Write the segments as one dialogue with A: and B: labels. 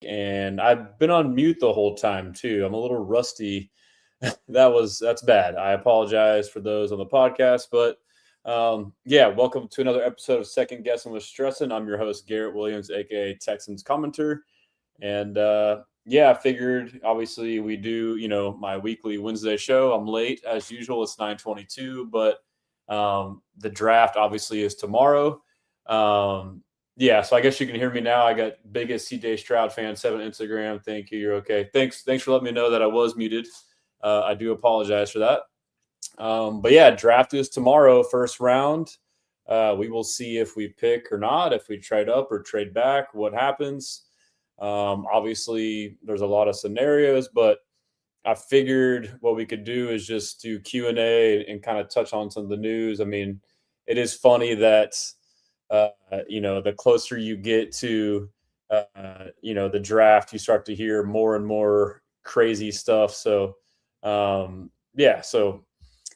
A: and I've been on mute the whole time too. I'm a little rusty. That's bad. I apologize for those on the podcast, but yeah, welcome to another episode of Second Guessing with Stressin. I'm your host Garrett Williams, aka Texans commenter, and yeah, I figured obviously we do my weekly Wednesday show. I'm late as usual. It's 9:22, but the draft obviously is tomorrow. Yeah, so I guess you can hear me now. I got biggest CJ Stroud fan 7 Instagram. Thank you. You're okay. Thanks for letting me know that I was muted. I do apologize for that. But yeah, draft is tomorrow, first round. We will see if we pick or not, if we trade up or trade back, what happens. Obviously, there's a lot of scenarios, but I figured what we could do is just do Q&A and kind of touch on some of the news. I mean, it is funny that the closer you get to the draft, you start to hear more and more crazy stuff. So yeah, so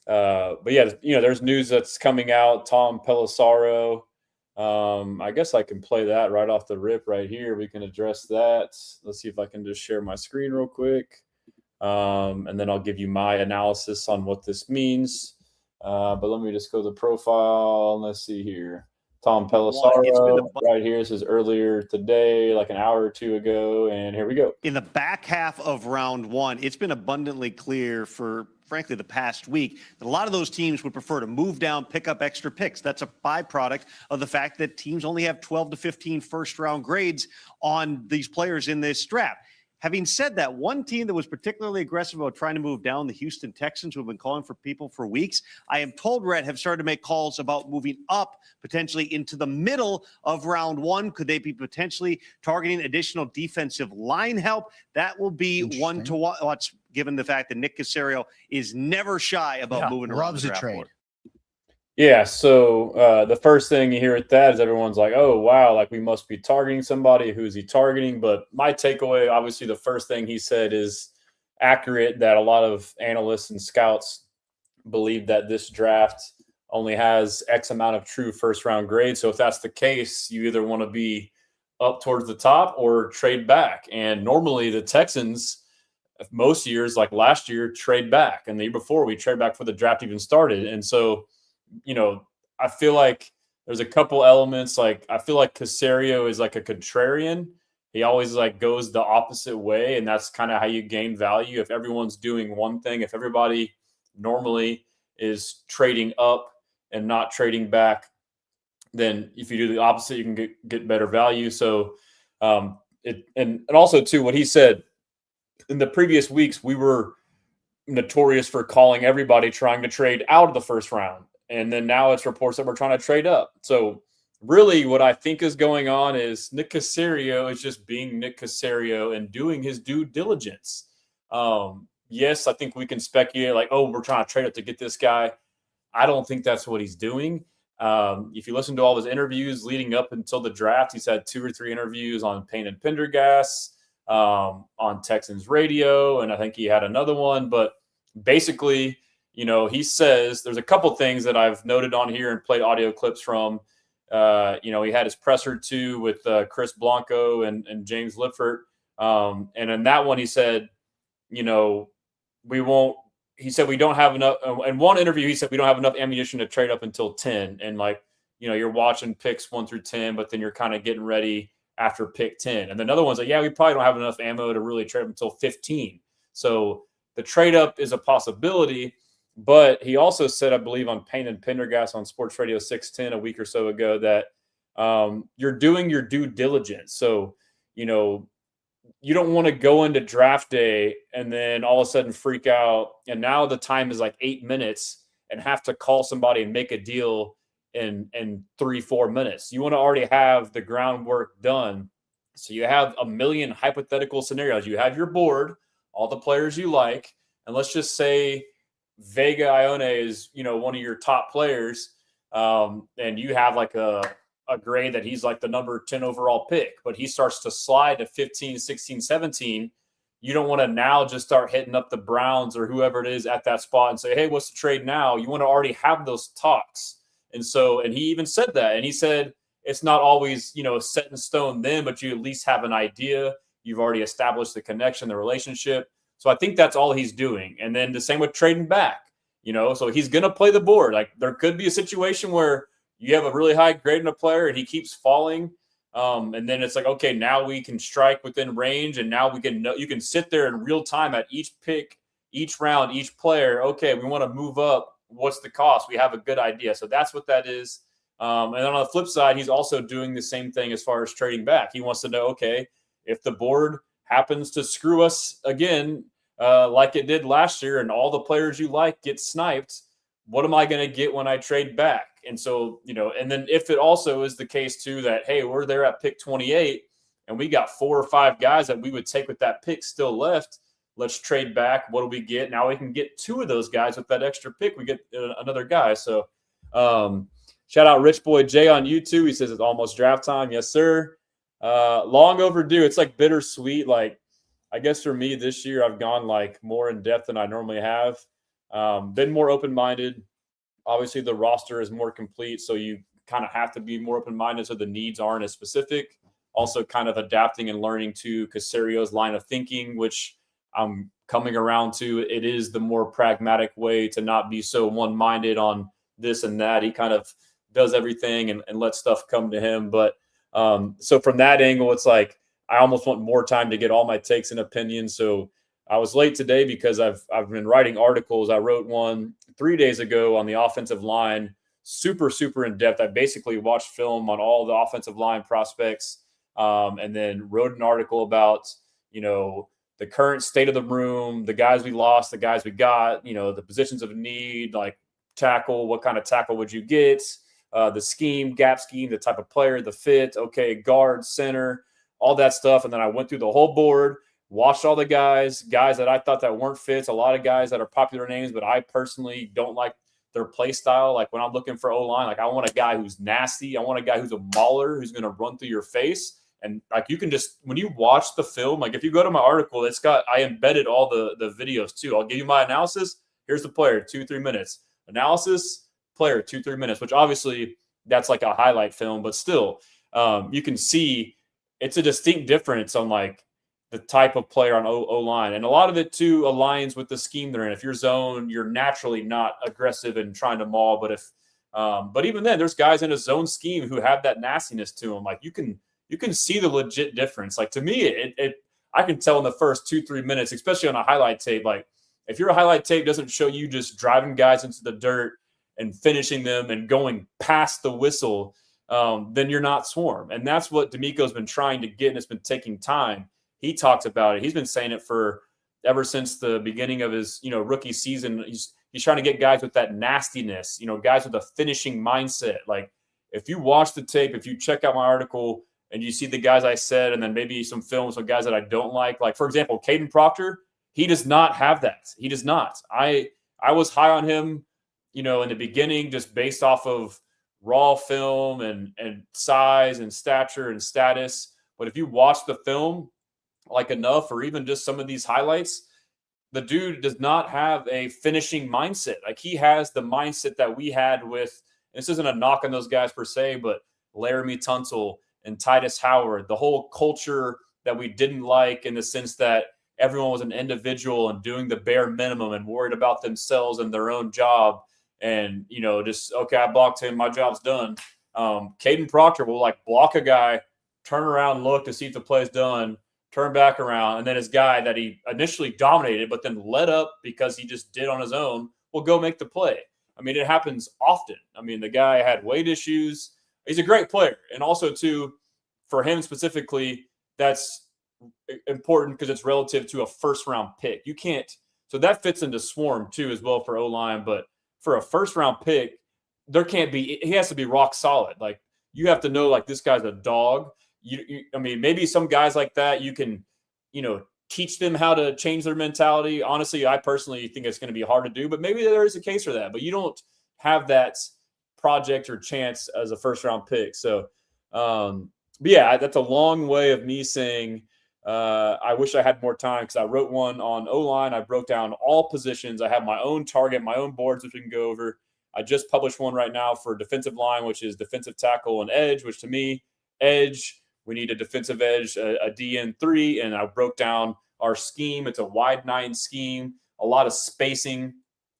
A: but yeah, there's news that's coming out. Tom Pelissero. I guess I can play that right off the rip right here. We can address that. Let's see if I can just share my screen real quick. And then I'll give you my analysis on what this means. But let me just go to the profile. Let's see here. Tom Pelissero right here. This is earlier today, like an hour or two ago. And here we go.
B: In the back half of round one, it's been abundantly clear for, frankly, the past week that a lot of those teams would prefer to move down, pick up extra picks. That's a byproduct of the fact that teams only have 12 to 15 first-round grades on these players in this draft. Having said that, one team that was particularly aggressive about trying to move down, the Houston Texans, who have been calling for people for weeks, I am told, Rhett, have started to make calls about moving up potentially into the middle of round one. Could they be potentially targeting additional defensive line help? That will be one to watch, given the fact that Nick Caserio is never shy about moving around the draft board.
A: Yeah, so the first thing you hear with that is everyone's like, oh, wow, like we must be targeting somebody. Who's he targeting? But my takeaway, obviously, the first thing he said is accurate, that a lot of analysts and scouts believe that this draft only has X amount of true first-round grades. So if that's the case, you either want to be up towards the top or trade back. And normally the Texans, most years, like last year, trade back. And the year before, we trade back before the draft even started. And so I feel like there's a couple elements. Like, I feel like Caserio is like a contrarian. He always like goes the opposite way. And that's kind of how you gain value. If everyone's doing one thing, if everybody normally is trading up and not trading back, then if you do the opposite, you can get better value. So and also too, what he said in the previous weeks, we were notorious for calling everybody trying to trade out of the first round. And then now it's reports that we're trying to trade up. So really what I think is going on is Nick Caserio is just being Nick Caserio and doing his due diligence. Yes, I think we can speculate like, oh, we're trying to trade up to get this guy. I don't think that's what he's doing. If you listen to all his interviews leading up until the draft, he's had 2 or 3 interviews on Payne and Pendergast, on Texans radio, and I think he had another one. But basically, he says there's a couple things that I've noted on here and played audio clips from. He had his presser too with Chris Blanco and James Liffert. And in that one, he said, we don't have enough. In one interview, he said we don't have enough ammunition to trade up until 10. And you're watching picks 1 through 10, but then you're kind of getting ready after pick 10. And then another one's like, yeah, we probably don't have enough ammo to really trade up until 15. So the trade up is a possibility. But he also said, I believe, on Payne and Pendergast on Sports Radio 610 a week or so ago that you're doing your due diligence. So, you don't want to go into draft day and then all of a sudden freak out. And now the time is like 8 minutes and have to call somebody and make a deal in 3-4 minutes. You want to already have the groundwork done. So you have a million hypothetical scenarios. You have your board, all the players you like, and let's just say Vega Ione is, one of your top players, and you have like a grade that he's like the number 10 overall pick, but he starts to slide to 15, 16, 17. You don't want to now just start hitting up the Browns or whoever it is at that spot and say, hey, what's the trade now? You want to already have those talks. And he even said that, and he said it's not always, set in stone then, but you at least have an idea. You've already established the connection, the relationship. So I think that's all he's doing. And then the same with trading back, so he's going to play the board. Like there could be a situation where you have a really high grade in a player and he keeps falling. And then it's like, okay, now we can strike within range. And now you can sit there in real time at each pick, each round, each player. Okay, we want to move up. What's the cost? We have a good idea. So that's what that is. And then on the flip side, he's also doing the same thing as far as trading back. He wants to know, okay, if the board happens to screw us again, like it did last year, and all the players you like get sniped, what am I going to get when I trade back? And so, and then if it also is the case too that, hey, we're there at pick 28 and we got 4 or 5 guys that we would take with that pick still left, let's trade back. What do we get? Now we can get 2 of those guys with that extra pick. We get another guy. So shout out Rich Boy J on YouTube. He says it's almost draft time. Yes, sir. Long overdue. It's like bittersweet. Like, I guess for me this year, I've gone like more in depth than I normally have. Been more open-minded. Obviously, the roster is more complete, so you kind of have to be more open-minded so the needs aren't as specific. Also kind of adapting and learning to Caserio's line of thinking, which I'm coming around to. It is the more pragmatic way to not be so one-minded on this and that. He kind of does everything and lets stuff come to him. But so from that angle, it's like I almost want more time to get all my takes and opinions. So I was late today because I've been writing articles. I wrote one 3 days ago on the offensive line, super, super in depth. I basically watched film on all the offensive line prospects, and then wrote an article about, the current state of the room, the guys we lost, the guys we got, the positions of need, like tackle, what kind of tackle would you get, the scheme, gap scheme, the type of player, the fit, okay, guard, center, all that stuff. And then I went through the whole board, watched all the guys that I thought that weren't fits, a lot of guys that are popular names, but I personally don't like their play style. Like when I'm looking for O-line, like I want a guy who's nasty. I want a guy who's a mauler, who's going to run through your face. And like you can just, when you watch the film, like if you go to my article, I embedded all the videos too. I'll give you my analysis. Here's the player, 2-3 minutes. Analysis, player, 2-3 minutes, which obviously that's like a highlight film, but still you can see it's a distinct difference on like the type of player on O-line. And a lot of it too aligns with the scheme they're in. If you're zone, you're naturally not aggressive and trying to maul. But even then, there's guys in a zone scheme who have that nastiness to them. Like you can see the legit difference. Like to me, I can tell in the first 2-3 minutes, especially on a highlight tape. Like if your highlight tape doesn't show you just driving guys into the dirt and finishing them and going past the whistle, then you're not Swarm. And that's what DeMeco's been trying to get, and it's been taking time. He talks about it. He's been saying it ever since the beginning of his, rookie season. He's trying to get guys with that nastiness, guys with a finishing mindset. Like if you watch the tape, if you check out my article and you see the guys I said, and then maybe some films with guys that I don't like for example, Caden Proctor, he does not have that. He does not. I was high on him, in the beginning, just based off of raw film and size and stature and status. But if you watch the film, like enough, or even just some of these highlights, the dude does not have a finishing mindset. Like he has the mindset that we had with, and this isn't a knock on those guys per se, but Laramie Tunsil and Titus Howard, the whole culture that we didn't like in the sense that everyone was an individual and doing the bare minimum and worried about themselves and their own job. And, just, okay, I blocked him, my job's done. Caden Proctor will like block a guy, turn around, look to see if the play's done, turn back around, and then his guy that he initially dominated but then let up because he just did on his own will go make the play. I mean, it happens often. I mean, the guy had weight issues. He's a great player. And also, too, for him specifically, that's important because it's relative to a first-round pick. You can't – so that fits into Swarm, too, as well for O-line. But for a first-round pick, there can't be – he has to be rock solid. Like, you have to know, like, this guy's a dog. I mean, maybe some guys like that, you can, teach them how to change their mentality. Honestly, I personally think it's going to be hard to do, but maybe there is a case for that. But you don't have that project or chance as a first-round pick. So, but yeah, that's a long way of me saying I wish I had more time because I wrote one on O-line. I broke down all positions. I have my own target, my own boards, which we can go over. I just published one right now for defensive line, which is defensive tackle and edge, which to me, edge, We need a defensive edge, a DN3, and I broke down our scheme. It's a wide 9 scheme, a lot of spacing,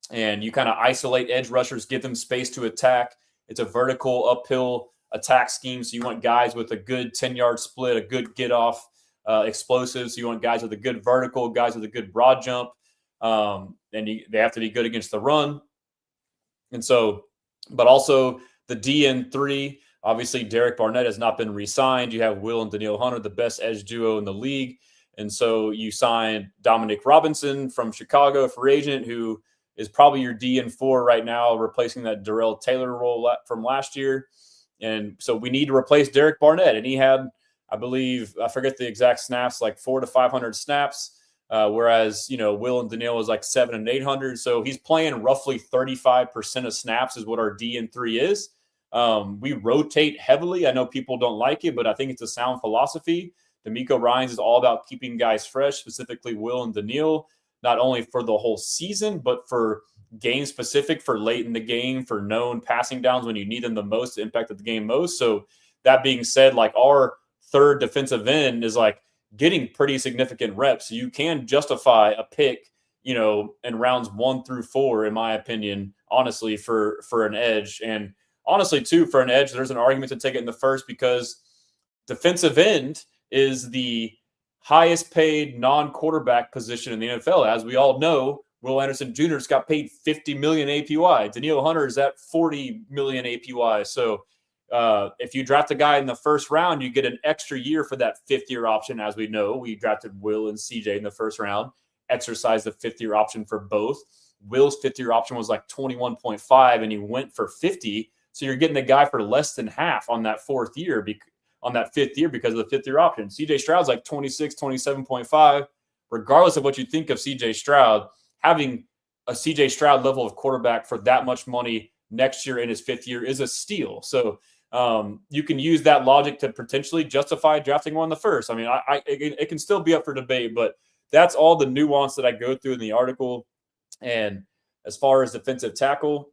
A: and you kind of isolate edge rushers, give them space to attack. It's a vertical uphill attack scheme, so you want guys with a good 10-yard split, a good get-off, explosive. So you want guys with a good vertical, guys with a good broad jump, and they have to be good against the run. And so, but also the DN3, obviously Derek Barnett has not been re-signed. You have Will and Danielle Hunter, the best edge duo in the league. And so you signed Dominic Robinson from Chicago, free agent, who is probably your DN4 right now, replacing that Darrell Taylor role from last year. And so we need to replace Derek Barnett. And he had, I believe, I forget the exact snaps, like 400 to 500 snaps. Whereas, Will and Danielle was like 700 and 800. So he's playing roughly 35% of snaps is what our DN3 is. We rotate heavily. I know people don't like it, but I think it's a sound philosophy. DeMeco Ryans is all about keeping guys fresh, specifically Will and Danielle, not only for the whole season, but for game specific, for late in the game, for known passing downs when you need them the most to impact the game most. So that being said, like our third defensive end is like getting pretty significant reps. So you can justify a pick, in rounds 1 through 4, in my opinion, honestly, for an edge. And honestly, too, for an edge, there's an argument to take it in the first because defensive end is the highest paid non-quarterback position in the NFL. As we all know, Will Anderson Jr. has got paid $50 million APY. Danielle Hunter is at $40 million APY. So if you draft a guy in the first round, you get an extra year for that 5th-year option. As we know, we drafted Will and CJ in the first round, exercised the 5th-year option for both. Will's 5th-year option was like 21.5, and he went for 50. So you're getting the guy for less than half on that 4th year, on that 5th year because of the 5th-year option. CJ Stroud's like 26, 27.5. Regardless of what you think of CJ Stroud, having a CJ Stroud level of quarterback for that much money next year in his 5th year is a steal. So you can use that logic to potentially justify drafting one in the first. I mean, it can still be up for debate, but that's all the nuance that I go through in the article. And as far as defensive tackle,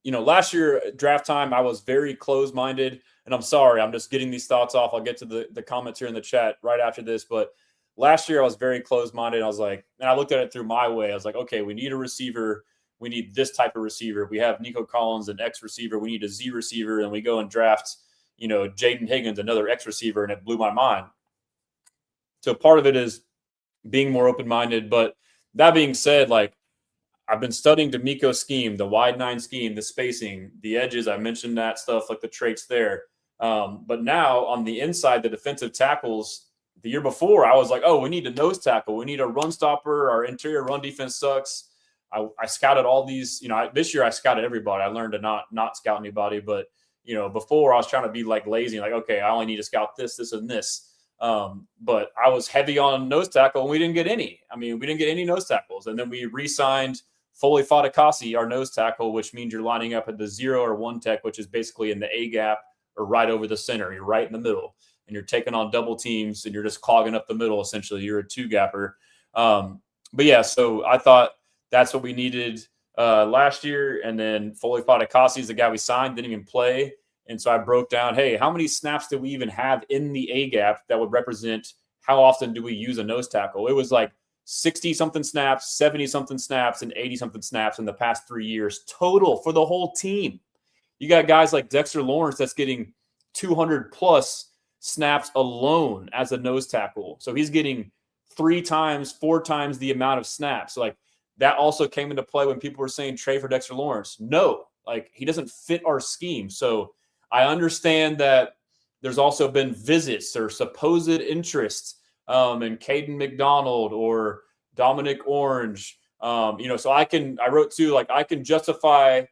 A: last year draft time, I was very close-minded, and I'm sorry, I'm just getting these thoughts off. I'll get to the comments here in the chat right after this, but last year I was very close-minded. I was like, and I looked at it through my way. I was like, okay, we need a receiver. We need this type of receiver. We have Nico Collins, an X receiver. We need a Z receiver, and we go and draft, Jaden Higgins, another X receiver, and it blew my mind. So part of it is being more open-minded, but that being said, like, I've been studying DeMeco's scheme, the wide 9 scheme, the spacing, the edges. I mentioned that stuff, like the traits there. But now on the inside, the defensive tackles, the year before, I was like, oh, we need a nose tackle. We need a run stopper. Our interior run defense sucks. I scouted all these, this year I scouted everybody. I learned to not scout anybody. But, before I was trying to be like lazy, like, okay, I only need to scout this, this, and this. But I was heavy on nose tackle, and we didn't get any. I mean, we didn't get any nose tackles. And then we re-signed Foley Fatukasi, our nose tackle, which means you're lining up at the 0 or 1 tech, which is basically in the A gap or right over the center. You're right in the middle, and you're taking on double teams, and you're just clogging up the middle. Essentially, you're a 2-gapper. But yeah, so I thought that's what we needed last year. And then Foley Fatukasi is the guy we signed, didn't even play. And so I broke down, hey, how many snaps do we even have in the A gap that would represent how often do we use a nose tackle? It was like 60-something snaps, 70-something snaps, and 80-something snaps in the past 3 years total for the whole team. You got guys like Dexter Lawrence that's getting 200-plus snaps alone as a nose tackle. So he's getting 3 times, 4 times the amount of snaps. Like, that also came into play when people were saying trade for Dexter Lawrence. No, like, he doesn't fit our scheme. So I understand that there's also been visits or supposed interest in Caden McDonald or Dominic Orange. So I wrote too, like, I can justify,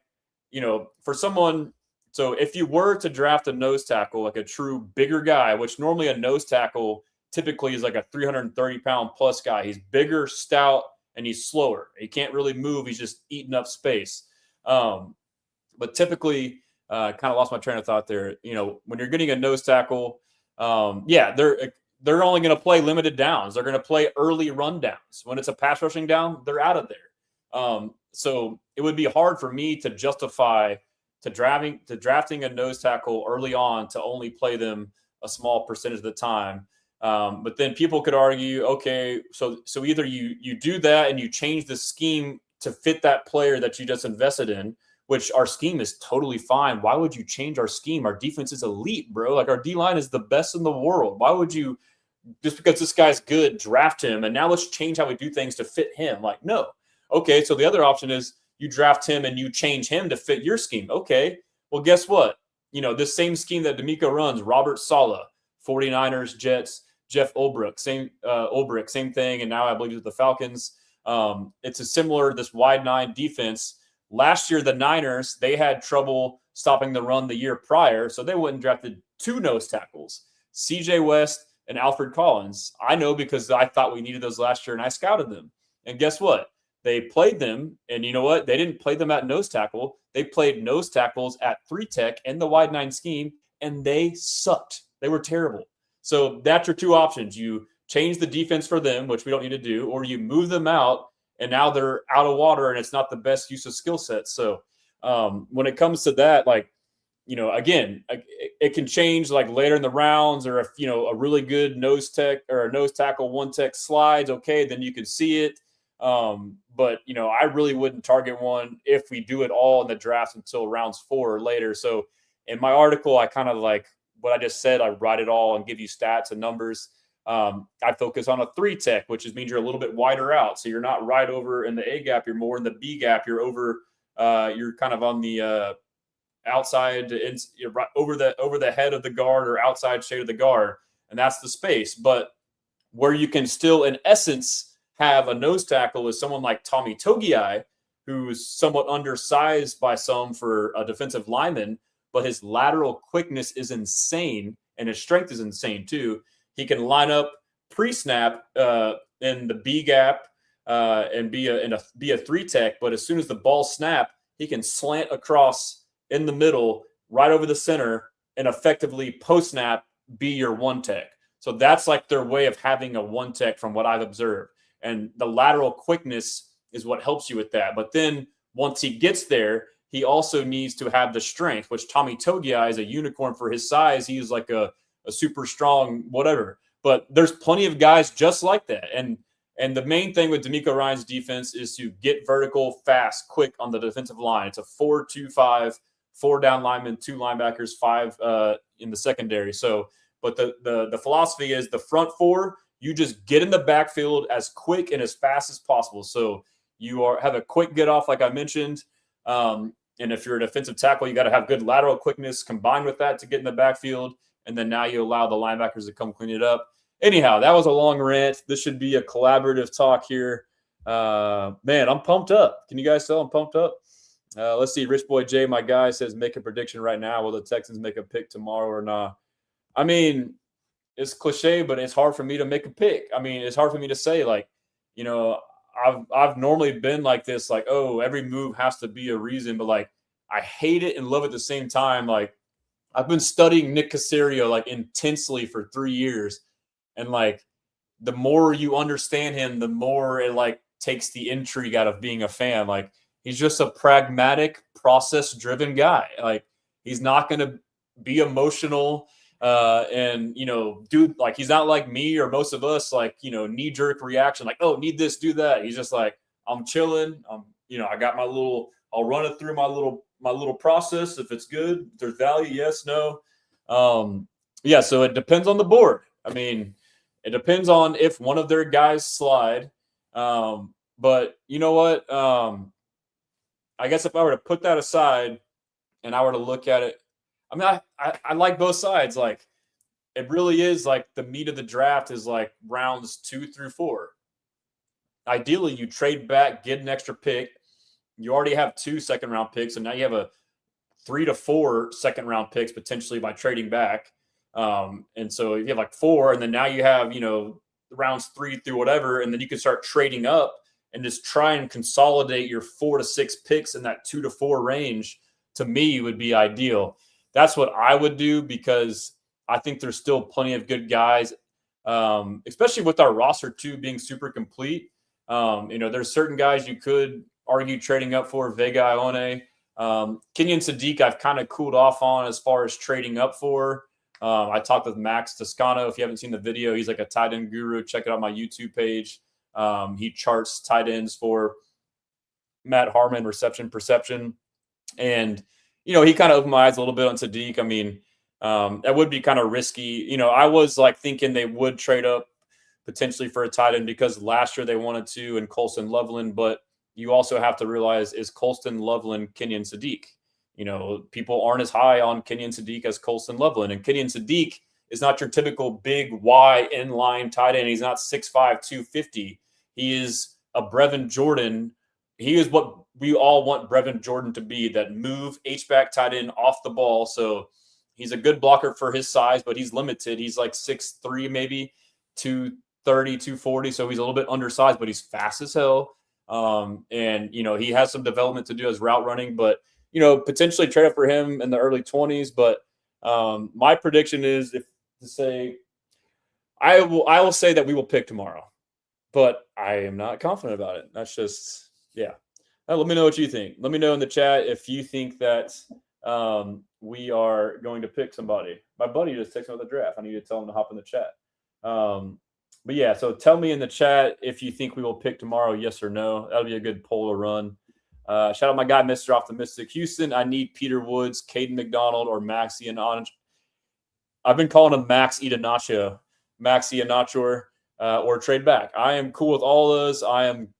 A: for someone. So if you were to draft a nose tackle, like a true bigger guy, which normally a nose tackle typically is like a 330-pound plus guy. He's bigger, stout, and he's slower. He can't really move. He's just eating up space. But typically, kind of lost my train of thought there. When you're getting a nose tackle, they're only going to play limited downs. They're going to play early run downs. When it's a pass rushing down, they're out of there. So it would be hard for me to justify to drafting a nose tackle early on to only play them a small percentage of the time. But then people could argue, okay, so either you do that and you change the scheme to fit that player that you just invested in, which our scheme is totally fine. Why would you change our scheme? Our defense is elite, bro. Like, our D-line is the best in the world. Why would you, just because this guy's good, draft him and now let's change how we do things to fit him? Like, no. Okay, so the other option is you draft him and you change him to fit your scheme. Okay, well, guess what? This same scheme that DeMeco runs, Robert Saleh, 49ers, Jets, Jeff Ulbrich, same thing. And now I believe it's the Falcons. It's a similar, this wide nine defense. Last year, the Niners, they had trouble stopping the run the year prior, so they went and drafted 2 nose tackles, CJ West and Alfred Collins. I know because I thought we needed those last year, and I scouted them. And guess what? They played them, and you know what? They didn't play them at nose tackle. They played nose tackles at 3-tech in the wide nine scheme, and they sucked. They were terrible. So that's your 2 options. You change the defense for them, which we don't need to do, or you move them out, and now they're out of water, and it's not the best use of skill sets. So when it comes to that, like, again, it can change like later in the rounds, or if, a really good nose tackle 1-tech slides, okay, then you can see it. But, I really wouldn't target one if we do it all in the draft until rounds 4 or later. So in my article, I kind of like what I just said, I write it all and give you stats and numbers. I focus on a 3-tech, which means you're a little bit wider out. So you're not right over in the A gap. You're more in the B gap. You're over, you're kind of on the outside, you're right over the head of the guard or outside shade of the guard. And that's the space. But where you can still, in essence, have a nose tackle is someone like Tommy Togiai, who's somewhat undersized by some for a defensive lineman, but his lateral quickness is insane and his strength is insane too. He can line up pre-snap in the B gap and be a 3-tech, but as soon as the ball snap, he can slant across in the middle, right over the center, and effectively post-snap be your 1-tech. So that's like their way of having a 1-tech from what I've observed. And the lateral quickness is what helps you with that. But then once he gets there, he also needs to have the strength, which Tommy Togiai is a unicorn for his size. He's like a super strong whatever. But there's plenty of guys just like that. And the main thing with DeMeco Ryans' defense is to get vertical, fast, quick on the defensive line. It's a 4-2-5, 4 down linemen, 2 linebackers, 5 in the secondary. So, but the philosophy is the front 4, you just get in the backfield as quick and as fast as possible. So you have a quick get off, like I mentioned. And if you're a defensive tackle, you got to have good lateral quickness combined with that to get in the backfield. And then now you allow the linebackers to come clean it up. Anyhow, that was a long rant. This should be a collaborative talk here. Man, I'm pumped up. Can you guys tell I'm pumped up? Let's see. Rich Boy J, my guy, says make a prediction right now. Will the Texans make a pick tomorrow or not? I mean, it's cliche, but it's hard for me to make a pick. I mean, it's hard for me to say, like, I've normally been like this, like, oh, every move has to be a reason, but like I hate it and love it at the same time. Like, I've been studying Nick Caserio like intensely for 3 years. And like the more you understand him, the more it like takes the intrigue out of being a fan. Like, he's just a pragmatic, process-driven guy. Like, he's not going to be emotional and, dude, like, he's not like me or most of us, like, knee-jerk reaction, like, oh, need this, do that. He's just like, I'm chilling. I got I'll run it through my little process. If it's good, if there's value, yes, no. Yeah, so it depends on the board. I mean, it depends on if one of their guys slide. But you know what? I guess if I were to put that aside and I were to look at it, I mean, I like both sides. Like, it really is like the meat of the draft is like rounds 2 through 4. Ideally, you trade back, get an extra pick. You already have 2 second-round picks, and now you have a 3 to 4 second-round picks potentially by trading back. And so you have like 4, and then now you have, rounds 3 through whatever, and then you can start trading up and just try and consolidate your 4 to 6 picks in that 2 to 4 range. To me, would be ideal. That's what I would do because I think there's still plenty of good guys, especially with our roster too being super complete. There's certain guys you could argue trading up for, Vega Ione. Kenyon Sadiq, I've kind of cooled off on as far as trading up for. I talked with Max Toscano. If you haven't seen the video, he's like a tight end guru. Check it out on my YouTube page. He charts tight ends for Matt Harmon, reception, perception. And, you know, he kind of opened my eyes a little bit on Sadiq. I mean, that would be kind of risky. You know, I was like thinking they would trade up potentially for a tight end because last year they wanted to and Colston Loveland, but you also have to realize, is Colston Loveland Kenyon Sadiq? You know, people aren't as high on Kenyon Sadiq as Colston Loveland. And Kenyon Sadiq is not your typical big Y inline tight end. He's not 6'5", 250. He is a Brevin Jordan. He is what we all want Brevin Jordan to be, that move H-back tight end off the ball. So he's a good blocker for his size, but he's limited. He's like 6'3", maybe 230, 240. So he's a little bit undersized, but he's fast as hell. And, you know, he has some development to do as route running, but, you know, potentially trade up for him in the early 20s. But my prediction is I will say that we will pick tomorrow, but I am not confident about it. That's just, yeah. Let me know what you think. Let me know in the chat if you think that we are going to pick somebody. My buddy just texted me about the draft. I need to tell him to hop in the chat. But yeah, so tell me in the chat if you think we will pick tomorrow, yes or no. That'll be a good poll to run. Shout out my guy, Mr. Optimistic. Houston, I need Peter Woods, Caden McDonald, or Max Ihenacho. I've been calling him Max Ihenacho, or trade back. I am cool with all those. I am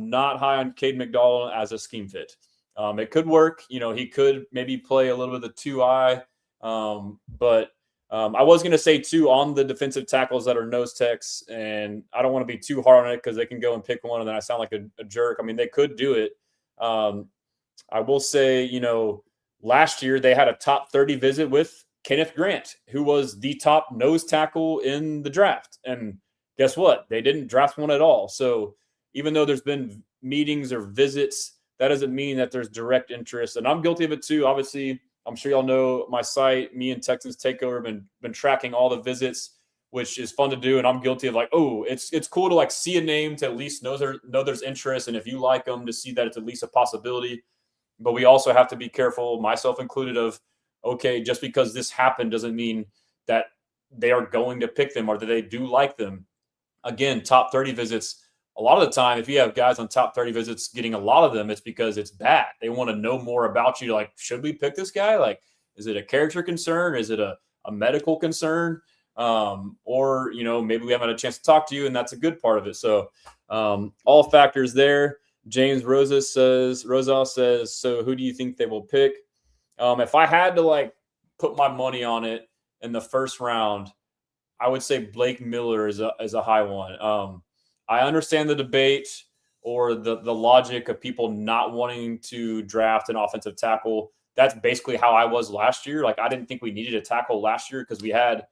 A: not high on Caden McDonald as a scheme fit. It could work. You know, he could maybe play a little bit of the 2-eye, but I was going to say, too, on the defensive tackles that are nose techs, and I don't want to be too hard on it because they can go and pick one, and then I sound like a jerk. I mean, they could do it. I will say, you know, last year they had a top 30 visit with Kenneth Grant, who was the top nose tackle in the draft. And guess what? They didn't draft one at all. So even though there's been meetings or visits, that doesn't mean that there's direct interest. And I'm guilty of it, too. Obviously, I'm sure y'all know my site, me and Texans Takeover, been tracking all the visits, which is fun to do. And I'm guilty of like, oh, it's cool to like see a name to at least know there's interest. And if you like them, to see that it's at least a possibility. But we also have to be careful, myself included, of, okay, just because this happened doesn't mean that they are going to pick them or that they do like them. Again, top 30 visits. A lot of the time, if you have guys on top 30 visits getting a lot of them, it's because it's bad. They want to know more about you. Like, should we pick this guy? Like, is it a character concern? Is it a medical concern? Or, you know, maybe we haven't had a chance to talk to you, and that's a good part of it. So all factors there. James Rosas says, so who do you think they will pick? If I had to, like, put my money on it in the first round, I would say Blake Miller is a high one. I understand the debate or the logic of people not wanting to draft an offensive tackle. That's basically how I was last year. Like, I didn't think we needed a tackle last year because we had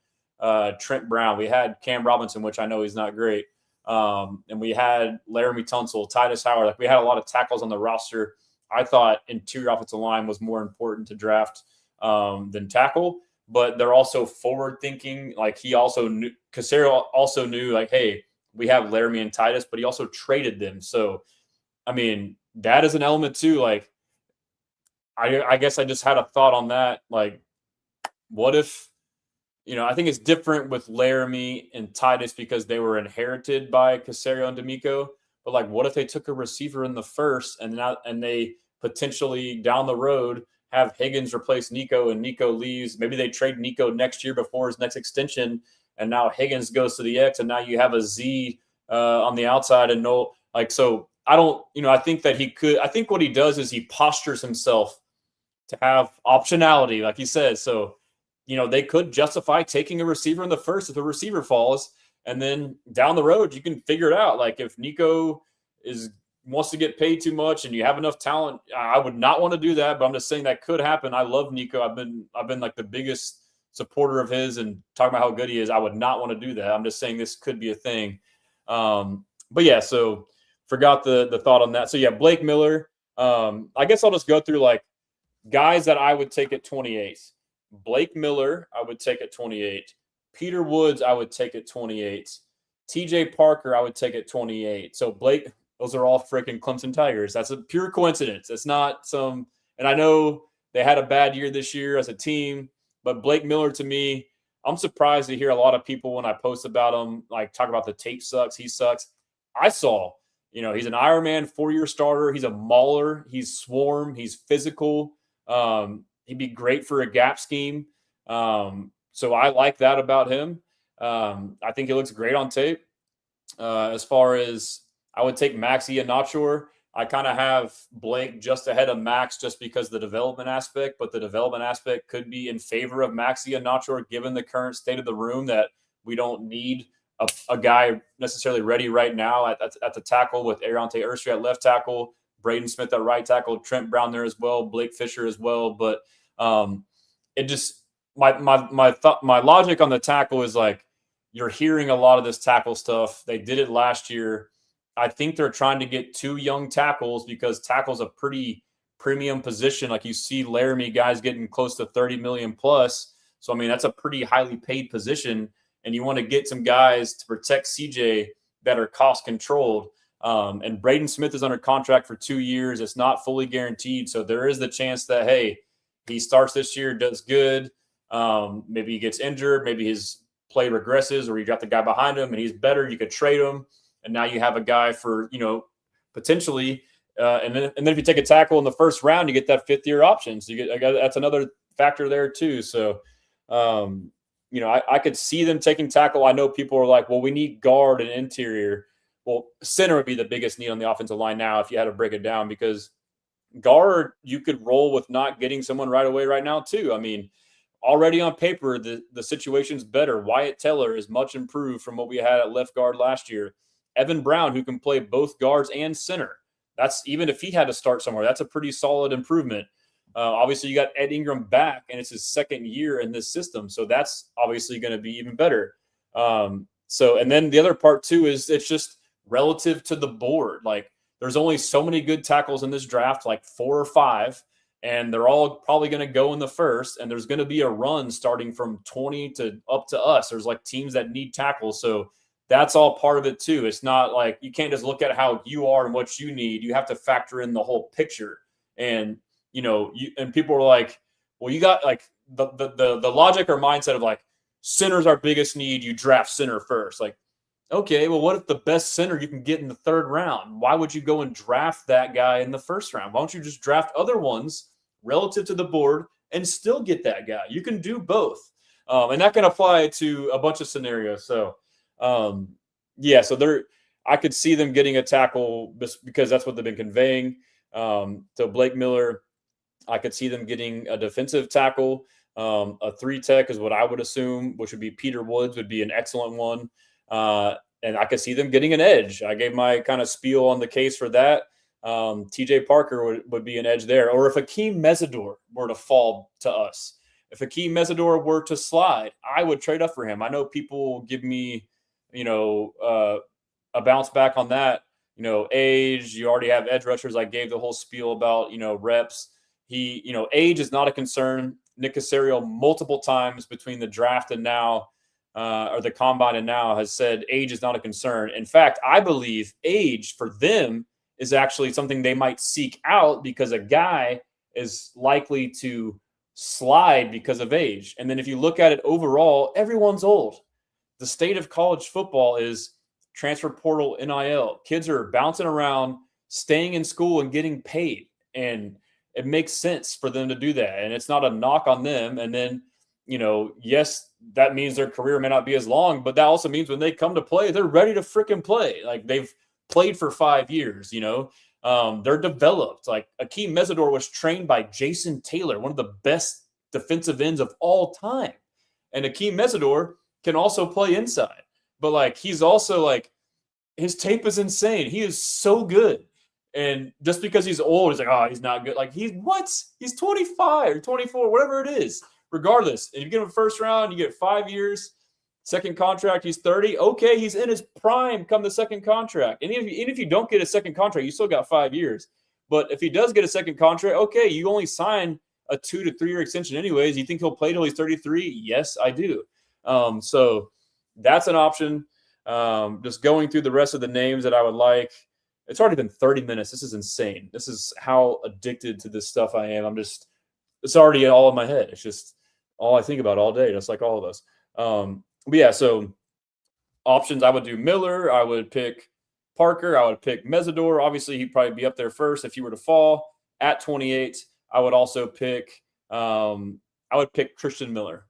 A: Trent Brown. We had Cam Robinson, which I know he's not great. And we had Laramie Tunsil, Titus Howard. Like, we had a lot of tackles on the roster. I thought interior offensive line was more important to draft than tackle. But they're also forward thinking. Like, he also knew, Caserio also knew, like, hey, we have Laramie and Titus, but he also traded them. So, I mean, that is an element too. Like, I guess I just had a thought on that. Like, what if, you know, I think it's different with Laramie and Titus because they were inherited by Caserio and DeMeco. But, like, what if they took a receiver in the first and they potentially down the road have Higgins replace Nico and Nico leaves? Maybe they trade Nico next year before his next extension, and now Higgins goes to the X, and now you have a Z on the outside and no, like, so I don't, you know, I think that he could, I think what he does is he postures himself to have optionality, like he says. So, you know, they could justify taking a receiver in the first if the receiver falls, and then down the road, you can figure it out. Like, if Nico wants to get paid too much and you have enough talent, I would not want to do that, but I'm just saying that could happen. I love Nico. I've been like the biggest supporter of his and talking about how good he is. I would not want to do that. I'm just saying this could be a thing. But yeah, so forgot the thought on that. So yeah, Blake Miller. I guess I'll just go through like guys that I would take at 28. Blake Miller, I would take at 28. Peter Woods, I would take at 28. TJ Parker, I would take at 28. So Blake, those are all freaking Clemson Tigers. That's a pure coincidence. It's not some And I know they had a bad year this year as a team, but Blake Miller, to me, I'm surprised to hear a lot of people when I post about him, like talk about the tape sucks, he sucks. I saw, he's an Ironman 4-year starter. He's a mauler. He's swarm. He's physical. He'd be great for a gap scheme. So I like that about him. I think he looks great on tape. As far as I would take Maxi and Iheanacho. I kind of have Blake just ahead of Max just because of the development aspect, but the development aspect could be in favor of Maxi and Iheanacho given the current state of the room that we don't need a guy necessarily ready right now at the tackle with Arante Urstri at left tackle, Braden Smith at right tackle, Trent Brown there as well, Blake Fisher as well. But it just my logic on the tackle is like you're hearing a lot of this tackle stuff. They did it last year. I think they're trying to get 2 young tackles because tackle's a pretty premium position. Like you see Laramie guys getting close to 30 million plus. So, I mean, that's a pretty highly paid position. And you want to get some guys to protect CJ that are cost controlled. And Braden Smith is under contract for 2 years. It's not fully guaranteed. So there is the chance that, hey, he starts this year, does good. Maybe he gets injured. Maybe his play regresses or you got the guy behind him and he's better. You could trade him. And now you have a guy for, potentially, and then if you take a tackle in the first round, you get that 5th-year option. So that's another factor there too. So, I could see them taking tackle. I know people are like, well, we need guard and interior. Well, center would be the biggest need on the offensive line now if you had to break it down because guard, you could roll with not getting someone right away right now too. I mean, already on paper, the situation's better. Wyatt Teller is much improved from what we had at left guard last year. Evan Brown, who can play both guards and center. That's even if he had to start somewhere, that's a pretty solid improvement. Obviously, you got Ed Ingram back, and it's his 2nd year in this system. So that's obviously going to be even better. And then the other part, too, is it's just relative to the board. Like, there's only so many good tackles in this draft, like 4 or 5, and they're all probably going to go in the first. And there's going to be a run starting from 20 to up to us. There's, like, teams that need tackles. So that's all part of it too. It's not like you can't just look at how you are and what you need. You have to factor in the whole picture. And and people are like, well, you got like the logic or mindset of like center's our biggest need. You draft center first. Like, okay, well, what if the best center you can get in the 3rd round? Why would you go and draft that guy in the 1st round? Why don't you just draft other ones relative to the board and still get that guy? You can do both, and that can apply to a bunch of scenarios. So. So I could see them getting a tackle because that's what they've been conveying. To Blake Miller, I could see them getting a defensive tackle. A 3-tech is what I would assume, which would be Peter Woods would be an excellent one. And I could see them getting an edge. I gave my kind of spiel on the case for that. TJ Parker would be an edge there. Or if Akeem Mesidor were to fall to us, if Akeem Mesidor were to slide, I would trade up for him. I know people give me a bounce back on that, age, you already have edge rushers. I gave the whole spiel about, reps. Age is not a concern. Nick Caserio multiple times between the draft and now, or the combine and now has said age is not a concern. In fact, I believe age for them is actually something they might seek out because a guy is likely to slide because of age. And then if you look at it overall, everyone's old. The state of college football is transfer portal NIL. Kids are bouncing around, staying in school and getting paid. And it makes sense for them to do that. And it's not a knock on them. And then, yes, that means their career may not be as long, but that also means when they come to play, they're ready to freaking play. Like they've played for 5 years, they're developed. Like Akeem Mesidor was trained by Jason Taylor, one of the best defensive ends of all time. And Akeem Mesidor can also play inside, but like he's also like his tape is insane. He is so good, and just because he's old, he's like, oh, he's not good. Like he's 25 or 24, whatever it is. Regardless, if you give him 1st round, you get 5 years, 2nd contract. He's 30. Okay, he's in his prime. Come the 2nd contract, and even if you don't get a 2nd contract, you still got 5 years. But if he does get a 2nd contract, okay, you only sign a 2 to 3 year extension anyways. You think he'll play till he's 33? Yes, I do. So that's an option. Just going through the rest of the names that I would like It's already been 30 minutes. This is insane. This is how addicted to this stuff I am. It's already all in my head. It's just all I think about all day, just like all of us. But yeah, so options, I would do Miller. I would pick Parker. I would pick Mesidor. Obviously, he'd probably be up there first if he were to fall. At 28, I would also pick Christian Miller.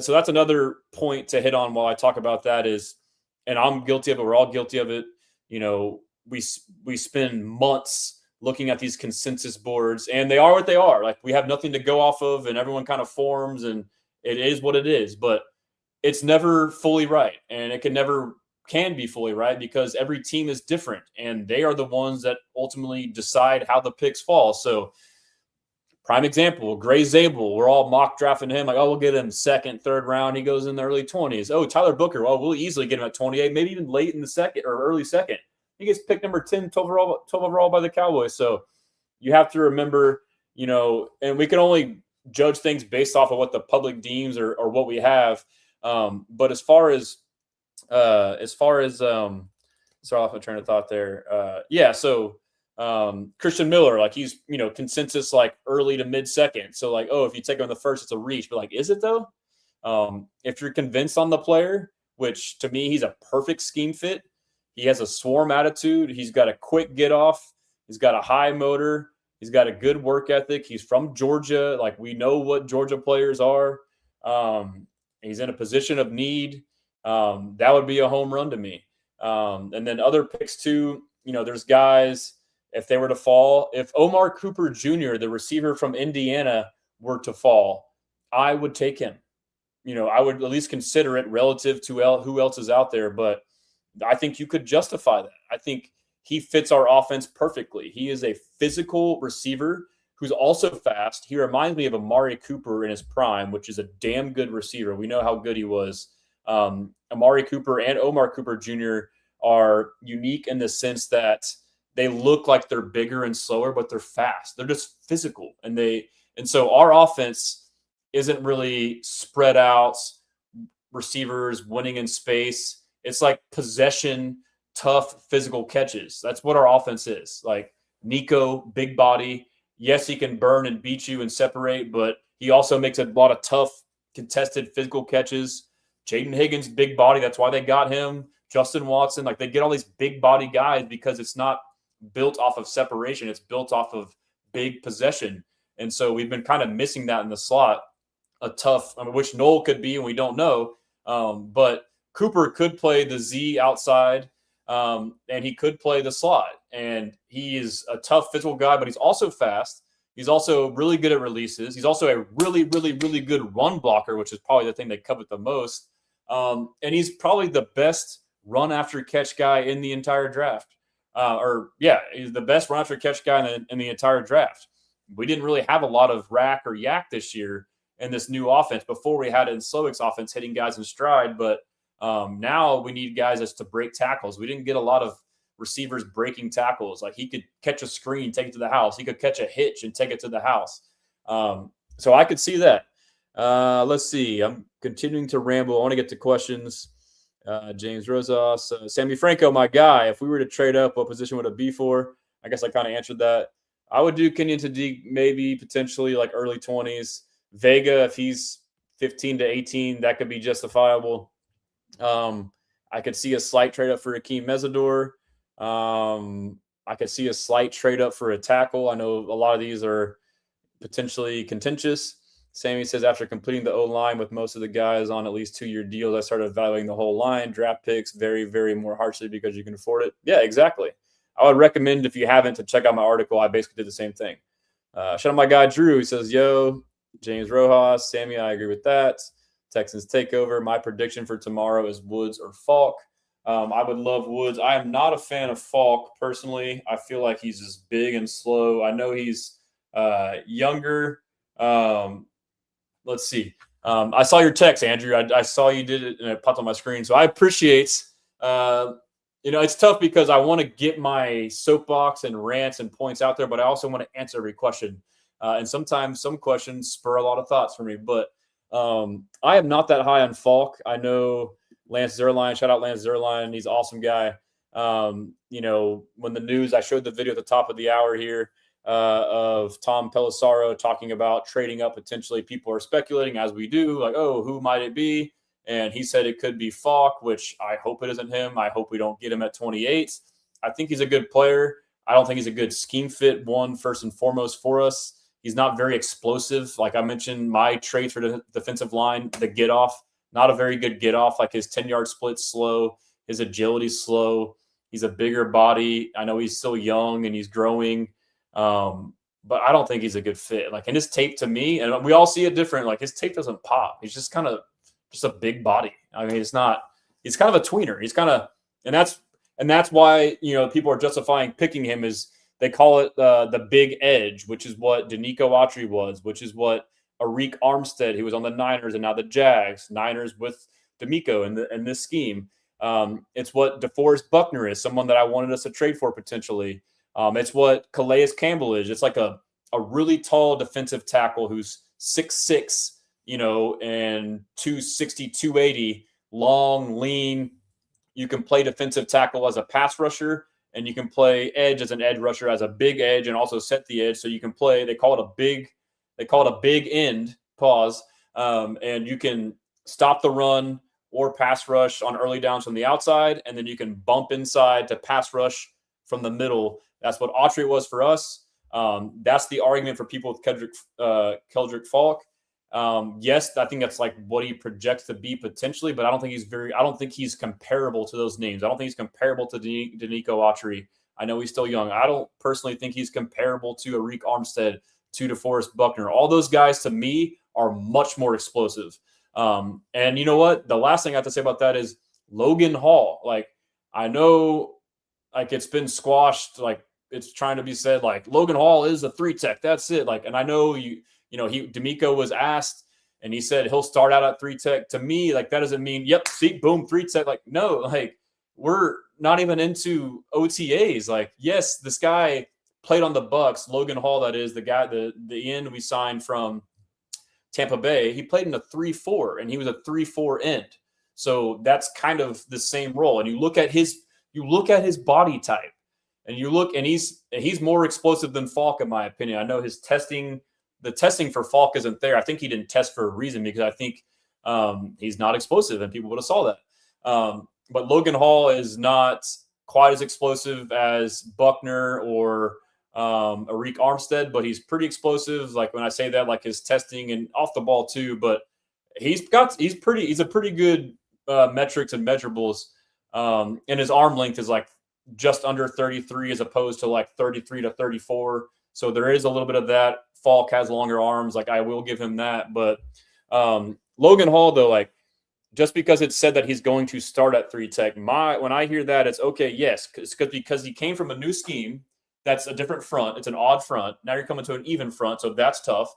A: So that's another point to hit on while I talk about that is, and I'm guilty of it. We're all guilty of it. We spend months looking at these consensus boards, and they are what they are. Like, we have nothing to go off of, and everyone kind of forms, and it is what it is. But it's never fully right, and it never can be fully right because every team is different, and they are the ones that ultimately decide how the picks fall. So, prime example, Gray Zabel, we're all mock drafting him like, oh, we'll get him second, third round. He goes in the early 20s. Oh, Tyler Booker, well, we'll easily get him at 28, maybe even late in the second or early second. He gets picked number 10, 12 overall by the Cowboys. So you have to remember, and we can only judge things based off of what the public deems or what we have. But as far as sorry, off my train of thought there. Christian Miller, like, he's, consensus like early to mid second. So like, oh, if you take him in the first, it's a reach. But like, is it though? If you're convinced on the player, which to me, he's a perfect scheme fit. He has a swarm attitude. He's got a quick get off. He's got a high motor. He's got a good work ethic. He's from Georgia. Like, we know what Georgia players are. He's in a position of need. That would be a home run to me. And then other picks too, there's guys, if they were to fall, if Omar Cooper Jr., the receiver from Indiana, were to fall, I would take him. I would at least consider it relative to who else is out there. But I think you could justify that. I think he fits our offense perfectly. He is a physical receiver who's also fast. He reminds me of Amari Cooper in his prime, which is a damn good receiver. We know how good he was. Amari Cooper and Omar Cooper Jr. are unique in the sense that they look like they're bigger and slower, but they're fast. They're just physical. And so our offense isn't really spread out receivers winning in space. It's like possession, tough physical catches. That's what our offense is. Like, Nico, big body. Yes, he can burn and beat you and separate, but he also makes a lot of tough, contested physical catches. Jaden Higgins, big body. That's why they got him. Justin Watson, like, they get all these big body guys because it's not built off of separation. It's built off of big possession. And so we've been kind of missing that in the slot. Which Noel could be, and we don't know. But Cooper could play the Z outside, and he could play the slot. And he is a tough physical guy, but he's also fast. He's also really good at releases. He's also a really, really, really good run blocker, which is probably the thing they covet the most. And he's probably the best run after catch guy in the entire draft. He's the best run after catch guy in the entire draft. We didn't really have a lot of rack or yak this year in this new offense. Before, we had it in Slowick's offense, hitting guys in stride, but now we need guys as to break tackles. We didn't get a lot of receivers breaking tackles. Like, he could catch a screen, take it to the house. He could catch a hitch and take it to the house. So I could see that. Let's see. I'm continuing to ramble. I want to get to questions. James Rosas, Sammy Franco, my guy. If we were to trade up, what position would it be for? I guess I kind of answered that. I would do Kenyon Sadiq, maybe potentially like early 20s. Vega, if he's 15 to 18, that could be justifiable. I could see a slight trade up for Akeem Mesidor. I could see a slight trade up for a tackle. I know a lot of these are potentially contentious. Sammy says, after completing the O-line with most of the guys on at least 2-year deals, I started evaluating the whole line. Draft picks very, very more harshly because you can afford it. Yeah, exactly. I would recommend, if you haven't, to check out my article. I basically did the same thing. Shout out my guy, Drew. He says, yo, James Rojas. Sammy, I agree with that. Texans takeover. My prediction for tomorrow is Woods or Falk. I would love Woods. I am not a fan of Falk personally. I feel like he's just big and slow. I know he's younger. Let's see. I saw your text, Andrew. I saw you did it, and it popped on my screen. So I appreciate. It's tough because I want to get my soapbox and rants and points out there, but I also want to answer every question. And sometimes some questions spur a lot of thoughts for me. But I am not that high on Falk. I know Lance Zierlein. Shout out Lance Zierlein. He's an awesome guy. You know, when the news, I showed the video at the top of the hour here of Tom Pelissaro talking about trading up potentially. People are speculating, as we do, like, oh, who might it be? And he said it could be Falk, which I hope it isn't him. I hope we don't get him at 28. I think he's a good player. I don't think he's a good scheme fit, first and foremost for us. He's not very explosive. Like I mentioned, my traits for the defensive line, the get off, not a very good get off. Like his 10-yard split's slow. His agility's slow. He's a bigger body. I know he's still young and he's growing. But I don't think he's a good fit. Like, and his tape to me, and we all see it different. Like his tape doesn't pop. He's just kind of just a big body. I mean, he's kind of a tweener. He's kind of, and that's why, you know, people are justifying picking him is they call it the big edge, which is what DeMeco Ryans was, which is what Arik Armstead, who was on the Niners and now the Jags, Niners with DeMeco in this scheme. It's what DeForest Buckner is, someone that I wanted us to trade for potentially. It's what Calais Campbell is. It's like a really tall defensive tackle who's 6'6", you know, and 260, 280, long, lean. You can play defensive tackle as a pass rusher, and you can play edge as an edge rusher, as a big edge, and also set the edge. So you can play. They call it a big end. Pause. And you can stop the run or pass rush on early downs from the outside, and then you can bump inside to pass rush from the middle. That's what Autry was for us. That's the argument for people with Keldrick Falk. Yes, I think that's like what he projects to be potentially, but I don't think he's comparable to those names. I don't think he's comparable to DeMeco Autry. I know he's still young. I don't personally think he's comparable to Arik Armstead, to DeForest Buckner. All those guys to me are much more explosive. And you know what? The last thing I have to say about that is Logan Hall. Like, I know, like, it's been squashed. Like, it's trying to be said, like, Logan Hall is a 3-tech. That's it. Like, and I know DeMeco was asked and he said he'll start out at 3-tech. To me, like, that doesn't mean, yep, see, boom, 3-tech. Like, no, like, we're not even into OTAs. Like, yes, this guy played on the Bucks, Logan Hall, that is, the guy, the end we signed from Tampa Bay. He played in a 3-4 and he was a 3-4 end. So that's kind of the same role. And you look at his body type and he's more explosive than Falk, in my opinion. I know the testing for Falk isn't there. I think he didn't test for a reason, because I think he's not explosive and people would have saw that. But Logan Hall is not quite as explosive as Buckner or Arik Armstead, but he's pretty explosive. Like, when I say that, like his testing and off the ball too, but he's a pretty good metrics and measurables. And his arm length is like just under 33 as opposed to like 33 to 34. So there is a little bit of that. Falk has longer arms. Like, I will give him that. But Logan Hall, though, like, just because it's said that he's going to start at 3-tech, when I hear that, it's okay, yes, because he came from a new scheme. That's a different front. It's an odd front. Now you're coming to an even front, so that's tough.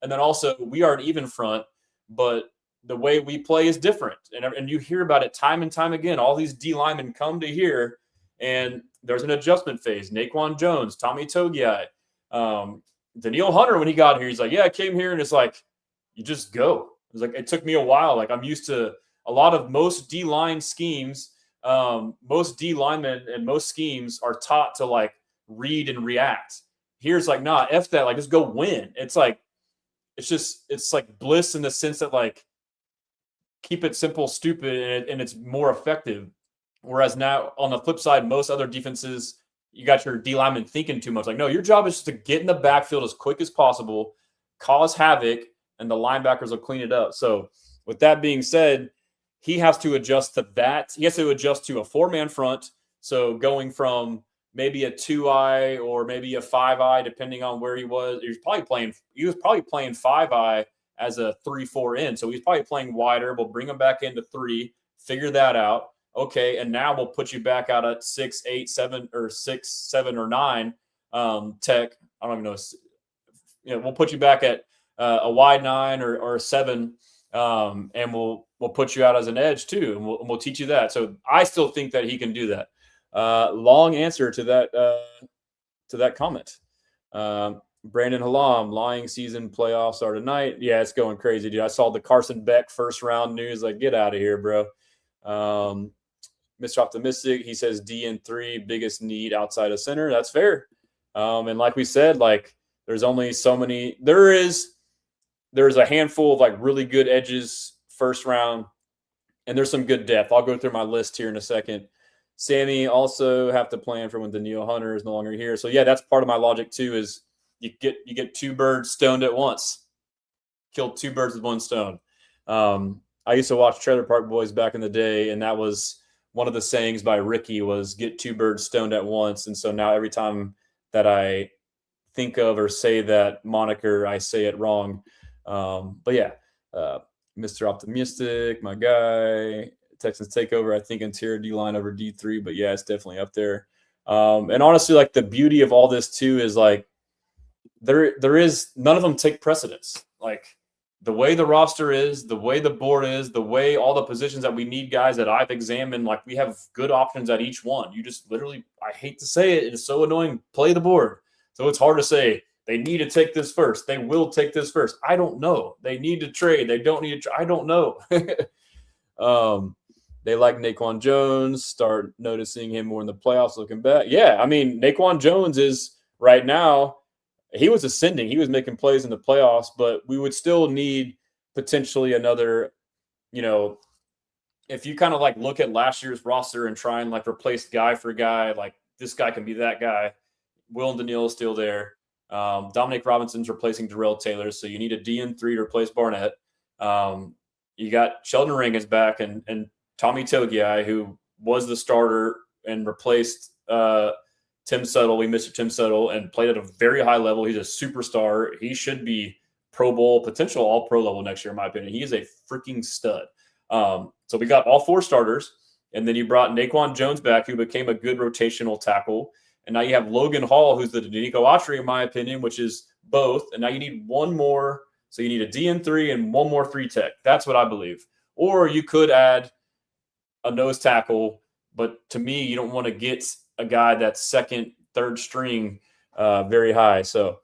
A: And then also, we are an even front, but the way we play is different. And you hear about it time and time again. All these D linemen come to here, and there's an adjustment phase. Naquan Jones, Tommy Togiai, Daniil Hunter, when he got here, he's like, yeah, I came here, and it's like, you just go. It's like, it took me a while. Like, I'm used to most D-line schemes. Most D linemen and most schemes are taught to, like, read and react. Here's like, nah, F that. Like, just go win. It's like, it's like bliss in the sense that, like, keep it simple, stupid, and it's more effective. Whereas now, on the flip side, most other defenses, you got your D lineman thinking too much. Like, no, your job is just to get in the backfield as quick as possible, cause havoc, and the linebackers will clean it up. So with that being said, he has to adjust to that. He has to adjust to a 4-man front. So going from maybe a 2-eye or maybe a 5-eye, depending on where he was. He was probably playing 5-eye as a 3-4 end. So he's probably playing wider. We'll bring him back into 3, figure that out. Okay, and now we'll put you back out at 6, 8, 7, or 6, 7, or 9 tech. I don't even know. We'll put you back at a wide 9 or a 7, and we'll put you out as an edge too, and we'll teach you that. So I still think that he can do that. Long answer to that comment. Brandon Hallam, lying season playoffs are tonight. Yeah, it's going crazy, dude. I saw the Carson Beck first round news. Like, get out of here, bro. Mr. Optimistic, he says DN3, biggest need outside of center. That's fair. And like we said, like there's only so many. There's a handful of like really good edges first round, and there's some good depth. I'll go through my list here in a second. Sammy also have to plan for when Daniil Hunter is no longer here. So yeah, that's part of my logic too. Is you get two birds stoned at once. Kill two birds with one stone. I used to watch Trailer Park Boys back in the day, and that was one of the sayings by Ricky was get two birds stoned at once. And so now every time that I think of or say that moniker, I say it wrong. But yeah, Mr. Optimistic, my guy, Texans takeover, I think interior D-line over D3, but yeah, it's definitely up there. And honestly, like the beauty of all this too is like there is none of them take precedence. Like the way the roster is, the way the board is, the way all the positions that we need guys that I've examined, like we have good options at each one. You just literally, I hate to say it, it's so annoying, play the board. So it's hard to say they need to take this first. They will take this first. I don't know. They need to trade. They don't need to trade. I don't know. They like Naquan Jones, start noticing him more in the playoffs looking back. Yeah, I mean, Naquan Jones is right now, he was ascending. He was making plays in the playoffs, but we would still need potentially another, if you kind of like look at last year's roster and try and like replace guy for guy, like this guy can be that guy. Will and Daniil is still there. Dominic Robinson's replacing Darrell Taylor, so you need a DN3 to replace Barnett. You got Sheldon Ring is back, and Tommy Togiai, who was the starter and replaced Tim Settle. We missed Tim Settle and played at a very high level. He's a superstar. He should be Pro Bowl, potential all-pro level next year, in my opinion. He is a freaking stud. So we got all four starters, and then you brought Naquan Jones back, who became a good rotational tackle. And now you have Logan Hall, who's the DeMeco Autry, in my opinion, which is both. And now you need one more. So you need a DN3 and one more 3-tech. That's what I believe. Or you could add a nose tackle. But to me, you don't want to get a guy that's second, third string very high. So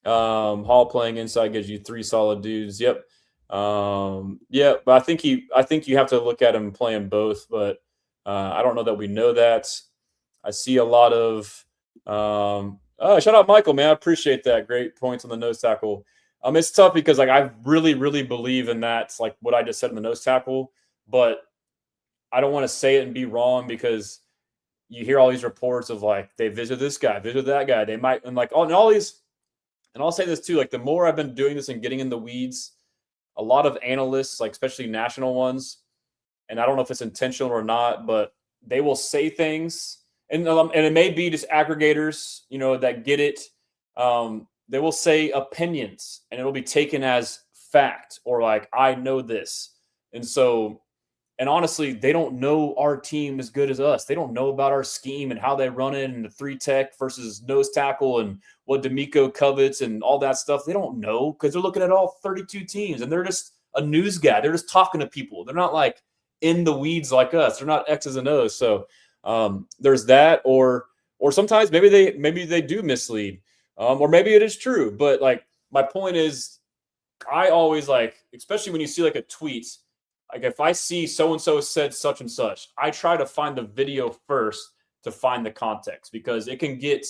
A: Hall playing inside gives you three solid dudes. Yep. Yeah, but I think you have to look at him playing both. But I don't know that we know that. I see a lot of shout out Michael, man. I appreciate that. Great points on the nose tackle. It's tough because like I really, really believe in that. It's like what I just said in the nose tackle, but I don't want to say it and be wrong because you hear all these reports of like they visit this guy, visit that guy. They might and like all these, and I'll say this too, like the more I've been doing this and getting in the weeds, a lot of analysts, like especially national ones, and I don't know if it's intentional or not, but they will say things. And it may be just aggregators, that get it. They will say opinions, and it'll be taken as fact or like, I know this. And so, and honestly, they don't know our team as good as us. They don't know about our scheme and how they run it and the 3-tech versus nose tackle and what DeMeco covets and all that stuff. They don't know because they're looking at all 32 teams and they're just a news guy. They're just talking to people. They're not like in the weeds like us. They're not X's and O's. So, there's that, or sometimes maybe they do mislead, or maybe it is true. But like my point is, I always like, especially when you see like a tweet, like if I see so and so said such and such, I try to find the video first to find the context because it can get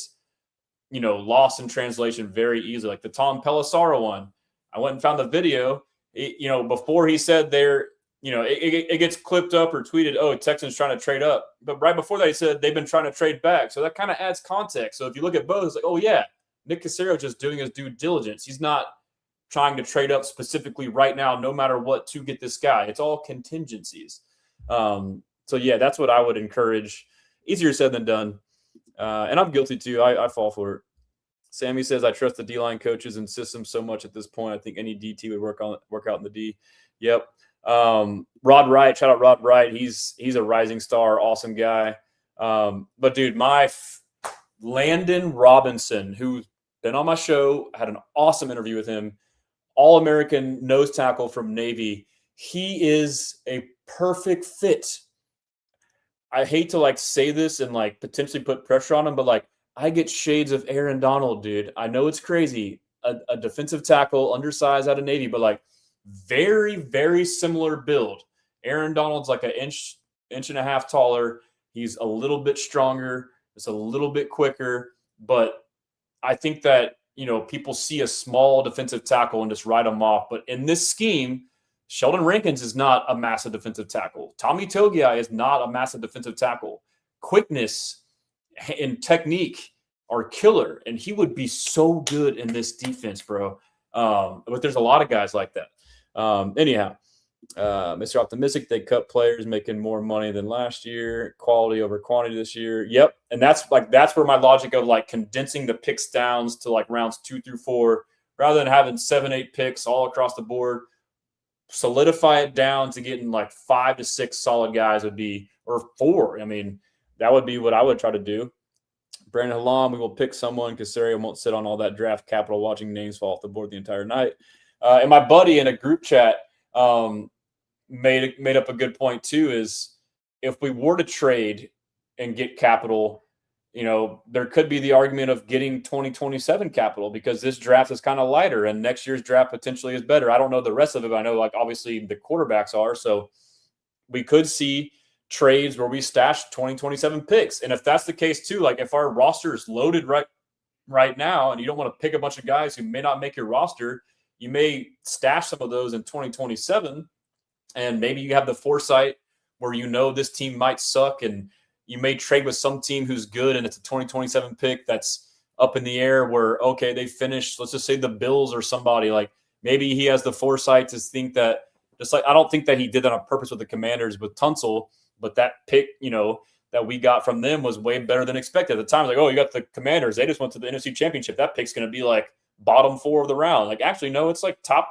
A: lost in translation very easily. Like the Tom Pelissaro one, I went and found the video. Before he said it gets clipped up or tweeted, oh, Texans trying to trade up. But right before that, he said they've been trying to trade back. So that kind of adds context. So if you look at both, it's like, oh, yeah, Nick Caserio just doing his due diligence. He's not trying to trade up specifically right now, no matter what, to get this guy. It's all contingencies. So, yeah, that's what I would encourage. Easier said than done. And I'm guilty, too. I fall for it. Sammy says, I trust the D-line coaches and systems so much at this point. I think any DT would work out in the D. Yep. Rod Wright, shout out Rod Wright. He's a rising star, awesome guy. But dude, Landon Robinson, who's been on my show, had an awesome interview with him, All-American nose tackle from Navy. He is a perfect fit. I hate to like say this and like potentially put pressure on him, but like I get shades of Aaron Donald, dude. I know it's crazy. A defensive tackle, undersized out of Navy, but like very, very similar build. Aaron Donald's like an inch and a half taller. He's a little bit stronger. It's a little bit quicker. But I think that, people see a small defensive tackle and just write him off. But in this scheme, Sheldon Rankins is not a massive defensive tackle. Tommy Togiai is not a massive defensive tackle. Quickness and technique are killer, and he would be so good in this defense, bro. But there's a lot of guys like that. Anyhow, Mr. Optimistic, they cut players making more money than last year, quality over quantity this year. Yep. And that's where my logic of like condensing the picks downs to like rounds 2 through 4, rather than having 7, 8 picks all across the board, solidify it down to getting like 5 to 6 solid guys would be, or 4. I mean, that would be what I would try to do. Brandon Hallam, we will pick someone. Caserio won't sit on all that draft capital watching names fall off the board the entire night. And my buddy in a group chat made up a good point too, is if we were to trade and get capital, there could be the argument of getting 2027 capital, because this draft is kind of lighter and next year's draft potentially is better. I don't know the rest of it, but I know like obviously the quarterbacks are. So we could see trades where we stash 2027 picks. And if that's the case too, like if our roster is loaded right now and you don't want to pick a bunch of guys who may not make your roster, you may stash some of those in 2027, and maybe you have the foresight where this team might suck, and you may trade with some team who's good and it's a 2027 pick that's up in the air where, okay, they finished, let's just say the Bills or somebody. Like maybe he has the foresight to think that, just like I don't think that he did that on purpose with the Commanders with Tunsil, but that pick, that we got from them was way better than expected. At the time, like, oh, you got the Commanders. They just went to the NFC Championship. That pick's going to be like bottom 4 of the round. Like, actually, no, it's like top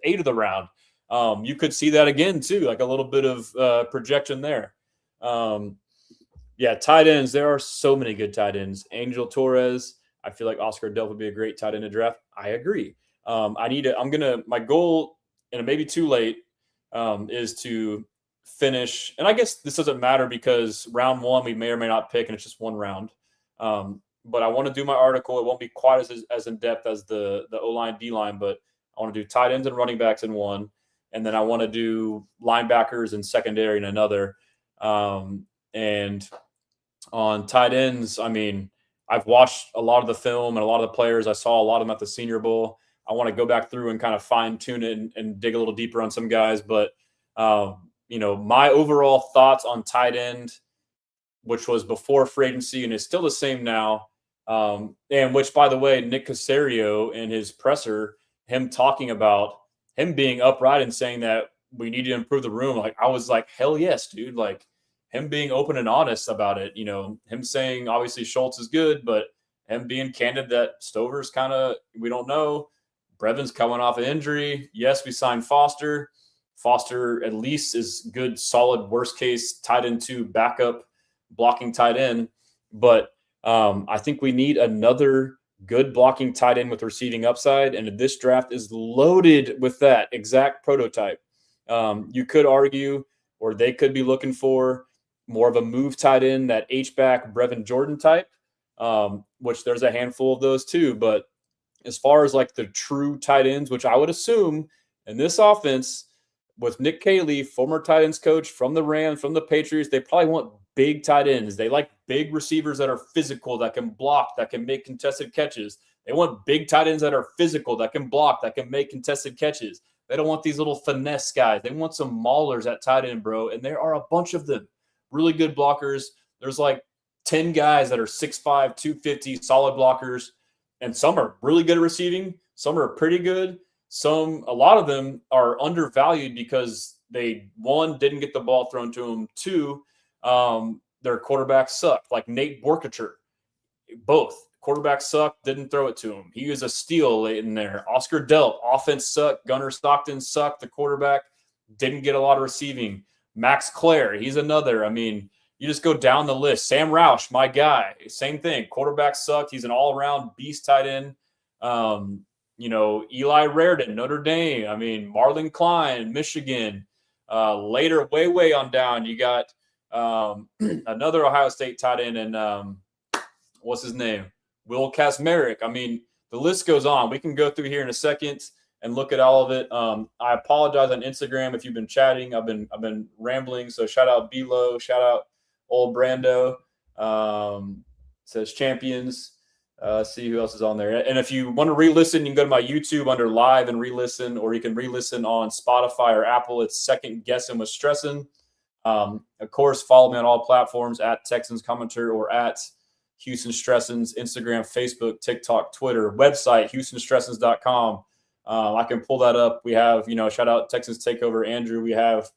A: 8 of the round. You could see that again, too, like a little bit of projection there. Yeah, tight ends. There are so many good tight ends. Angel Torres. I feel like Oscar Delp would be a great tight end to draft. I agree. My goal, and it may be too late, is to finish. And I guess this doesn't matter because round 1, we may or may not pick, and it's just one round. But I want to do my article. It won't be quite as in-depth as the O-line, D-line, but I want to do tight ends and running backs in one. And then I want to do linebackers and secondary in another. And on tight ends, I mean, I've watched a lot of the film and a lot of the players. I saw a lot of them at the Senior Bowl. I want to go back through and kind of fine-tune it and dig a little deeper on some guys. But, my overall thoughts on tight end, which was before free agency and is still the same now, and which, by the way, Nick Caserio in his presser, him talking about him being upright and saying that we need to improve the room. Like, I was like, hell yes, dude. Like, him being open and honest about it, him saying obviously Schultz is good, but him being candid that Stover's kind of, we don't know. Brevin's coming off an injury. Yes, we signed Foster. Foster at least is good, solid, worst case tight end 2 backup blocking tight end. But I think we need another good blocking tight end with receiving upside. And this draft is loaded with that exact prototype. You could argue, or they could be looking for more of a move tight end, that H-back Brevin Jordan type, which there's a handful of those too. But as far as like the true tight ends, which I would assume in this offense with Nick Caserio, former tight ends coach from the Rams, from the Patriots, they probably want big tight ends. They like big receivers that are physical, that can block, that can make contested catches. They want big tight ends that are physical, that can block, that can make contested catches. They don't want these little finesse guys. They want some maulers at tight end, bro. And there are a bunch of them. Really good blockers. There's like 10 guys that are 6'5", 250, solid blockers. And some are really good at receiving. Some are pretty good. A lot of them are undervalued because they, 1, didn't get the ball thrown to them. 2, their quarterbacks suck. Like Nate Borkacher. Both. Quarterback sucked, didn't throw it to him. He was a steal late in there. Oscar Delp, offense sucked. Gunnar Stockton sucked. The quarterback didn't get a lot of receiving. Max Clare, he's another. I mean, you just go down the list. Sam Roush, my guy, same thing. Quarterback sucked. He's an all-around beast tight end. Eli Raridan, Notre Dame. I mean, Marlon Klein, Michigan. Later, way on down, you got another Ohio State tight end, and what's his name? Will Kazmarek. I mean, the list goes on. We can go through here in a second and look at all of it. I apologize on Instagram if you've been chatting. I've been rambling. So shout out Belo, shout out Old Brando. Says champions. See who else is on there. And if you want to re-listen, you can go to my YouTube under live and re-listen, or you can re-listen on Spotify or Apple. It's Second Guessing with Stressin'. Of course, follow me on all platforms at Texans Commenter or at Houston Stressins, Instagram, Facebook, TikTok, Twitter, website, HoustonStressins.com. I can pull that up. We have, shout out Texans Takeover, Andrew. We have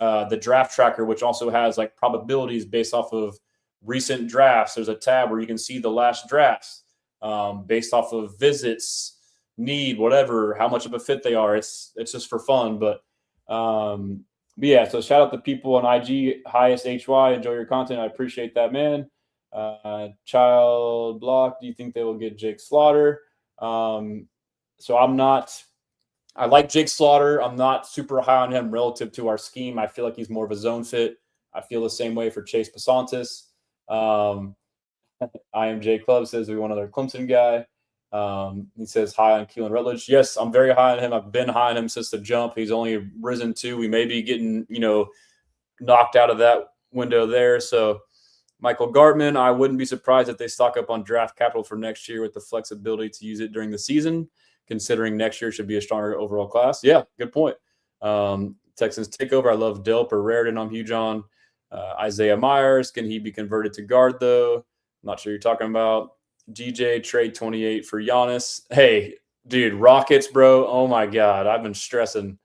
A: the draft tracker, which also has like probabilities based off of recent drafts. There's a tab where you can see the last drafts based off of visits, need, whatever, how much of a fit they are. It's just for fun. But yeah, so shout out to people on IG, Highest HY. Enjoy your content. I appreciate that, man. Child Block, do you think they will get Jake Slaughter? So I like Jake Slaughter. I'm not super high on him relative to our scheme. I feel like he's more of a zone fit. I feel the same way for Chase Pasantis. IMJ Club says we want another Clemson guy. He says high on Keelan Rutledge. Yes, I'm very high on him. I've been high on him since the jump. He's only risen 2. We may be getting, knocked out of that window there. So Michael Gartman, I wouldn't be surprised if they stock up on draft capital for next year with the flexibility to use it during the season, considering next year should be a stronger overall class. Yeah, good point. Texans Takeover, I love Delp or Raritan. I'm huge on. Isaiah Myers, can he be converted to guard, though? I'm not sure you're talking about. DJ, trade 28 for Giannis. Hey, dude, Rockets, bro. Oh, my God. I've been stressing.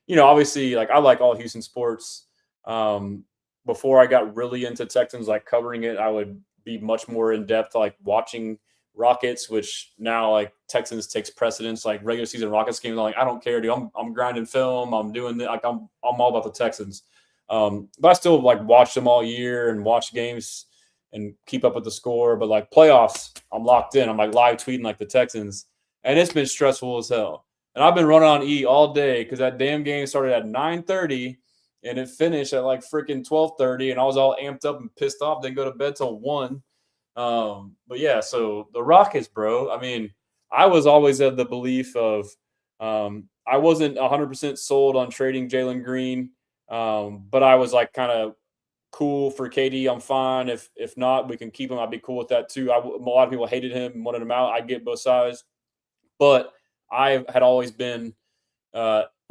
A: Obviously, like, I like all Houston sports. Before I got really into Texans, like, covering it, I would be much more in-depth, like, watching Rockets, which now, like, Texans takes precedence. Like, regular season Rockets games, I'm like, I don't care, dude. I'm grinding film. I'm doing that. Like, I'm all about the Texans. But I still like watch them all year and watch games and keep up with the score. But like playoffs, I'm locked in. I'm like live tweeting like the Texans, and it's been stressful as hell. And I've been running on E all day because that damn game started at 9:30 and it finished at like freaking 12:30, and I was all amped up and pissed off. Didn't go to bed till 1. But yeah, so the Rockets, bro. I mean, I was always of the belief of I wasn't 100% sold on trading Jalen Green. But I was like kind of cool for KD. I'm fine. If not, we can keep him. I'd be cool with that too. A lot of people hated him and wanted him out. I get both sides, but I had always been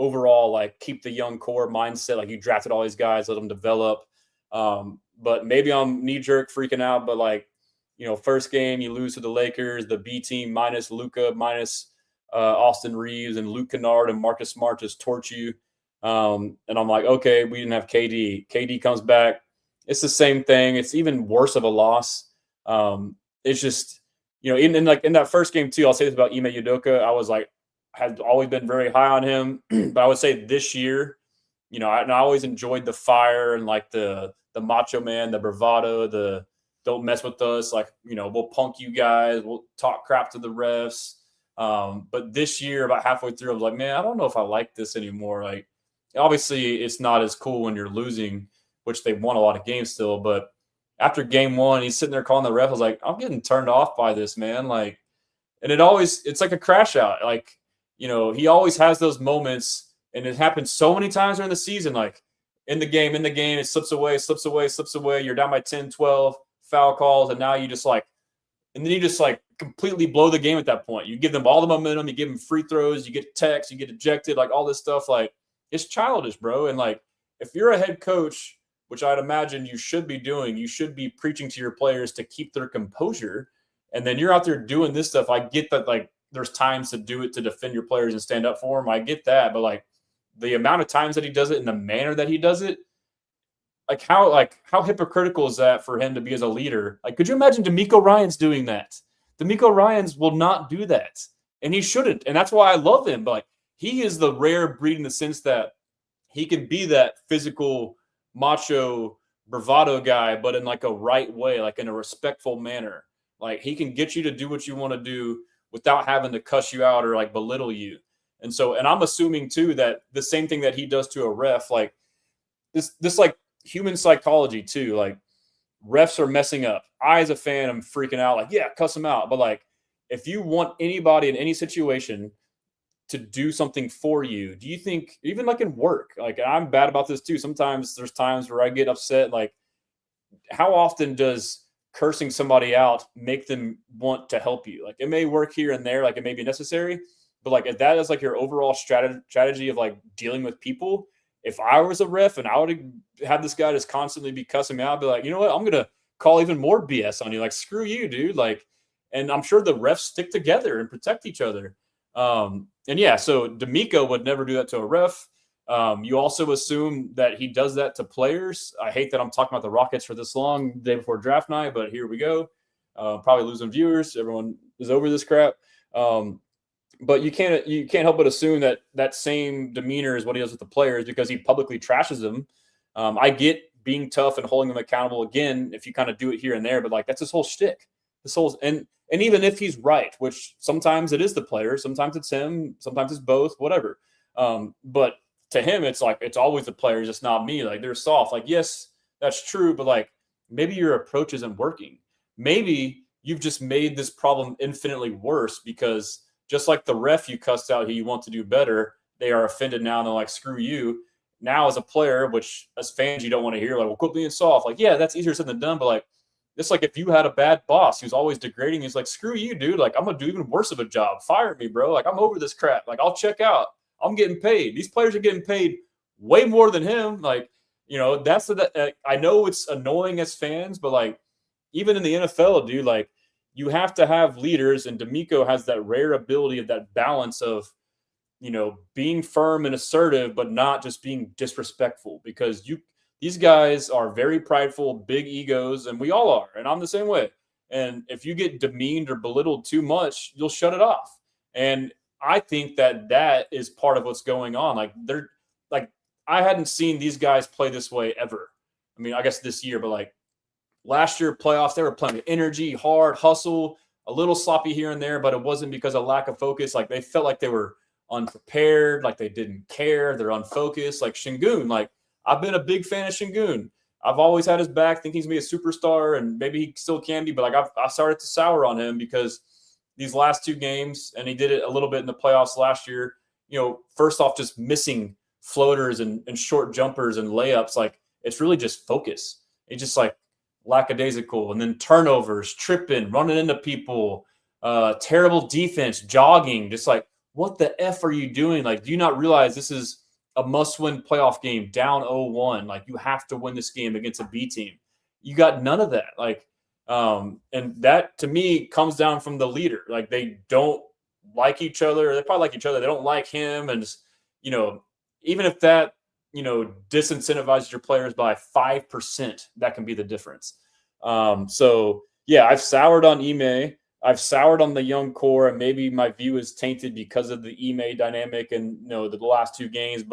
A: overall like keep the young core mindset. Like you drafted all these guys, let them develop. But maybe I'm knee jerk freaking out. But like first game you lose to the Lakers, the B team minus Luka, minus Austin Reeves and Luke Kennard and Marcus Smart just torch you. And I'm like, okay, we didn't have KD. KD comes back. It's the same thing. It's even worse of a loss. It's just, in that first game too, I'll say this about Ime Udoka. I was like, had always been very high on him, but I would say this year, I always enjoyed the fire and like the macho man, the bravado, the don't mess with us. Like, we'll punk you guys. We'll talk crap to the refs. But this year, about halfway through, I was like, man, I don't know if I like this anymore. Like, obviously, it's not as cool when you're losing, which they've won a lot of games still. But after game 1, he's sitting there calling the ref. I was like, I'm getting turned off by this, man. Like, and it's like a crash out. Like, he always has those moments, and it happens so many times during the season. Like, in the game, it slips away. You're down by 10, 12, foul calls, and now you just like, and then you just like completely blow the game at that point. You give them all the momentum. You give them free throws. You get texts. You get ejected. Like all this stuff. Like it's childish, bro. And like if you're a head coach, which I'd imagine you should be doing, you should be preaching to your players to keep their composure. And then you're out there doing this stuff. I get that like there's times to do it to defend your players and stand up for them. I get that, but like the amount of times that he does it and the manner that he does it, like how hypocritical is that for him to be as a leader? Like, could you imagine DeMeco Ryans doing that? DeMeco Ryans will not do that, and he shouldn't. And that's why I love him. But like, he is the rare breed in the sense that he can be that physical, macho, bravado guy, but in like a right way, like in a respectful manner. Like he can get you to do what you want to do without having to cuss you out or like belittle you. And so, and I'm assuming too that the same thing that he does to a ref, like this like human psychology too. Like refs are messing up. I, as a fan, am freaking out. Like, yeah, cuss them out. But like, if you want anybody in any situation to do something for you, do you think even like in work, like I'm bad about this too. Sometimes there's times where I get upset. Like how often does cursing somebody out make them want to help you? Like, it may work here and there, like it may be necessary, but like if that is like your overall strategy of like dealing with people, if I was a ref and I would have this guy just constantly be cussing me out, I'd be like, you know what, I'm gonna call even more BS on you. Like, screw you, dude. Like, and I'm sure the refs stick together and protect each other. And yeah, so DeMeco would never do that to a ref. You also assume that he does that to players. I hate that I'm talking about the Rockets for this long, the day before draft night, but here we go. Probably losing viewers. Everyone is over this crap. But you can't help but assume that that same demeanor is what he does with the players because he publicly trashes them. I get being tough and holding them accountable again if you kind of do it here and there, but like that's his whole shtick. And even if he's right, which sometimes it is the player, sometimes it's him, sometimes it's both, whatever. But to him, it's like it's always the players, just not me. Like they're soft. Like, yes, that's true, but like maybe your approach isn't working. Maybe you've just made this problem infinitely worse because just like the ref you cussed out who you want to do better, they are offended now and they're like, screw you. Now as a player, which as fans you don't want to hear, like, well, quit being soft. Like, yeah, that's easier said than done, but like it's like if you had a bad boss who's always degrading, he's like, screw you, dude. Like, I'm gonna do even worse of a job. Fire me, bro. Like, I'm over this crap. Like, I'll check out. I'm getting paid. These players are getting paid way more than him. Like, you know, that's the I know it's annoying as fans, but like even in the NFL, dude, like you have to have leaders, and DeMeco has that rare ability of that balance of, you know, being firm and assertive, but not just being disrespectful because these guys are very prideful, big egos, and we all are. And I'm the same way. And if you get demeaned or belittled too much, you'll shut it off. And I think that is part of what's going on. Like I hadn't seen these guys play this way ever. I mean, I guess this year, but like last year playoffs, they were playing with energy, hard hustle, a little sloppy here and there, but it wasn't because of lack of focus. Like they felt like they were unprepared, like they didn't care. They're unfocused. Like Şengün, like I've been a big fan of Şengün. I've always had his back, think he's gonna be a superstar, and maybe he still can be. But like I started to sour on him because these last two games, and he did it a little bit in the playoffs last year. You know, first off, just missing floaters and short jumpers and layups. Like it's really just focus. It's just like lackadaisical, and then turnovers, tripping, running into people, terrible defense, jogging. Just like, what the F are you doing? Like, do you not realize this is a must-win playoff game, down 0-1? Like, you have to win this game against a B team. You got none of that. Like, and that to me comes down from the leader. Like, they don't like each other. They probably like each other. They don't like him. And, you know, even if that, you know, disincentivizes your players by 5%, that can be the difference. So, yeah, I've soured on Ime. I've soured on the young core, and maybe my view is tainted because of the Ime dynamic and, you know, the last two games.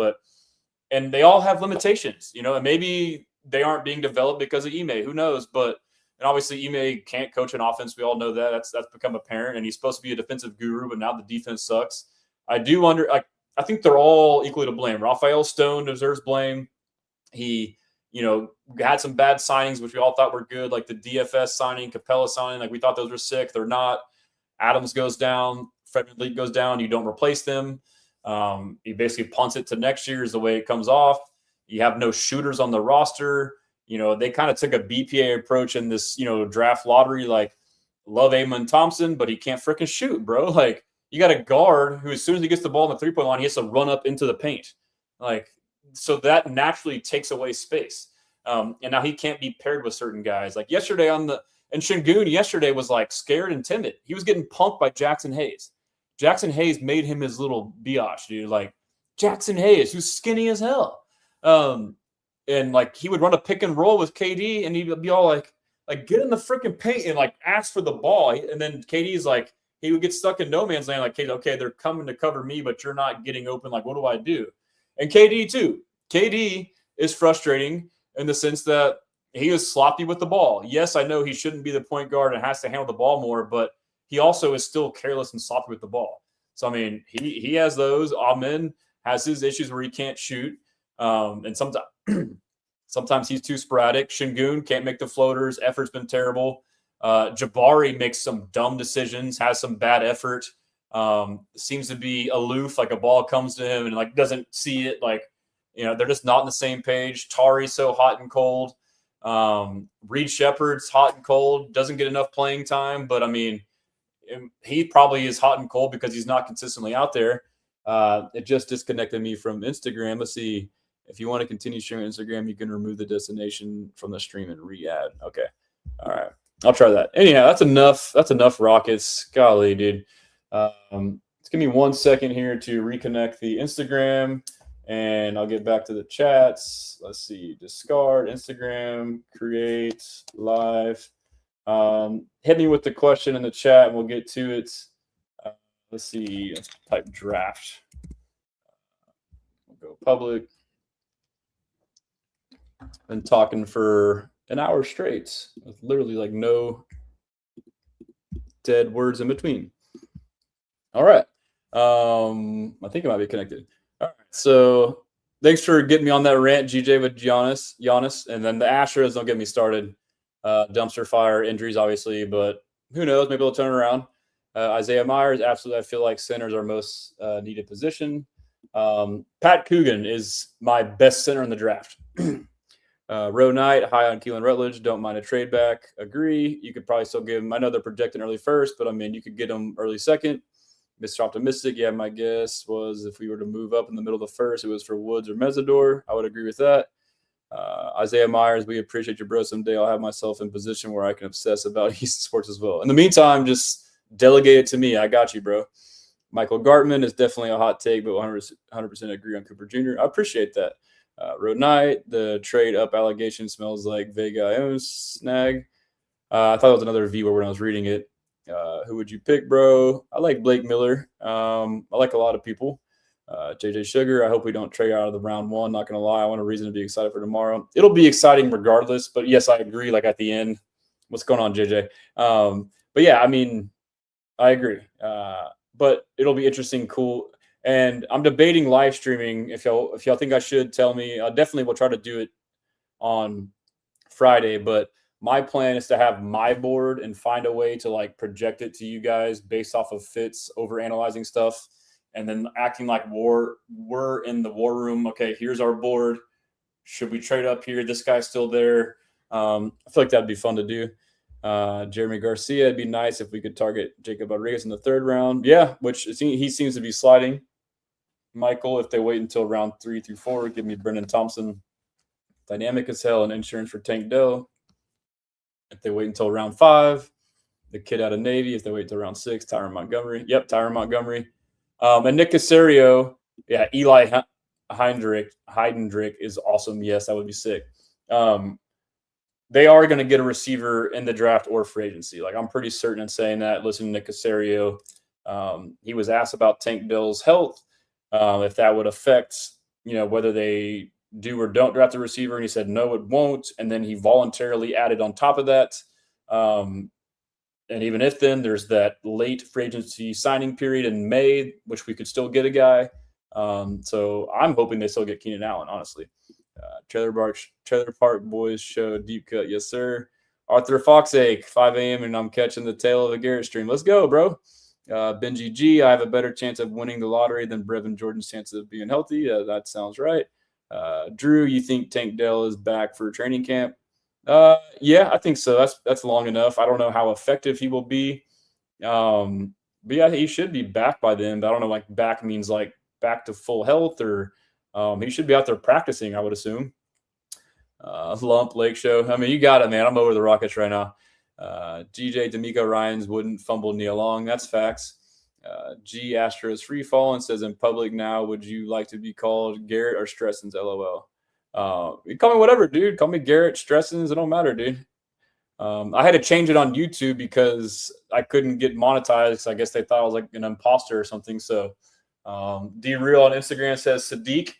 A: And they all have limitations, you know, and maybe they aren't being developed because of Ime. Who knows? But and obviously Ime can't coach an offense. We all know that. That's become apparent. And he's supposed to be a defensive guru, but now the defense sucks. I think they're all equally to blame. Rafael Stone deserves blame. He, you know, had some bad signings, which we all thought were good, like the DFS signing, Capella signing. Like we thought those were sick. They're not. Adams goes down, Fred VanVleet goes down. You don't replace them. He basically punts it to next year is the way it comes off. You have no shooters on the roster. You know, they kind of took a BPA approach in this, you know, draft lottery. Like, love Amon Thompson, but he can't freaking shoot, bro. Like, you got a guard who, as soon as he gets the ball in the three-point line, he has to run up into the paint. Like, so that naturally takes away space. And now he can't be paired with certain guys. Like yesterday and Şengün yesterday was like scared and timid. He was getting punked by Jackson Hayes. Jackson Hayes made him his little biatch, dude. Like Jackson Hayes, who's skinny as hell. And like he would run a pick and roll with KD, and he'd be all like get in the freaking paint and like ask for the ball. And then KD's like, he would get stuck in no man's land. Like, okay, they're coming to cover me, but you're not getting open. Like, what do I do? And KD too. KD is frustrating in the sense that he is sloppy with the ball. Yes, I know he shouldn't be the point guard and has to handle the ball more, but he also is still careless and sloppy with the ball. So, I mean, he has those. Amen has his issues where he can't shoot. And sometimes he's too sporadic. Şengün can't make the floaters. Effort's been terrible. Jabari makes some dumb decisions, has some bad effort. Seems to be aloof, like a ball comes to him and like doesn't see it. Like, you know, they're just not on the same page. Tari's so hot and cold. Reed Shepard's hot and cold, doesn't get enough playing time, but I mean, he probably is hot and cold because he's not consistently out there. It just disconnected me from Instagram. Let's see. If you want to continue sharing Instagram, you can remove the destination from the stream and re-add. Okay. All right. I'll try that. Anyhow, that's enough. That's enough Rockets. Golly, dude. Just give me 1 second here to reconnect the Instagram, and I'll get back to the chats. Let's see. Discard, Instagram, create, live. Hit me with the question in the chat, and we'll get to it. Let's see. Let's type draft. We'll go public. Been talking for an hour straight with literally like no dead words in between. All right. I think it might be connected. All right. So thanks for getting me on that rant, GJ, with Giannis. And then the Astros, don't get me started. Dumpster fire, injuries, obviously, but who knows? Maybe they'll turn it around. Isaiah Myers, absolutely. I feel like center is our most needed position. Pat Coogan is my best center in the draft. Roe Knight, high on Keelan Rutledge. Don't mind a trade back. Agree. You could probably still give him. I know they're projecting early first, but I mean, you could get him early second. Mr. Optimistic. Yeah, my guess was if we were to move up in the middle of the first, it was for Woods or Mesidor. I would agree with that. Isaiah Myers, we appreciate you, bro. Someday I'll have myself in position where I can obsess about Houston sports as well. In the meantime, just delegate it to me. I got you, bro. Michael Gartman is definitely a hot take, but 100% agree on Cooper Jr. I appreciate that. Road Knight, the trade up allegation smells like Vega snag. I thought it was another V word when I was reading it. Who would you pick, bro? I like Blake Miller. I like a lot of people. JJ Sugar, I hope we don't trade out of the round one. Not going to lie. I want a reason to be excited for tomorrow. It'll be exciting regardless. But, yes, I agree, like at the end. What's going on, JJ? But, yeah, I mean, I agree. But it'll be interesting, cool. And I'm debating live streaming. If y'all think I should, tell me. I definitely will try to do it on Friday. But my plan is to have my board and find a way to like project it to you guys based off of fits, over analyzing stuff, and then acting like we're in the war room. Okay, here's our board. Should we trade up here? This guy's still there. I feel like that'd be fun to do. Jeremy Garcia, it'd be nice if we could target Jacob Rodriguez in the third round. Yeah, which he seems to be sliding. Michael, if they wait until round 3 through 4, give me Brendan Thompson. Dynamic as hell and insurance for Tank Dell. If they wait until round 5, the kid out of Navy. If they wait until round 6, Tyron Montgomery. Yep, Tyron Montgomery. And Nick Caserio, yeah, Eli Heidendrick is awesome. Yes, that would be sick. They are going to get a receiver in the draft or free agency. Like, I'm pretty certain in saying that. Listen to Nick Caserio. He was asked about Tank Dell's health, if that would affect, whether they do or don't draft a receiver. And he said, no, it won't. And then he voluntarily added on top of that. And even if then there's that late free agency signing period in May, which we could still get a guy. So I'm hoping they still get Keenan Allen, honestly. Trailer Park Boys show deep cut. Yes, sir. Arthur Foxake, 5 a.m. and I'm catching the tail of a Garrett stream. Let's go, bro. Benji G, I have a better chance of winning the lottery than Brevin Jordan's chance of being healthy. That sounds right. Drew, you think Tank Dell is back for training camp? Yeah, I think so. That's long enough. I don't know how effective he will be. But yeah, he should be back by then. But I don't know, like back means like back to full health, or he should be out there practicing, I would assume. Lump Lake Show. I mean, you got it, man. I'm over the Rockets right now. GJ DeMeco Ryans wouldn't fumble Nia Long. That's facts. G Astros free fall and says in public now, would you like to be called Garrett or Stressens? LOL. You call me whatever, dude. Call me Garrett, Stressens. It don't matter, dude. I had to change it on YouTube because I couldn't get monetized. I guess they thought I was like an imposter or something. So D-Real on Instagram says Sadiq.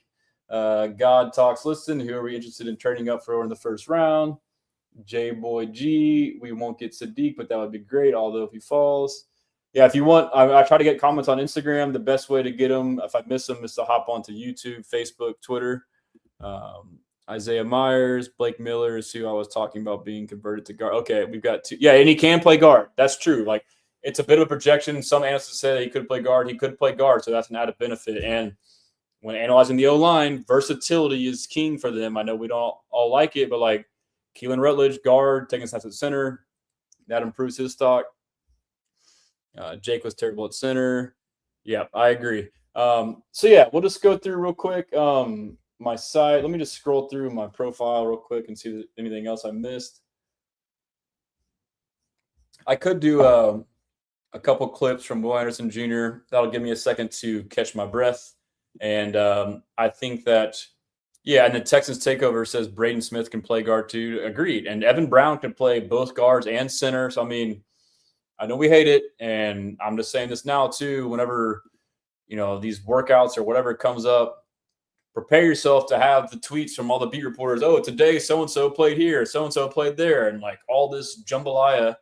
A: God Talks Listen. Who are we interested in trading up for in the first round? J-Boy G. We won't get Sadiq, but that would be great, although if he falls. Yeah, if you want, I try to get comments on Instagram. The best way to get them, if I miss them, is to hop onto YouTube, Facebook, Twitter. Isaiah Myers, Blake Miller is who I was talking about being converted to guard. Okay, we've got 2. Yeah, and he can play guard. That's true. Like, it's a bit of a projection. Some analysts say he could play guard. He could play guard, so that's an added benefit. And when analyzing the O-line, versatility is king for them. I know we don't all like it, but, like, Keelan Rutledge, guard, taking snaps at center. That improves his stock. Jake was terrible at center. Yeah, I agree. So yeah, we'll just go through real quick. My site. Let me just scroll through my profile real quick and see if there's anything else I missed. I could do a couple clips from Will Anderson Jr. That'll give me a second to catch my breath. And I think that, yeah, and the Texans takeover says Braden Smith can play guard too. Agreed. And Evan Brown can play both guards and center. So, I mean, I know we hate it. And I'm just saying this now too, whenever, these workouts or whatever comes up, prepare yourself to have the tweets from all the beat reporters. Oh, today so-and-so played here, so-and-so played there. And like all this jambalaya.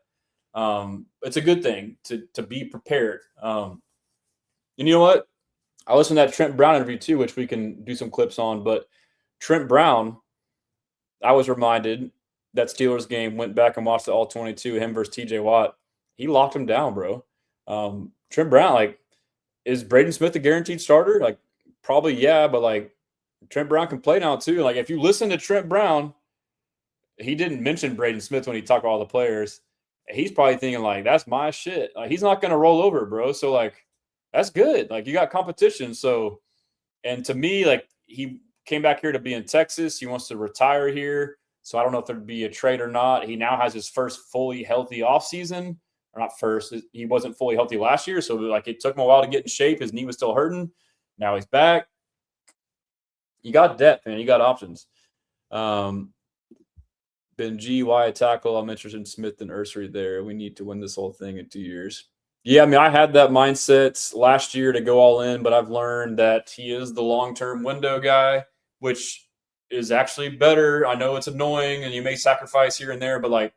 A: It's a good thing to be prepared. And you know what? I listened to that Trent Brown interview too, which we can do some clips on. But Trent Brown, I was reminded that Steelers game, went back and watched the all 22, him versus TJ Watt. He locked him down, bro. Trent Brown, like, is Braden Smith a guaranteed starter? Like, probably, yeah, but like Trent Brown can play now too. Like, if you listen to Trent Brown, he didn't mention Braden Smith when he talked about all the players. He's probably thinking like, that's my shit. Like, he's not going to roll over, bro. So like, that's good. Like, you got competition. So, and to me, like, he came back here to be in Texas. He wants to retire here. So I don't know if there'd be a trade or not. He now has his first fully healthy offseason. Or not first. He wasn't fully healthy last year. So like, it took him a while to get in shape. His knee was still hurting. Now he's back. You got depth, man. You got options. Ben G, Wyatt tackle. I'm interested in Smith and Ursery there. We need to win this whole thing in 2 years. Yeah, I mean, I had that mindset last year to go all in, but I've learned that he is the long-term window guy, which is actually better. I know it's annoying and you may sacrifice here and there, but like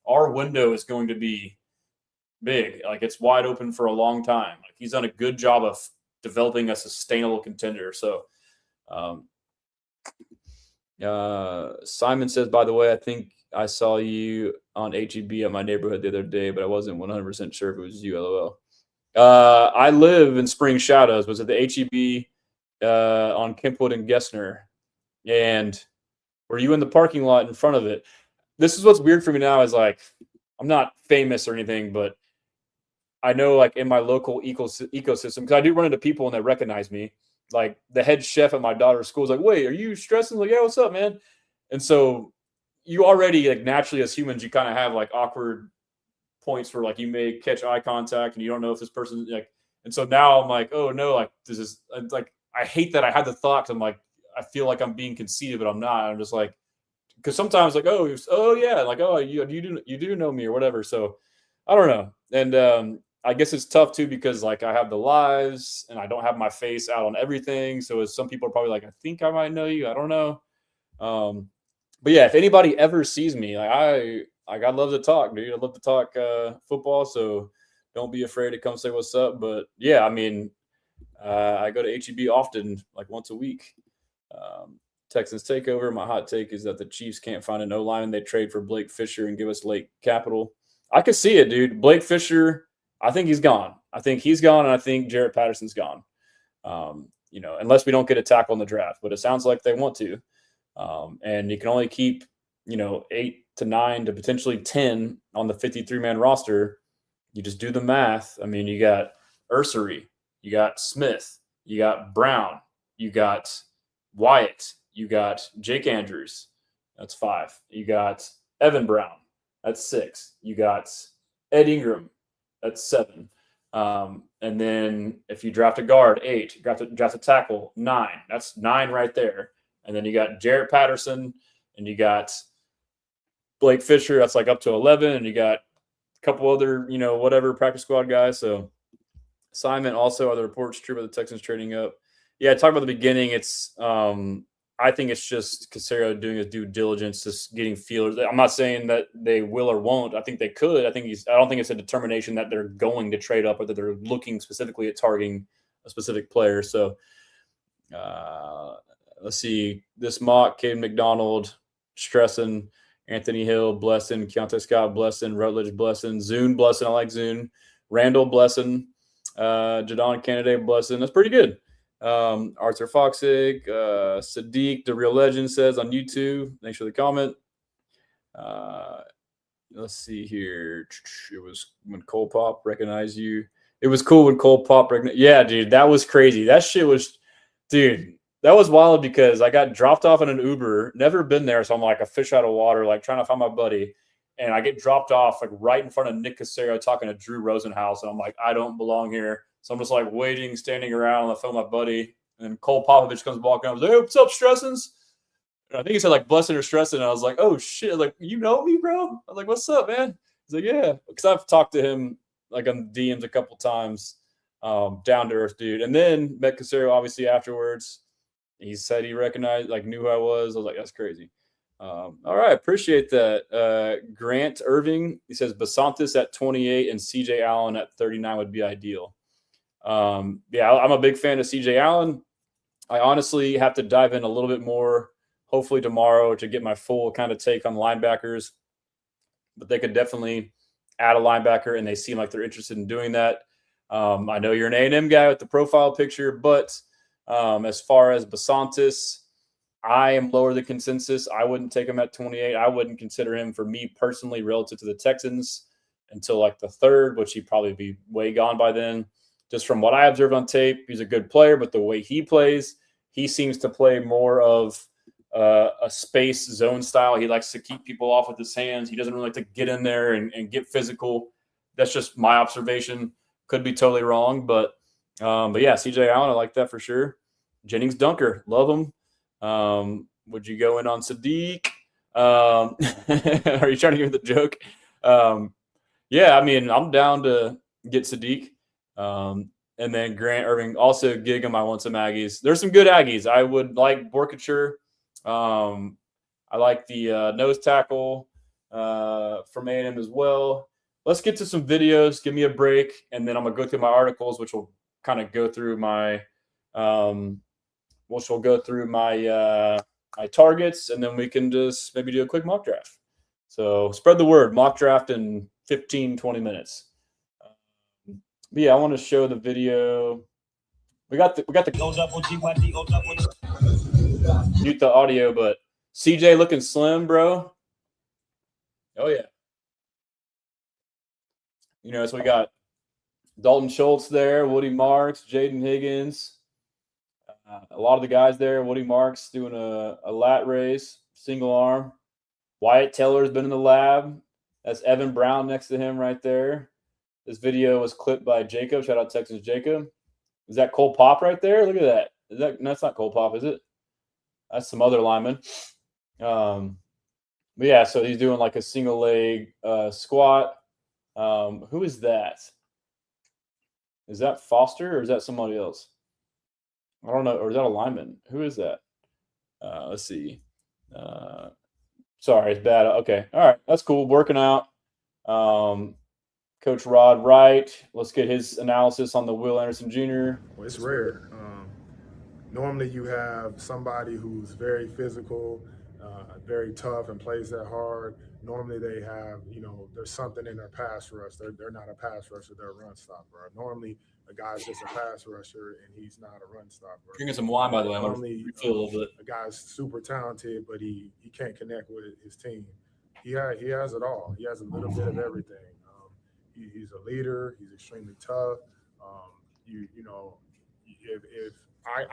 A: our window is going to be big. Like, it's wide open for a long time. Like, he's done a good job of developing a sustainable contender. So, Simon says, by the way, I think I saw you on HEB at my neighborhood the other day, but I wasn't 100% sure if it was you, LOL. I live in Spring Shadows. Was at the HEB on Kempwood and Gessner. And were you in the parking lot in front of it? This is what's weird for me now is like, I'm not famous or anything, but I know like in my local ecosystem, because I do run into people and they recognize me. Like the head chef at my daughter's school is like, wait, are you stressing? Like, yeah, what's up, man? And so you already, like, naturally as humans, you kind of have like awkward points where like you may catch eye contact and you don't know if this person like, and so now I'm like, oh no, like this is like, I hate that I had the thought. I'm like, I feel like I'm being conceited, but I'm not. I'm just like, because sometimes like, oh yeah, like, oh, you do know me or whatever. So I don't know. And I guess it's tough too, because like I have the lives and I don't have my face out on everything. So as some people are probably like, I think I might know you. I don't know. But yeah, if anybody ever sees me, like I love to talk, dude. I love to talk football. So don't be afraid to come say what's up. But yeah, I mean, I go to HEB often, like once a week. Texans takeover. My hot take is that the Chiefs can't find an O-line. They trade for Blake Fisher and give us late capital. I could see it, dude. Blake Fisher, I think he's gone. I think he's gone, and I think Jarrett Patterson's gone. Unless we don't get a tackle in the draft, but it sounds like they want to. And you can only keep, 8 to 9 to potentially 10 on the 53-man roster. You just do the math. I mean, you got Ursery, you got Smith, you got Brown, you got Wyatt, you got Jake Andrews. That's 5. You got Evan Brown. That's 6. You got Ed Ingram. That's 7. And then if you draft a guard, 8. Draft a tackle, 9. That's 9 right there. And then you got Jarrett Patterson, and you got Blake Fisher. That's like up to 11. And you got a couple other, whatever practice squad guys. So Simon, also, are the reports true about the Texans trading up? Yeah, I talked about the beginning. It's I think it's just Caserio doing his due diligence, just getting feelers. I'm not saying that they will or won't. I think they could. I don't think it's a determination that they're going to trade up or that they're looking specifically at targeting a specific player. So let's see. This mock, Caden McDonald, Stresson, Anthony Hill, BLESSAN, Keontae Scott, BLESSAN, Rutledge, BLESSAN, Zune, BLESSAN. I like Zune. Randall, BLESSAN, Jadon Kennedy, BLESSAN. That's pretty good. Arthur Foxig, Sadiq, the real legend, says on YouTube. Thanks for the comment. Let's see here. It was when Cole Pop recognized you. It was cool when Cole Pop recognized. Yeah, dude, that was crazy. That shit was, dude, that was wild because I got dropped off in an Uber. Never been there, so I'm like a fish out of water, like trying to find my buddy. And I get dropped off like right in front of Nick Caserio talking to Drew Rosenhaus. And I'm like, I don't belong here. So I'm just like waiting, standing around on the phone with my buddy. And then Cole Popovich comes walking up. I was like, hey, what's up, Stressins? And I think he said like blessed or stressing. And I was like, oh shit. Like, you know me, bro? I was like, what's up, man? He's like, yeah. Because I've talked to him like on DMs a couple times. Down to earth dude. And then met Caserio obviously afterwards. He said he recognized, like knew who I was. I was like, that's crazy. All right, appreciate that. Grant Irving, he says Basantis at 28 and CJ Allen at 39 would be ideal. Yeah, I'm a big fan of CJ Allen. I honestly have to dive in a little bit more, hopefully tomorrow, to get my full kind of take on linebackers. But they could definitely add a linebacker, and they seem like they're interested in doing that. I know you're an A&M guy with the profile picture, but as far as Basantis, I am lower than consensus. I wouldn't take him at 28. I wouldn't consider him, for me personally, relative to the Texans until like the third, which he'd probably be way gone by then. Just from what I observed on tape, he's a good player, but the way he plays, he seems to play more of a space zone style. He likes to keep people off with his hands. He doesn't really like to get in there and get physical. That's just my observation. Could be totally wrong, but yeah, CJ Allen, I like that for sure. Jennings Dunker, love him. Would you go in on Sadiq? Are you trying to give the joke? Yeah, I mean, I'm down to get Sadiq. And then Grant Irving, also gig him. I want some Aggies. There's some good Aggies. I would like Borkature. I like the nose tackle from A&M as well. Let's get to some videos. Give me a break, and then I'm gonna go through my articles, which will kind of go through my my targets, and then we can just maybe do a quick mock draft. So spread the word. Mock draft in 15, 20 minutes. But yeah, I want to show the video. We got the mute the audio, but CJ looking slim, bro. Oh yeah. You know, so we got Dalton Schultz there, Woody Marks, Jaden Higgins. A lot of the guys there. Woody Marks doing a lat raise, single arm. Wyatt Taylor's been in the lab. That's Evan Brown next to him right there. This video was clipped by Jacob. Shout out Texans Jacob. Is that Cole Pop right there? Look at that. That's not Cole Pop, is it? That's some other lineman. But yeah, so he's doing like a single leg squat. Who is that? Is that Foster or is that somebody else? I don't know. Or is that a lineman? Who is that? Let's see. Sorry, it's bad. Okay. All right. That's cool. Working out. Coach Rod Wright. Let's get his analysis on the Will Anderson Jr.
C: Well, it's rare. Normally you have somebody who's very physical, very tough and plays that hard. Normally they have, there's something in their pass rush. They're not a pass rusher, they're a run stopper. Normally a guy's just a pass rusher and he's not a run stopper.
A: Drinking some wine, by the way.
C: Normally
A: a little bit.
C: A guy's super talented, but he can't connect with his team. He has it all. He has a little bit of everything. He's a leader. He's extremely tough. If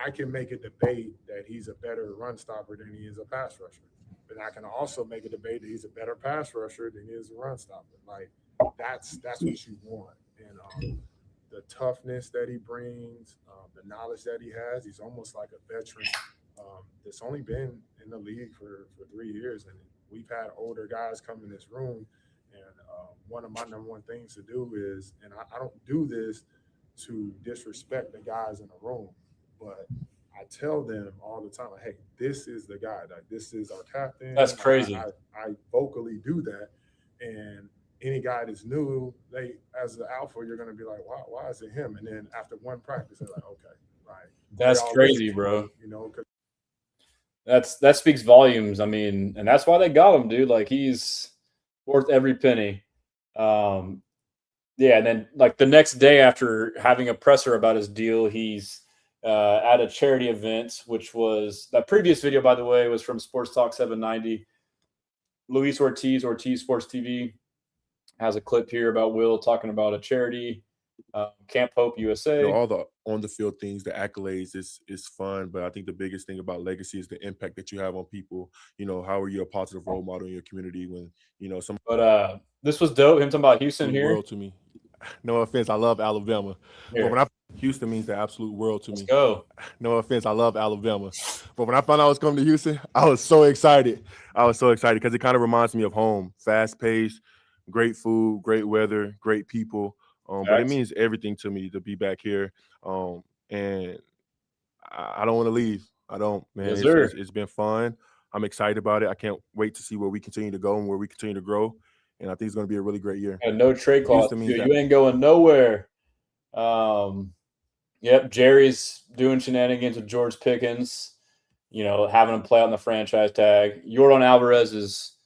C: I can make a debate that he's a better run stopper than he is a pass rusher, but I can also make a debate that he's a better pass rusher than he is a run stopper. Like that's what you want. And the toughness that he brings, the knowledge that he has, he's almost like a veteran that's only been in the league for 3 years. And we've had older guys come in this room. And one of my number one things to do is, and I don't do this to disrespect the guys in the room, but I tell them all the time, like, hey, this is the guy. Like, this is our captain.
A: That's crazy.
C: I vocally do that. And any guy that's new, as the alpha, you're going to be like, why is it him? And then after one practice, they're like, okay, right.
A: That's crazy, bro.
C: Cause
A: that speaks volumes. I mean, and that's why they got him, dude. Like, he's worth every penny. Yeah, and then like the next day after having a presser about his deal, he's at a charity event, which was that previous video, by the way, was from Sports Talk 790. Luis Ortiz Sports TV has a clip here about Will talking about a charity, Camp Hope USA.
D: All the on the field things, the accolades is fun, but I think the biggest thing about legacy is the impact that you have on people. How are you a positive role model in your community when some?
A: But this was dope. Him talking about Houston here.
D: World to me. No offense, I love Alabama,
A: here.
D: but when Houston means the absolute world to me.
A: Let's go.
D: No offense, I love Alabama, but when I found out I was coming to Houston, I was so excited. Because it kind of reminds me of home. Fast paced, great food, great weather, great people. But it means everything to me to be back here. And I don't want to leave. I don't, man.
A: Yes,
D: it's been fun. I'm excited about it. I can't wait to see where we continue to go and where we continue to grow. And I think it's going to be a really great year.
A: And no trade clause. You ain't going nowhere. Yep, Jerry's doing shenanigans with George Pickens, having him play out in the franchise tag. Yordan Alvarez is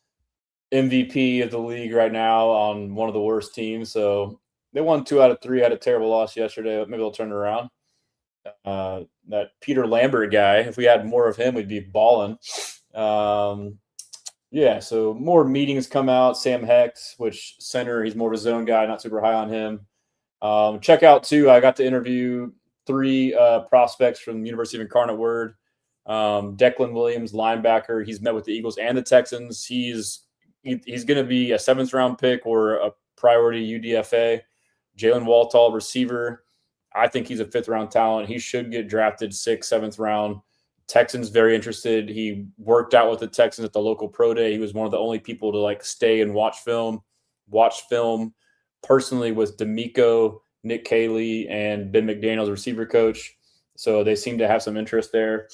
A: MVP of the league right now on one of the worst teams. So they won 2 out of 3, had a terrible loss yesterday, but maybe they'll turn it around. That Peter Lambert guy, if we had more of him, we'd be balling. Yeah, so more meetings come out. Sam Hex, which center, he's more of a zone guy, not super high on him. Check out, too, I got to interview 3 prospects from the University of Incarnate Word. Declan Williams, linebacker. He's met with the Eagles and the Texans. He's going to be a 7th-round pick or a priority UDFA. Jalen Waltall, receiver. I think he's a 5th-round talent. He should get drafted 6th, 7th round. Texans very interested. He worked out with the Texans at the local pro day. He was one of the only people to stay and watch film personally with DeMeco, Nick Caserio, and Ben McDaniels, receiver coach. So they seem to have some interest there.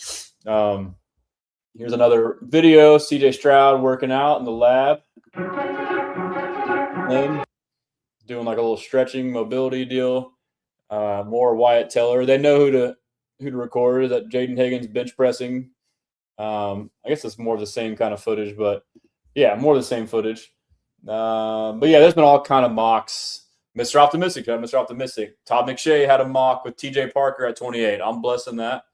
A: Here's another video. CJ Stroud working out in the lab. Him doing a little stretching mobility deal. More Wyatt Teller. They know who to record. That Jaden Higgins bench pressing. I guess it's more of the same kind of footage, but yeah, more of the same footage. But yeah, there's been all kind of mocks. Mr. Optimistic. Todd McShay had a mock with TJ Parker at 28. I'm blessing that.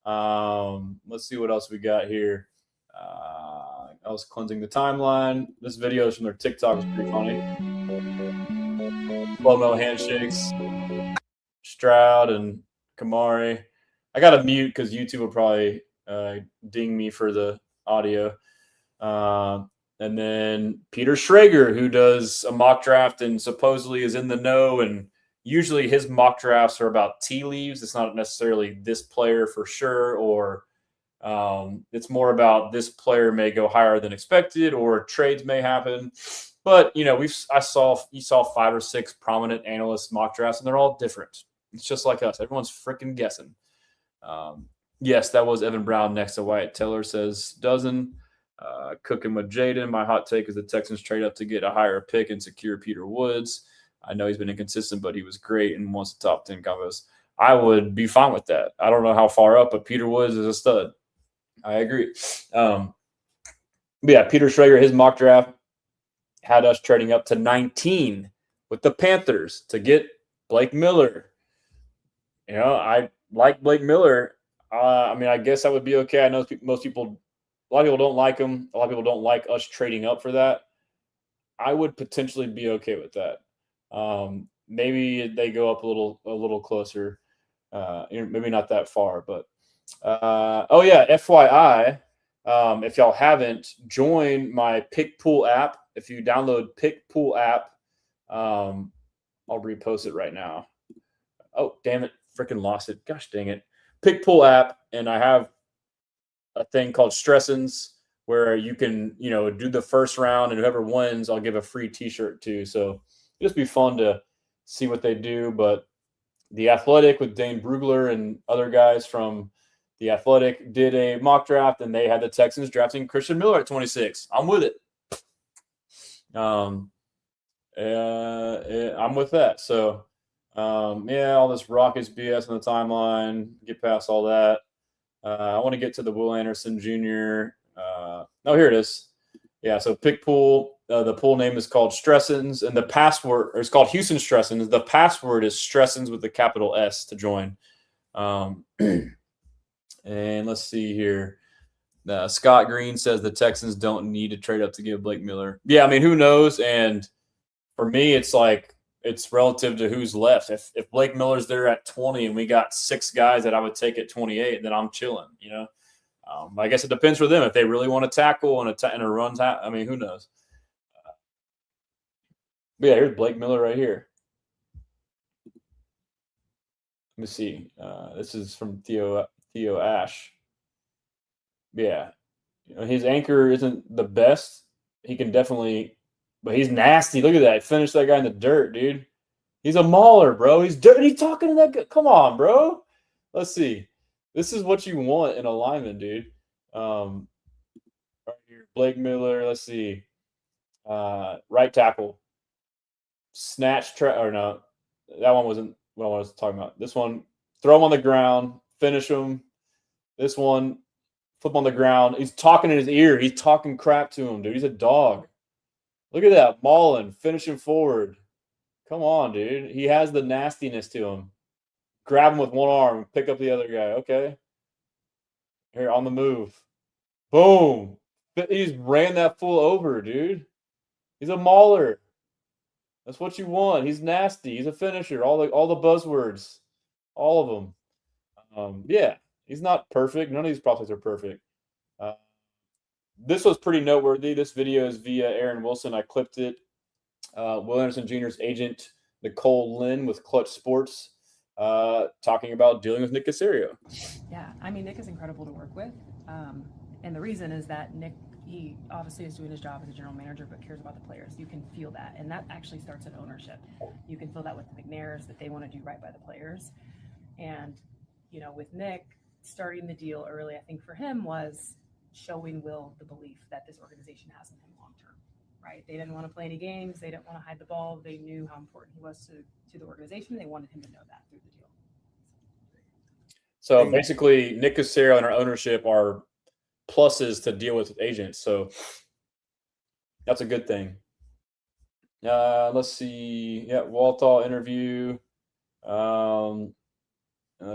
A: Let's see what else we got here. I was cleansing the timeline. This video is from their TikTok. It's pretty funny. Slow-mo handshakes. Stroud and Kamari. I got to mute because YouTube will probably ding me for the audio. And then Peter Schrager, who does a mock draft and supposedly is in the know. And usually his mock drafts are about tea leaves. It's not necessarily this player for sure, or it's more about this player may go higher than expected, or trades may happen. But you saw 5 or 6 prominent analysts mock drafts, and they're all different. It's just like us. Everyone's freaking guessing. Yes, that was Evan Brown next to Wyatt Teller, says Dozen. Cooking with Jaden. My hot take is the Texans trade up to get a higher pick and secure Peter Woods. I know he's been inconsistent, but he was great and wants the top 10 combos. I would be fine with that. I don't know how far up, but Peter Woods is a stud. I agree. But yeah, Peter Schrager, his mock draft had us trading up to 19 with the Panthers to get Blake Miller. I like Blake Miller. I guess that would be okay. I know most people, a lot of people don't like him. A lot of people don't like us trading up for that. I would potentially be okay with that. Maybe they go up a little closer. Maybe not that far, but FYI, if y'all haven't, join my Pick Pool app. If you download Pick Pool app, I'll repost it right now. Oh, damn it. Freaking lost it. Gosh dang it. Pick Pool app, and I have a thing called Stressins where you can, do the first round, and whoever wins, I'll give a free t-shirt to. So it'll just be fun to see what they do. But The Athletic with Dane Brugler and other guys from The Athletic did a mock draft, and they had the Texans drafting Christian Miller at 26. I'm with it. I'm with that. So, all this Rockets BS on the timeline, get past all that. I want to get to the Will Anderson Jr. Here it is. Yeah, so Pick Pool. The pool name is called Stressins, and the password, or it's called Houston Stressins. The password is Stressins with the capital S to join. And let's see here. Scott Green says the Texans don't need to trade up to give Blake Miller. Yeah, I mean, who knows? And for me, it's like it's relative to who's left. If Blake Miller's there at 20 and we got 6 guys that I would take at 28, then I'm chilling, you know. I guess it depends for them if they really want to tackle and a run. I mean, who knows? But yeah, here's Blake Miller right here. Let me see. This is from Theo Ash. Yeah, you know, his anchor isn't the best. He can definitely, but he's nasty. Look at that. Finish that guy in the dirt, dude. He's a mauler, bro. He's dirty. He's talking to that guy. Come on, bro. Let's see. This is what you want in a lineman, dude. Right here, Blake Miller. Let's see. Right tackle. Snatch or no, that one wasn't what I was talking about. This one, throw him on the ground, finish him. This one, flip on the ground. He's talking in his ear. He's talking crap to him, dude. He's a dog. Look at that. Mauling, finish him forward. Come on, dude. He has the nastiness to him. Grab him with one arm, pick up the other guy. Okay. Here, on the move. Boom. He just ran that fool over, dude. He's a mauler. That's what you want. He's nasty. He's a finisher. All the buzzwords. All of them. Yeah. He's not perfect. None of these prospects are perfect. This was pretty noteworthy. This video is via Aaron Wilson. I clipped it. Will Anderson Jr.'s agent, Nicole Lynn with Clutch Sports, talking about dealing with Nick Caserio.
E: Yeah, I mean, Nick is incredible to work with. And the reason is that Nick, he obviously is doing his job as a general manager, but cares about the players. You can feel that. And that actually starts at ownership. You can feel that with the McNairs, that they want to do right by the players. And, you know, with Nick starting the deal early, I think for him was showing Will the belief that this organization has in him long term, right? They didn't want to play any games. They didn't want to hide the ball. They knew how important he was to the organization. They wanted him to know that through the deal.
A: So basically, Nick Caserio and our ownership are pluses to deal with agents. So that's a good thing. Let's see. Yeah, Waltall interview. Let's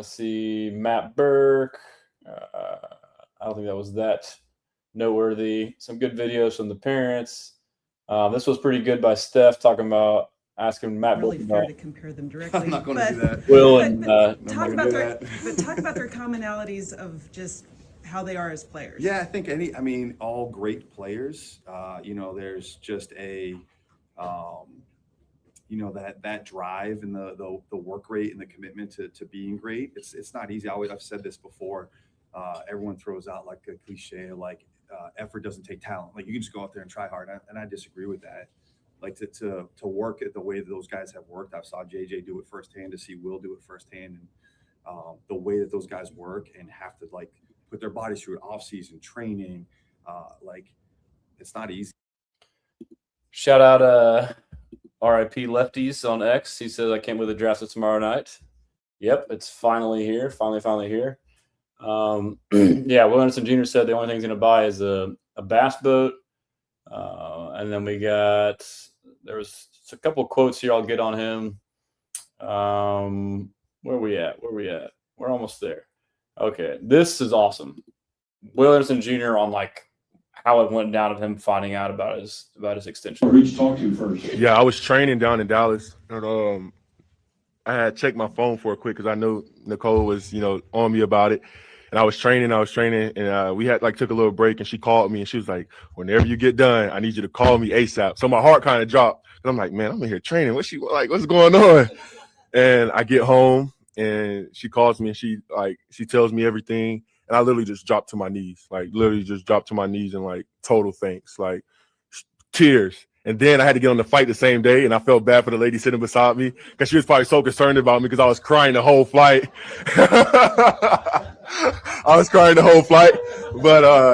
A: see. Matt Burke. I don't think that was that noteworthy. Some good videos from the parents. This was pretty good by Steph talking about asking Matt
F: really
A: Burke
F: fair
A: about
F: to compare them directly.
G: I'm not going to do that.
A: Will and
F: talk about their commonalities of just how they are as players.
G: Yeah, I think all great players. There's just a, that drive and the work rate and the commitment to being great. It's not easy. I've said this before. Everyone throws out like a cliche, like effort doesn't take talent. Like you can just go out there and try hard, and I disagree with that. Like to work at the way that those guys have worked. I saw JJ do it firsthand, to see Will do it firsthand, and the way that those guys work and have to like put their bodies through off-season training, it's not easy.
A: shout out RIP Lefties on X. He says, I can't believe the draft is tomorrow night. Yep, it's finally here. Finally here. Yeah, Will Anderson Jr. said the only thing he's going to buy is a bass boat. And then there was a couple of quotes here I'll get on him. Where are we at? We're almost there. Okay, this is awesome. Will Anderson Jr. on like how it went down of him finding out about his extension.
H: Who did you talk to first?
D: Yeah, I was training down in Dallas, and I had checked my phone for a quick because I knew Nicole was, on me about it. And I was training, and we had took a little break, and she called me, and she was like, "Whenever you get done, I need you to call me ASAP." So my heart kind of dropped, and I'm like, "Man, I'm in here training. What's going on?" And I get home, and she calls me, and she tells me everything, and I literally just dropped to my knees, and total thanks, tears. And then I had to get on the flight the same day, and I felt bad for the lady sitting beside me because she was probably so concerned about me because I was crying the whole flight. But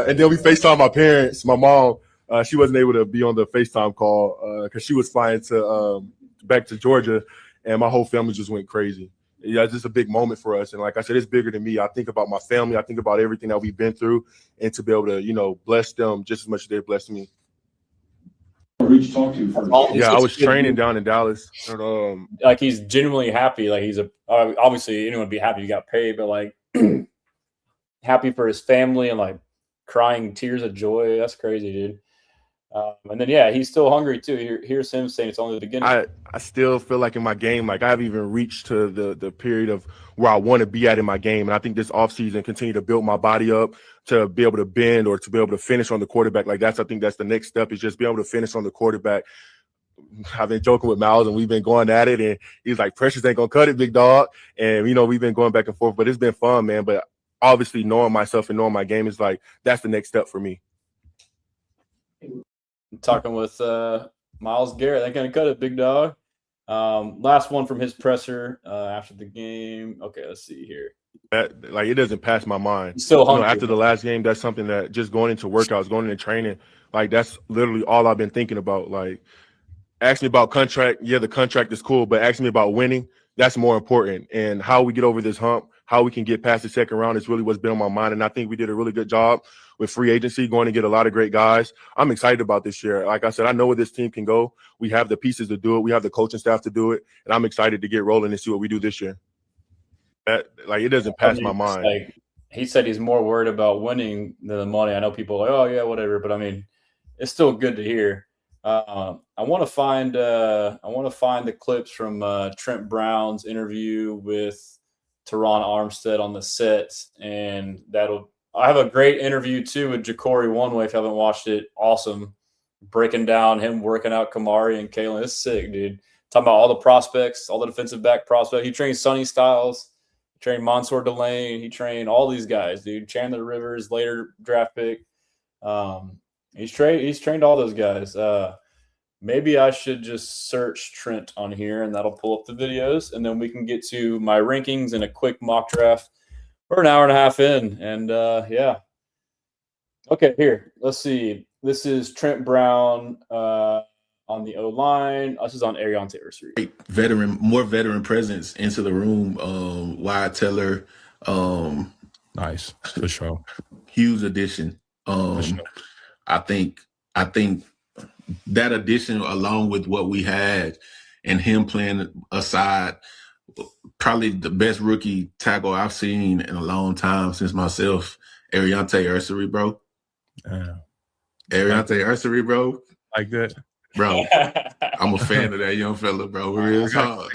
D: and then we FaceTime my parents. My mom, she wasn't able to be on the FaceTime call because she was flying to back to Georgia, and my whole family just went crazy. Yeah, it's just a big moment for us. And like I said, it's bigger than me. I think about my family. I think about everything that we've been through, and to be able to, bless them just as much as they blessed me.
H: Who did you talk to first?
D: Yeah, I was training down in Dallas.
A: He's genuinely happy. Obviously anyone would be happy you got paid, but happy for his family and crying tears of joy. That's crazy, dude. And then, yeah, he's still hungry too. Here's him saying it's only the beginning.
D: I still feel like in my game, like I haven't even reached to the period of where I want to be at in my game. And I think this offseason continue to build my body up to be able to bend or to be able to finish on the quarterback. Like I think that's the next step, is just be able to finish on the quarterback. I've been joking with Miles and we've been going at it, and he's like, pressures ain't gonna cut it, big dog. And we've been going back and forth, but it's been fun, man. But obviously knowing myself and knowing my game is like, that's the next step for me.
A: I'm talking with Myles Garrett. They're gonna cut it, big dog. Last one from his presser after the game. Okay, let's see here.
D: That, like, it doesn't pass my mind.
A: He's still hungry.
D: After the last game, that's something that just going into workouts, going into training, like that's literally all I've been thinking about. Like, ask me about contract. Yeah, the contract is cool, but ask me about winning. That's more important. And how we get over this hump, how we can get past the second round is really what's been on my mind. And I think we did a really good job with free agency, going to get a lot of great guys. I'm excited about this year. Like I said, I know where this team can go. We have the pieces to do it. We have the coaching staff to do it. And I'm excited to get rolling and see what we do this year. It doesn't pass my mind.
A: Like, he said he's more worried about winning than the money. I know people are like, oh, yeah, whatever. But, I mean, it's still good to hear. I want to find the clips from Trent Brown's interview with Teron Armstead on the set, and I have a great interview too with Ja'Cory Oneway. If you haven't watched it, awesome, breaking down him working out Kamari and Kalen. It's sick, dude. Talking about all the prospects, all the defensive back prospects. He trained Sonny Styles, he trained Mansour Delane, he trained all these guys, dude. Chandler Rivers, later draft pick. He's trained all those guys. Maybe I should just search Trent on here, and that'll pull up the videos, and then we can get to my rankings and a quick mock draft. We're an hour and a half in, and yeah. Okay, here. Let's see. This is Trent Brown on the O-line. This is on Ariante Ursery.
I: More veteran presence into the room. Wyatt Teller.
J: Nice, for sure.
I: Huge addition.
J: For sure.
I: I think that addition, along with what we had and him playing aside, probably the best rookie tackle I've seen in a long time since myself, Ariante Ursery, bro.
J: Yeah.
I: Ariante Ursery, bro.
J: Like that.
I: Bro, I'm a fan of that young fella, bro. Real talk.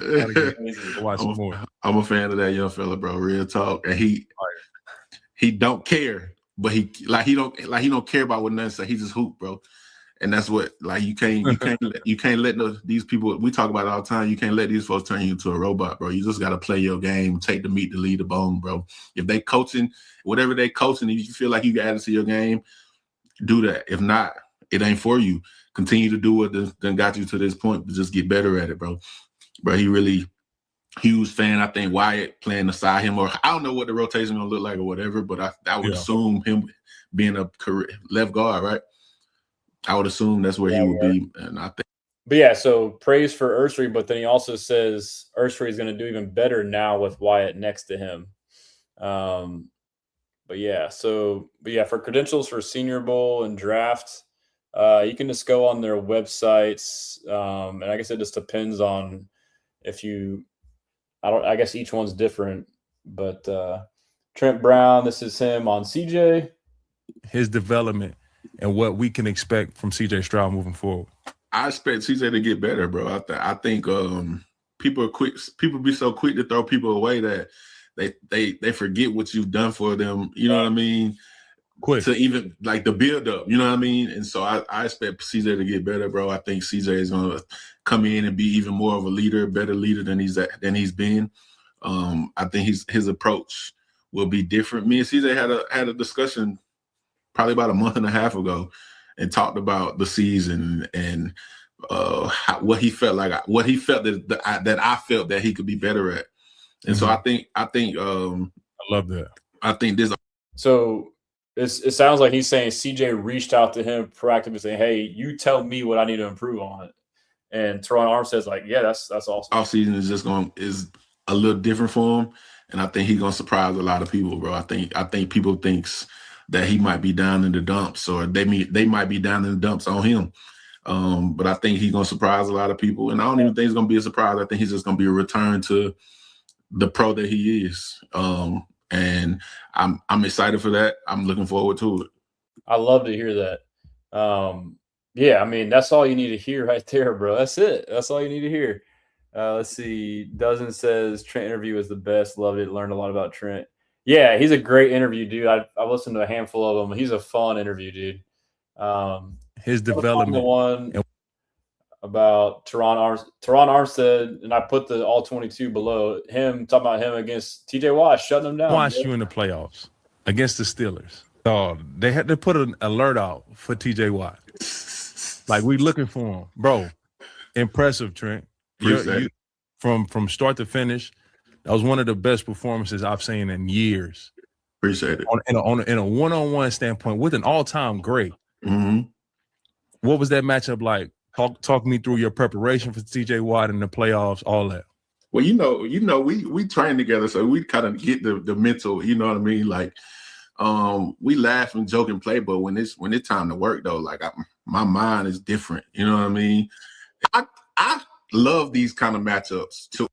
I: I'm a fan of that young fella, bro. Real talk. And he don't care, but he don't care about what nothing say. He just hoop, bro. And that's what, like, you can't let these people, we talk about it all the time, you can't let these folks turn you into a robot, bro. You just got to play your game, take the meat to lead the bone, bro. If they coaching, whatever they coaching, if you feel like you can add it to your game, do that. If not, it ain't for you. Continue to do what done got you to this point, but just get better at it, bro. Bro, he really huge fan. I think Wyatt playing beside him, or I don't know what the rotation gonna look like or whatever, but I would assume him being a career left guard, right? I would assume that's where he would be, and I think.
A: But yeah, so praise for Ursery, but then he also says Ursery is going to do even better now with Wyatt next to him. But yeah, for credentials for Senior Bowl and draft, you can just go on their websites, and I guess it just depends on if you. I guess each one's different, but Trent Brown, this is him on CJ.
J: His development and what we can expect from CJ Stroud moving forward.
I: I expect CJ to get better, bro. I think people be so quick to throw people away that they forget what you've done for them. You know what I mean?
J: Quick.
I: To even like the build up, you know what I mean? And so I expect CJ to get better, bro. I think CJ is gonna come in and be even more of a leader, better leader than he's been. I think his approach will be different. Me and CJ had a discussion probably about a month and a half ago, and talked about the season and what he felt that I felt that he could be better at. And so I think I
J: love that.
I: I think this.
A: So it sounds like he's saying CJ reached out to him proactively saying, "Hey, you tell me what I need to improve on." And Teron Armstead's like, "Yeah, that's awesome."
I: Off season is a little different for him, and I think he's gonna surprise a lot of people, bro. I think people thinks that he might be down in the dumps, or they might be down in the dumps on him. But I think he's gonna surprise a lot of people, and I don't even think it's gonna be a surprise. I think he's just gonna be a return to the pro that he is. And I'm excited for that. I'm looking forward to it.
A: I love to hear that. Yeah, I mean, that's all you need to hear right there, bro. That's it. That's all you need to hear. Let's see. Dozen says Trent interview was the best. Loved it. Learned a lot about Trent. Yeah, he's a great interview, dude. I've listened to a handful of them. He's a fun interview, dude.
J: His
A: The
J: development.
A: one about Teron Armstead, and I put the all 22 below him, talking about him against TJ Watt, shutting him down.
J: Watch you in the playoffs against the Steelers. Oh, they had to put an alert out for TJ Watt. Like, we looking for him. Bro, impressive, Trent. From start to finish, that was one of the best performances I've seen in years.
I: Appreciate it.
J: In a one-on-one standpoint, with an all-time great.
I: Mm-hmm.
J: What was that matchup like? Talk me through your preparation for TJ Watt in the playoffs, all that.
I: Well, we train together, so we kind of get the mental, you know what I mean? Like, we laugh and joke and play, but when it's time to work though, like my mind is different. You know what I mean? I love these kind of matchups too.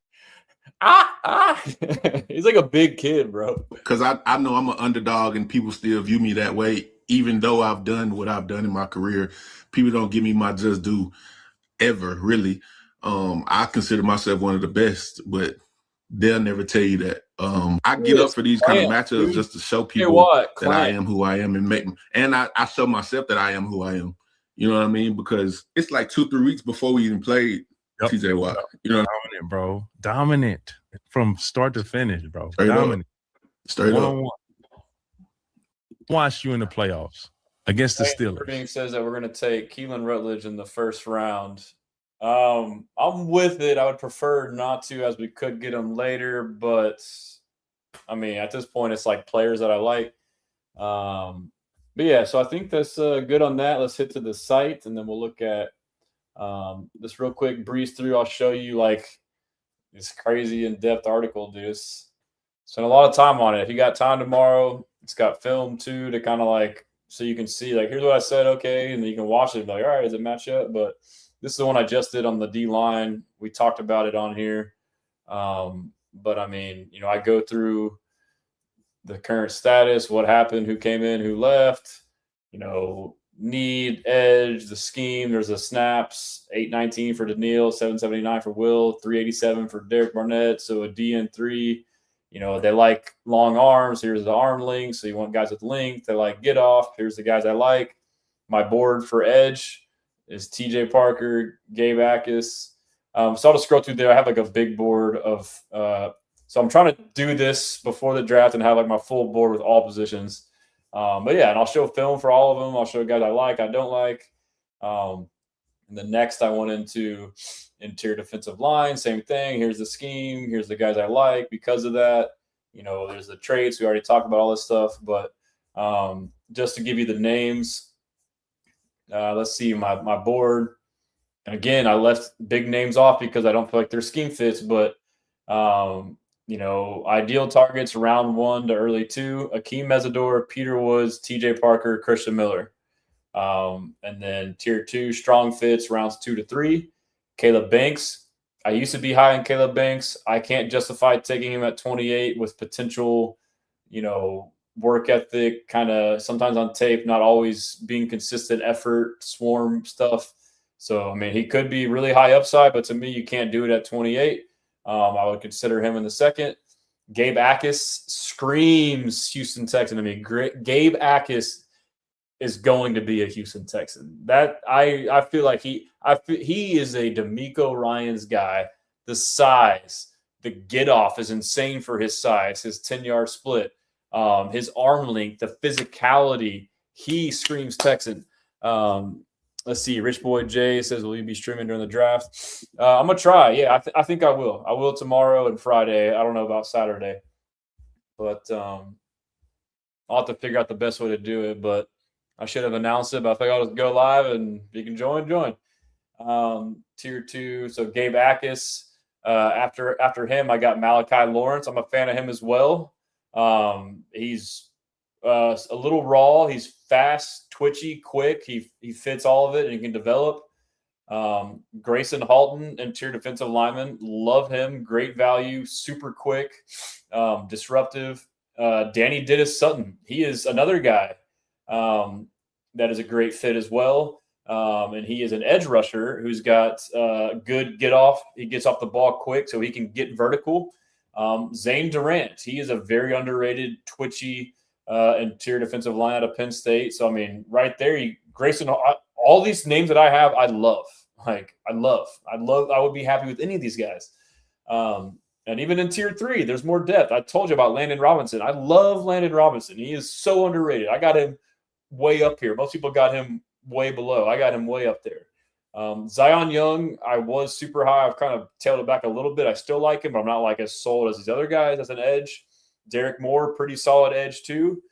A: He's like a big kid, bro.
I: Because I know I'm an underdog and people still view me that way, even though I've done what I've done in my career. People don't give me my just due ever, really. I consider myself one of the best, but they'll never tell you that. I get up for these kind of matchups just to show people that I am who I am and I show myself that I am who I am. You know what I mean? Because it's like 2-3 weeks before we even played TJ Watt. You know,
J: dominant, bro. Dominant from start to finish, bro.
I: Straight
J: dominant.
I: Straight up.
J: Watch you in the playoffs against the Steelers.
A: Irving says that we're going to take Keelan Rutledge in the first round. I'm with it. I would prefer not to, as we could get him later. But, I mean, at this point, it's like players that I like. But, yeah, so I think that's good on that. Let's hit to the site, and then we'll look at this real quick, breeze through. I'll show you, like, this crazy in-depth article, dude. Spent a lot of time on it. If you got time tomorrow, it's got film, too, to kind of, like, so you can see, like, here's what I said, okay, and then you can watch it and be like, all right, does it match up? But this is the one I just did on the D-line. We talked about it on here. But, I mean, I go through the current status, what happened, who came in, who left, need, edge, the scheme. There's the snaps, 819 for Daniil, 779 for Will, 387 for Derek Barnett. So a DN3, they like long arms. Here's the arm length. So you want guys with length. They like get off. Here's the guys I like. My board for edge is TJ Parker, Gabe Akis. So I'll just scroll through there. I have like a big board of so I'm trying to do this before the draft and have like my full board with all positions. But yeah, and I'll show film for all of them. I'll show guys I like, I don't like. And then next I went into interior defensive line, same thing. Here's the scheme. Here's the guys I like because of that. There's the traits. We already talked about all this stuff, but just to give you the names, let's see my board. And again, I left big names off because I don't feel like their scheme fits, but ideal targets round 1 to early 2, Akeem Mesidor, Peter Woods, TJ Parker, Christian Miller. And then tier 2, strong fits rounds 2 to 3. Caleb Banks. I used to be high on Caleb Banks. I can't justify taking him at 28 with potential, work ethic, kind of sometimes on tape, not always being consistent effort, swarm stuff. So, I mean, he could be really high upside, but to me, you can't do it at 28. I would consider him in the second. Gabe Akis screams Houston Texan. I mean, Gabe Akis is going to be a Houston Texan. That I feel like he is a DeMeco Ryans guy. The size, the get off is insane for his size. His 10-yard split, his arm length, the physicality. He screams Texan. Let's see. Rich Boy Jay says, will you be streaming during the draft? I'm going to try. Yeah, I think I will. I will tomorrow and Friday. I don't know about Saturday. But I'll have to figure out the best way to do it. But I should have announced it. But I think I'll just go live and you can join. Tier 2. So Gabe Akis. After him, I got Malachi Lawrence. I'm a fan of him as well. He's a little raw. He's fast, twitchy, quick. He fits all of it and he can develop. Grayson Halton, interior defensive lineman. Love him. Great value. Super quick. Disruptive. Danny Dittis Sutton. He is another guy. that is a great fit as well. And he is an edge rusher who's got good get off. He gets off the ball quick, so he can get vertical. Zane Durant, he is a very underrated, twitchy interior defensive line out of Penn State. So, I mean, right there, Grayson, all these names that I have, I love. I would be happy with any of these guys. And even in tier 3, there's more depth. I told you about Landon Robinson. I love Landon Robinson. He is so underrated. I got him way up here. Most people got him way below. I got him way up there. Zion Young, I was super high. I've kind of tailed it back a little bit. I still like him, but I'm not like as sold as these other guys as an edge. Derek Moore, pretty solid edge too.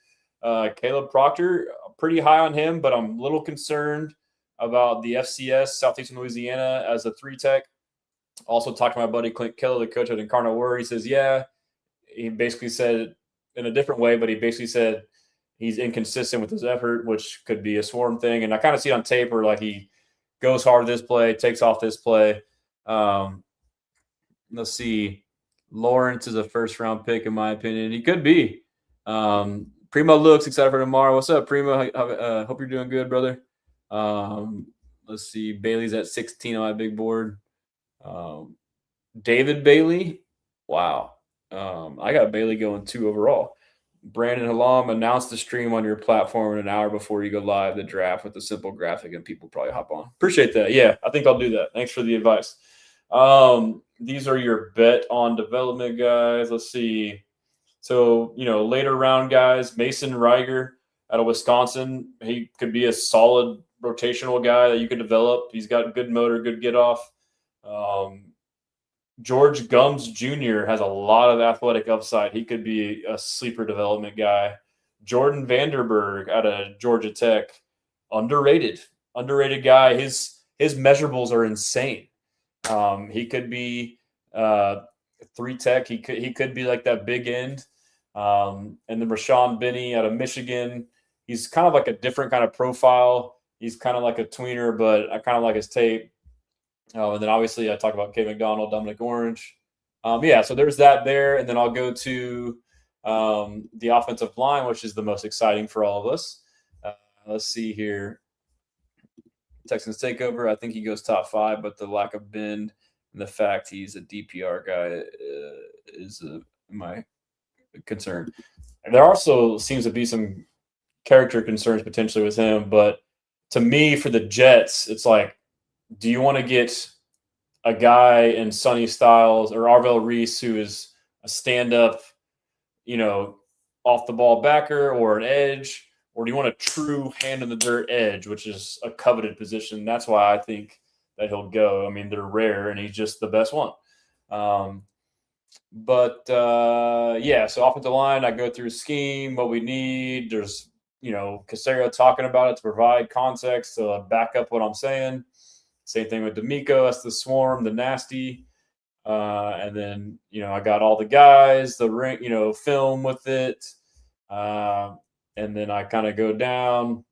A: Caleb Proctor, pretty high on him, but I'm a little concerned about the FCS, Southeastern Louisiana, as a 3-tech. Also talked to my buddy Clint Keller, the coach at Incarnate Word. He says, yeah, he basically said in a different way, but he basically said he's inconsistent with his effort, which could be a swarm thing. And I kind of see it on tape where like he goes hard this play, takes off this play. Let's see. Lawrence is a first-round pick, in my opinion. He could be. Primo looks excited for tomorrow. What's up, Primo? Hope you're doing good, brother. Let's see. Bailey's at 16 on my big board. David Bailey. Wow. I got Bailey going 2 overall. Brandon Halam, announce the stream on your platform an hour before you go live, the draft with a simple graphic, and people probably hop on. Appreciate that. Yeah, I think I'll do that. Thanks for the advice. These are your bet on development guys. Let's see. So, later round guys, Mason Reiger out of Wisconsin. He could be a solid rotational guy that you could develop. He's got good motor, good get off. George Gums Jr. has a lot of athletic upside. He could be a sleeper development guy. Jordan Vanderberg out of Georgia Tech, underrated guy. His measurables are insane. He could be 3-tech. He could be like that big end. And then Rashawn Benny out of Michigan. He's kind of like a different kind of profile. He's kind of like a tweener, but I kind of like his tape. And then obviously I talk about K. McDonald, Dominic Orange. So there's that there. And then I'll go to the offensive line, which is the most exciting for all of us. Let's see here. Texans takeover. I think he goes top 5, but the lack of bend and the fact he's a DPR guy is my concern. And there also seems to be some character concerns potentially with him. But to me, for the Jets, it's like, do you want to get a guy in Sonny Styles or Arvell Reese who is a stand-up, off-the-ball backer or an edge, or do you want a true hand-in-the-dirt edge, which is a coveted position? That's why I think that he'll go. I mean, they're rare, and he's just the best one. So offensive line, I go through scheme, what we need. There's, Caserio talking about it to provide context to back up what I'm saying. Same thing with DeMeco. That's the swarm, the nasty. And then, I got all the guys, the ring, film with it. And then I kind of go down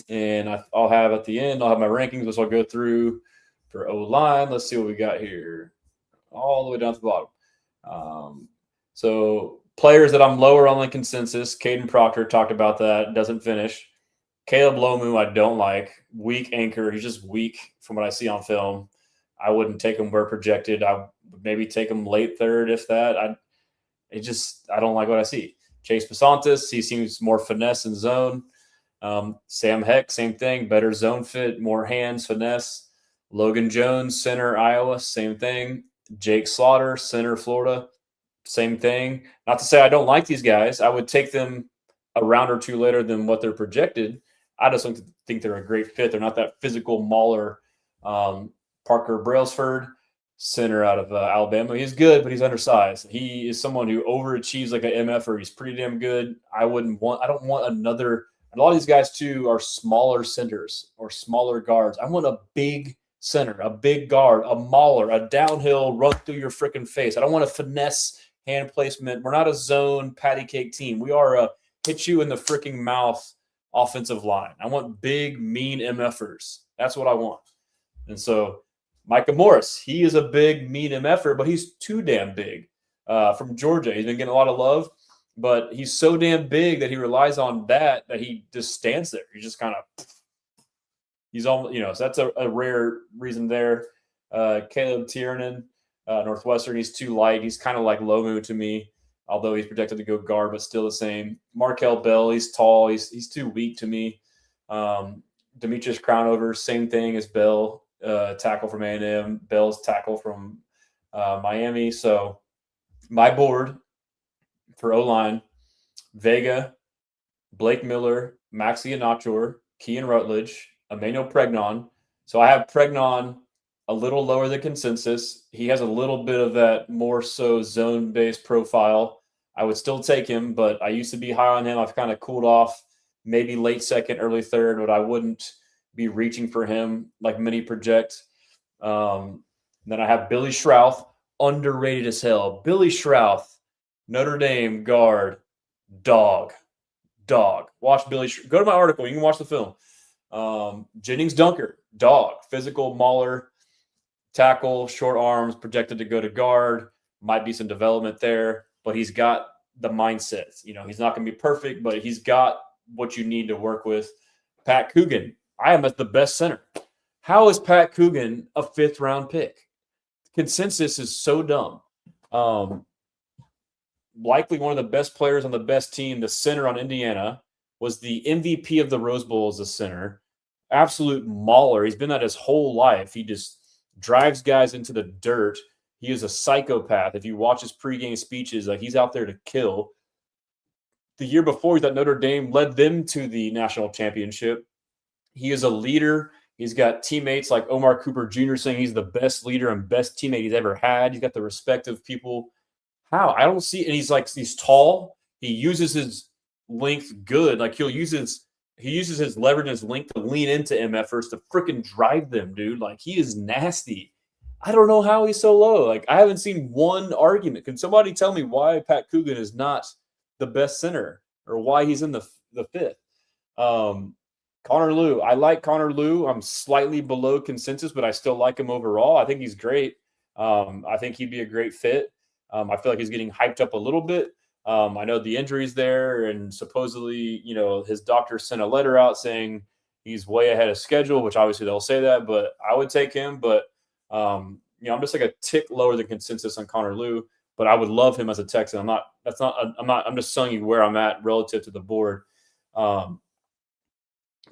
A: and I'll have at the end, I'll have my rankings, which I'll go through for O-line. Let's see what we got here. All the way down to the bottom. So players that I'm lower on the consensus, Caden Proctor talked about that, doesn't finish. Caleb Lomu, I don't like. Weak anchor. He's just weak from what I see on film. I wouldn't take him where projected. I would maybe take him late 3rd, if that. I don't like what I see. Chase Pasantis, he seems more finesse and zone. Sam Heck, same thing. Better zone fit, more hands, finesse. Logan Jones, center, Iowa, same thing. Jake Slaughter, center, Florida, same thing. Not to say I don't like these guys. I would take them a round or 2 later than what they're projected. I just don't think they're a great fit. They're not that physical mauler. Parker Brailsford, center out of Alabama. He's good, but he's undersized. He is someone who overachieves like an MF, or he's pretty damn good. I don't want another. And a lot of these guys too are smaller centers or smaller guards. I want a big center, a big guard, a mauler, a downhill run through your freaking face. I don't want a finesse hand placement. We're not a zone patty cake team. We are a hit you in the freaking mouth offensive line. I want big, mean MFers. That's what I want. And so Micah Morris, he is a big, mean MFer, but he's too damn big. From Georgia, he's been getting a lot of love. but he's so damn big that he relies on that he just stands there. He just kind of he's almost, so that's a rare reason there. Caleb Tiernan, Northwestern, he's too light. He's kind of like Lomu to me, although he's projected to go guard, but still the same. Markel Bell, he's tall. He's too weak to me. Demetrius Crownover, same thing as Bell, tackle from A&M. Bell's tackle from Miami. So my board for O-line, Vega, Blake Miller, Maxi Inácio, Kean Rutledge, Emmanuel Pregnon. So I have Pregnon a little lower than consensus. He has a little bit of that more so zone-based profile. I would still take him, but I used to be high on him. I've kind of cooled off, maybe late second, early third, but I wouldn't be reaching for him like many project. Then I have Billy Schrauth, underrated as hell. Billy Schrauth, Notre Dame guard, dog. Watch Billy. Go to my article. You can watch the film. Jennings Dunker, dog. Physical, mauler, tackle, short arms, projected to go to guard. Might be some development there, but he's got the mindset. He's not going to be perfect, but he's got what you need to work with. Pat Coogan, I am at the best center. How is Pat Coogan a 5th-round pick? Consensus is so dumb. Likely one of the best players on the best team, the center on Indiana, was the MVP of the Rose Bowl as a center. Absolute mauler. He's been that his whole life. He just drives guys into the dirt. He is a psychopath. If you watch his pregame speeches, like he's out there to kill. The year before, he's at Notre Dame, led them to the national championship. He is a leader. He's got teammates like Omar Cooper Jr. saying he's the best leader and best teammate he's ever had. He's got the respect of people. How? I don't see, and he's tall. He uses his length good. Like he uses his leverage and his length to lean into MFers to freaking drive them, dude. Like he is nasty. I don't know how he's so low. Like I haven't seen one argument. Can somebody tell me why Pat Coogan is not the best center or why he's in the 5th? Connor Lew. I like Connor Lew. I'm slightly below consensus, but I still like him overall. I think he's great. I think he'd be a great fit. I feel like he's getting hyped up a little bit. I know the injury's there, and supposedly, his doctor sent a letter out saying he's way ahead of schedule, which obviously they'll say that, but I would take him. But, I'm just like a tick lower than consensus on Connor Lew, but I would love him as a Texan. I'm just telling you where I'm at relative to the board.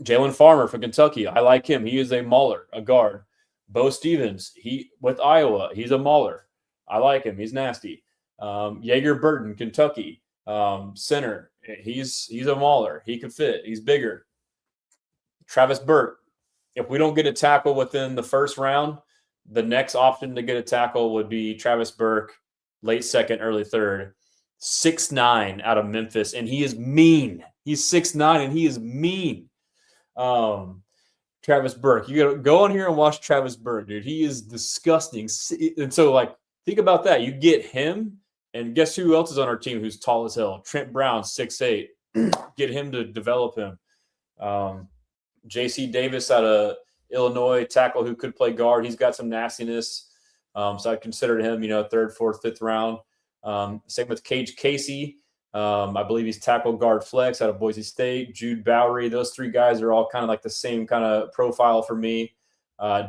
A: Jalen Farmer from Kentucky. I like him. He is a mauler, a guard. Bo Stevens, with Iowa, he's a mauler. I like him. He's nasty. Jaeger Burton, Kentucky, center. He's a mauler. He can fit. He's bigger. Travis Burke. If we don't get a tackle within the first round, the next option to get a tackle would be Travis Burke, late second, early third. 6'9" out of Memphis, and he is mean. He's 6'9" and he is mean. Travis Burke. You gotta go on here and watch Travis Burke, dude. He is disgusting. And so, think about that. You get him, and guess who else is on our team who's tall as hell? Trent Brown, 6'8". Get him to develop him. J.C. Davis out of Illinois, tackle who could play guard. He's got some nastiness. So I considered him, 3rd, 4th, 5th round. Same with Cage Casey. I believe he's tackle guard flex out of Boise State. Jude Bowery. Those 3 guys are all kind of like the same kind of profile for me.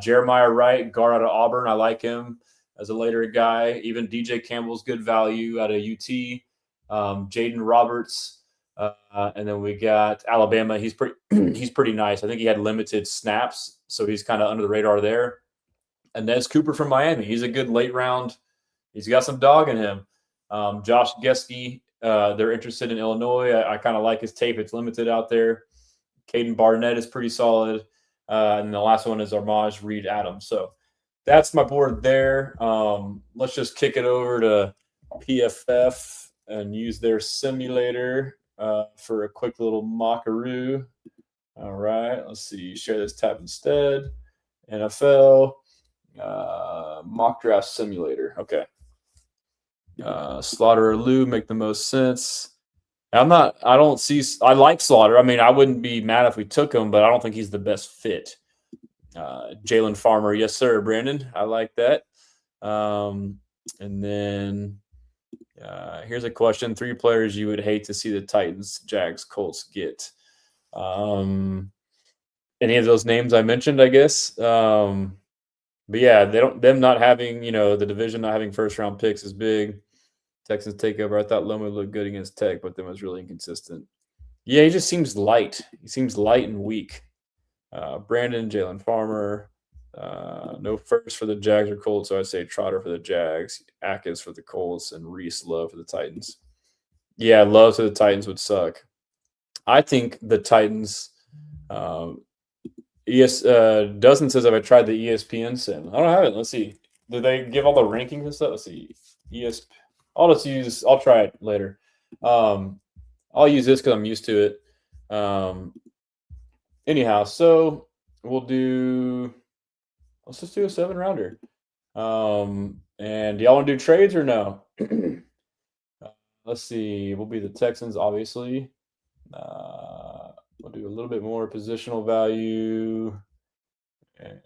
A: Jeremiah Wright, guard out of Auburn. I like him as a later guy. Even DJ Campbell's good value out of UT. Jaden Roberts. And then we got Alabama. He's pretty nice. I think he had limited snaps, so he's kind of under the radar there. Inez Cooper from Miami. He's a good late round. He's got some dog in him. Josh Geske, they're interested in Illinois. I kind of like his tape. It's limited out there. Caden Barnett is pretty solid. And the last one is Armaj Reed Adams. So that's my board there. Let's just kick it over to PFF and use their simulator for a quick little mockaroo. All right, let's see. Share this tab instead. NFL mock draft simulator. Okay. Slaughter or Lou make the most sense. I like Slaughter. I mean, I wouldn't be mad if we took him, but I don't think he's the best fit. Jalen Farmer, yes, sir, Brandon. I like that. And then Here's a question: 3 players you would hate to see the Titans, Jags, Colts get. Any of those names I mentioned, I guess. But yeah, them not having, the division not having first round picks is big. Texans takeover. I thought Lomu looked good against Tech, but then was really inconsistent. Yeah, he just seems light. He seems light and weak. Brandon, Jalen Farmer. No first for the Jags or Colts, so I'd say Trotter for the Jags, Atkins for the Colts, and Reese Love for the Titans. Yeah, Love to the Titans would suck. I think the Titans. Dustin says, "Have I tried the ESPN sim?" I don't have it. Let's see. Did they give all the rankings and stuff? Let's see. I'll try it later. I'll use this because I'm used to it. Anyhow, so let's just do a 7-rounder. And y'all want to do trades or no? Let's see. We'll be the Texans, obviously. We'll do a little bit more positional value. And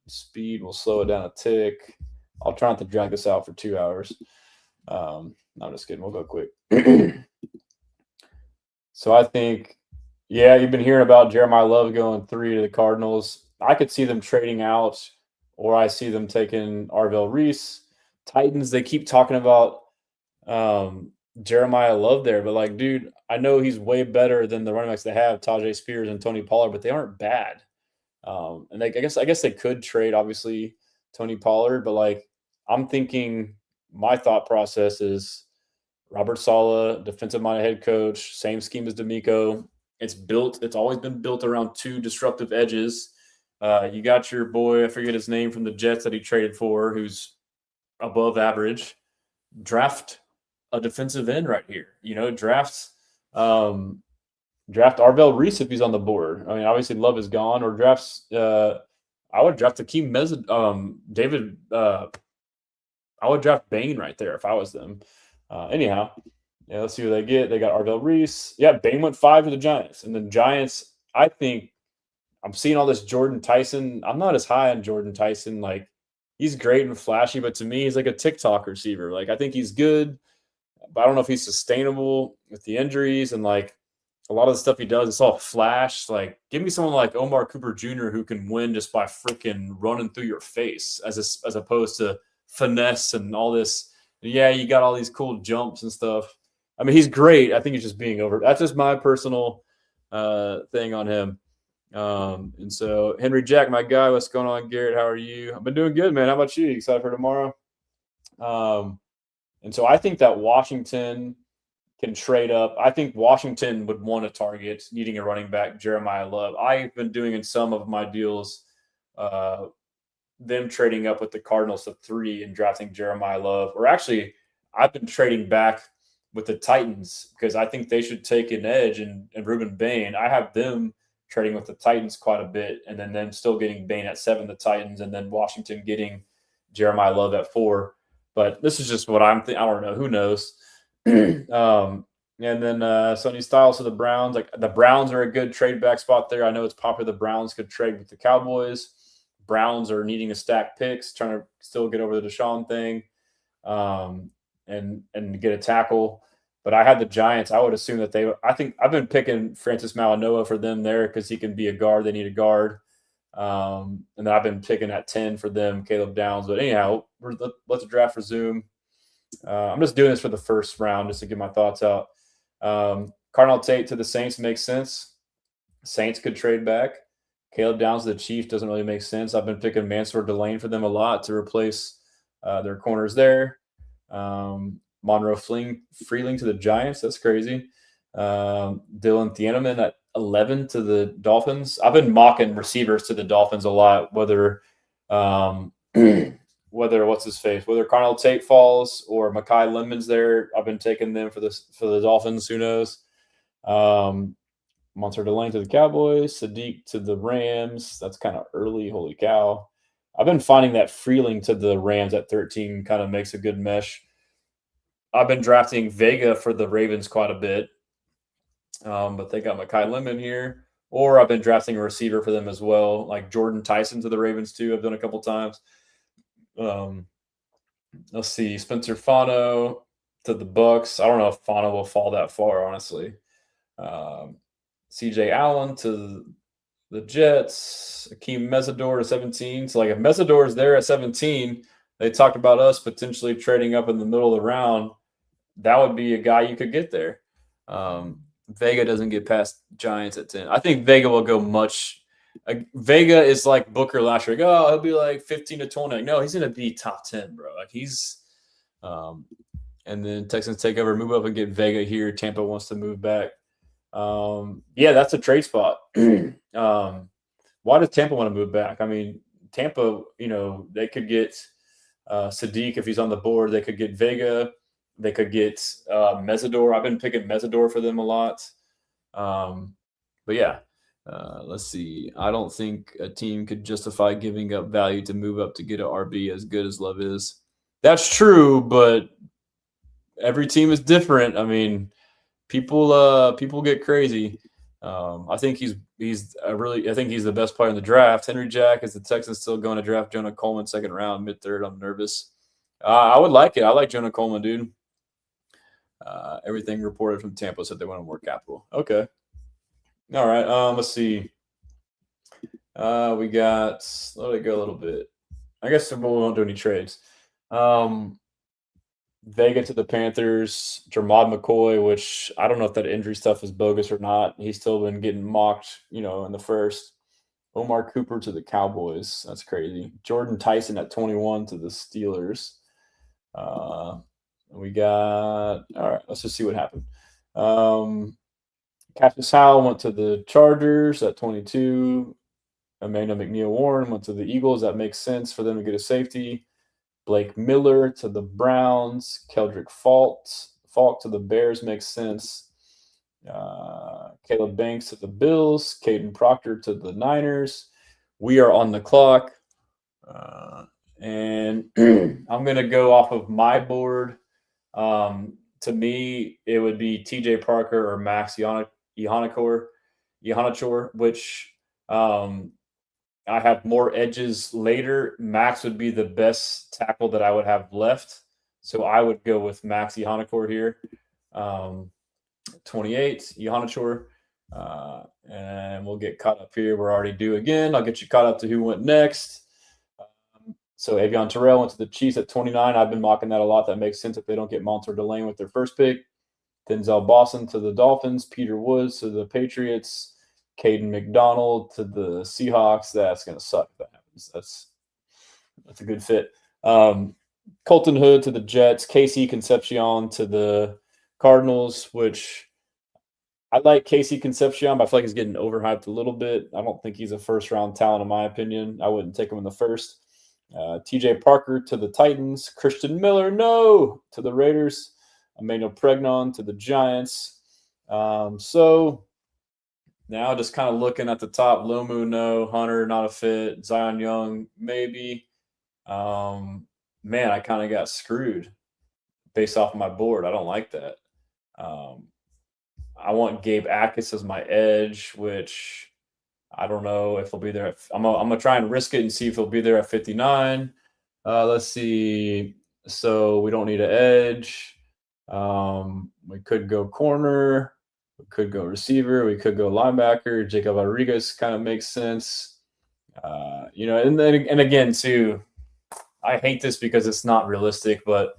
A: speed, we'll slow it down a tick. I'll try not to drag this out for 2 hours. No, I'm just kidding. We'll go quick. So I think, yeah, you've been hearing about Jeremiah Love going 3 to the Cardinals. I could see them trading out, or I see them taking Arvell Reese. Titans, they keep talking about Jeremiah Love there, but dude, I know he's way better than the running backs they have, Tajay Spears and Tony Pollard, but they aren't bad. And I guess they could trade, obviously, Tony Pollard, but I'm thinking, my thought process is Robert Saleh, defensive-minded head coach, same scheme as DeMeco. It's always been built around 2 disruptive edges. You got your boy, I forget his name, from the Jets that he traded for, who's above average. Draft a defensive end right here. Draft Arvell Reese if he's on the board. I mean, obviously Love is gone, or I would draft Akeem David. I would draft Bain right there if I was them. Anyhow, yeah, let's see what they get. They got Arvell Reese. Yeah, Bain went 5 to the Giants. And then Giants, I think I'm seeing all this Jordan Tyson. I'm not as high on Jordan Tyson. He's great and flashy, but to me, he's like a TikTok receiver. I think he's good, but I don't know if he's sustainable with the injuries and a lot of the stuff he does. It's all flash. Give me someone like Omar Cooper Jr. who can win just by freaking running through your face, as opposed to finesse and all this. Yeah, you got all these cool jumps and stuff. I mean, he's great. I think he's just being over. That's just my personal thing on him. And so Henry Jack, my guy, what's going on, Garrett? How are you? I've been doing good, man. How about you? Excited for tomorrow? And so I think that Washington can trade up. I think Washington would want to target needing a running back, Jeremiah Love. I've been doing in some of my deals, them trading up with the Cardinals to 3 and drafting Jeremiah Love. Or actually, I've been trading back with the Titans because I think they should take an edge and Ruben Bain. I have them trading with the Titans quite a bit, and then them still getting Bain at 7, the Titans, and then Washington getting Jeremiah Love at 4. But this is just what I'm thinking. I don't know. Who knows? And then Sonny Styles to the Browns. The Browns are a good trade back spot there. I know it's popular. The Browns could trade with the Cowboys. Browns are needing to stack picks, trying to still get over the Deshaun thing, and get a tackle. But I had the Giants. I would assume that I think I've been picking Francis Malinois for them there because he can be a guard. They need a guard. And then I've been picking at 10 for them, Caleb Downs. But anyhow, let's draft resume. I'm just doing this for the first round just to get my thoughts out. Cardinal Tate to the Saints makes sense. Saints could trade back. Caleb Downs to the Chiefs doesn't really make sense. I've been picking Mansour Delane for them a lot to replace their corners there. Monroe Freeling to the Giants. That's crazy. Dylan Thieneman at 11 to the Dolphins. I've been mocking receivers to the Dolphins a lot, whether what's his face, whether Cardinal Tate falls or Mekhi Lemons there. I've been taking them for the Dolphins. Who knows? Monster Delane to the Cowboys, Sadiq to the Rams. That's kind of early. Holy cow. I've been finding that Freeling to the Rams at 13 kind of makes a good mesh. I've been drafting Vega for the Ravens quite a bit. But they got Mekhi Lemon here. Or I've been drafting a receiver for them as well, like Jordan Tyson to the Ravens too. I've done a couple times. Let's see. Spencer Fano to the Bucks. I don't know if Fana will fall that far, honestly. CJ Allen to the Jets. Akeem Mesidor to 17. So, like, if Mesidor is there at 17, they talked about us potentially trading up in the middle of the round. That would be a guy you could get there. Vega doesn't get past Giants at 10. I think Vega will go much. Vega is like Booker last year. Like, oh, he'll be like 15 to 20. Like, no, he's going to be top 10, bro. Like, he's and then Texans take over, move up and get Vega here. Tampa wants to move back. Yeah, that's a trade spot. Why does Tampa want to move back? I mean, Tampa, they could get Sadiq if he's on the board. They could get Vega. They could get Mesidor. I've been picking Mesidor for them a lot. But yeah, let's see. I don't think a team could justify giving up value to move up to get an RB as good as Love is. That's true, but every team is different. I mean, people get crazy. I think he's the best player in the draft. Henry Jack is the Texans still going to draft Jonah Coleman second round, mid-third. I'm nervous. I would like it. I like Jonah Coleman, dude. Everything reported from Tampa said they want more capital. Okay. All right. Let's see. We got. Let it go a little bit. I guess we won't do any trades. Vega to the Panthers. Jermod McCoy, which I don't know if that injury stuff is bogus or not. He's still been getting mocked, in the first. Omar Cooper to the Cowboys. That's crazy. Jordan Tyson at 21 to the Steelers. We got – all right, let's just see what happened. Cassius Howell went to the Chargers at 22. Amanda McNeil-Warren went to the Eagles. That makes sense for them to get a safety. Blake Miller to the Browns. Keldrick Falk to the Bears makes sense. Caleb Banks to the Bills. Caden Proctor to the Niners. We are on the clock. And I'm going to go off of my board. To me, it would be TJ Parker or Max Ihanachor, which I have more edges later. Max would be the best tackle that I would have left. So I would go with Max Ihanachor here. 28, Ihanachor. And we'll get caught up here. We're already due again. I'll get you caught up to who went next. So Avion Terrell went to the Chiefs at 29. I've been mocking that a lot. That makes sense if they don't get Monter Delane with their first pick. Denzel Boston to the Dolphins. Peter Woods to the Patriots. Caden McDonald to the Seahawks. That's going to suck if that happens. That's a good fit. Colton Hood to the Jets. Casey Concepcion to the Cardinals, which I like Casey Concepcion, but I feel like he's getting overhyped a little bit. I don't think he's a first-round talent in my opinion. I wouldn't take him in the first. TJ Parker to the Titans. Christian Miller, no, to the Raiders. Emmanuel Pregnon to the Giants. So now just kind of looking at the top, Lomu, no. Hunter, not a fit. Zion Young, maybe. Man, I kind of got screwed based off of my board. I don't like that. I want Gabe Akis as my edge, which I don't know if he'll be there. I'm going to try and risk it and see if he'll be there at 59. Let's see. So we don't need an edge. We could go corner. We could go receiver. We could go linebacker. Jacob Rodriguez kind of makes sense. And again, too, I hate this because it's not realistic, but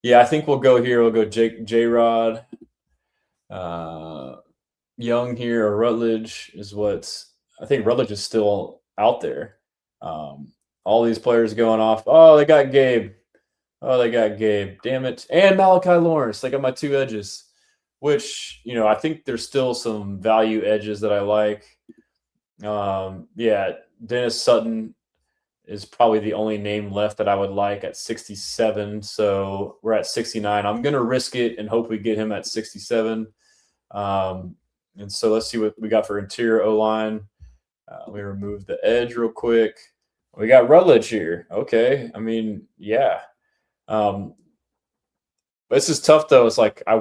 A: yeah, I think we'll go here. We'll go J-Rod. Young here or Rutledge is what I think. Rutledge is still out there. All these players going off. Oh, they got Gabe. Damn it. And Malachi Lawrence. They got my two edges, which, I think there's still some value edges that I like. Dennis Sutton is probably the only name left that I would like at 67. So we're at 69. I'm going to risk it and hope we get him at 67. And so let's see what we got for interior O-line. Let me remove the edge real quick. We got Rutledge here. Okay. I mean, yeah. This is tough, though. It's like I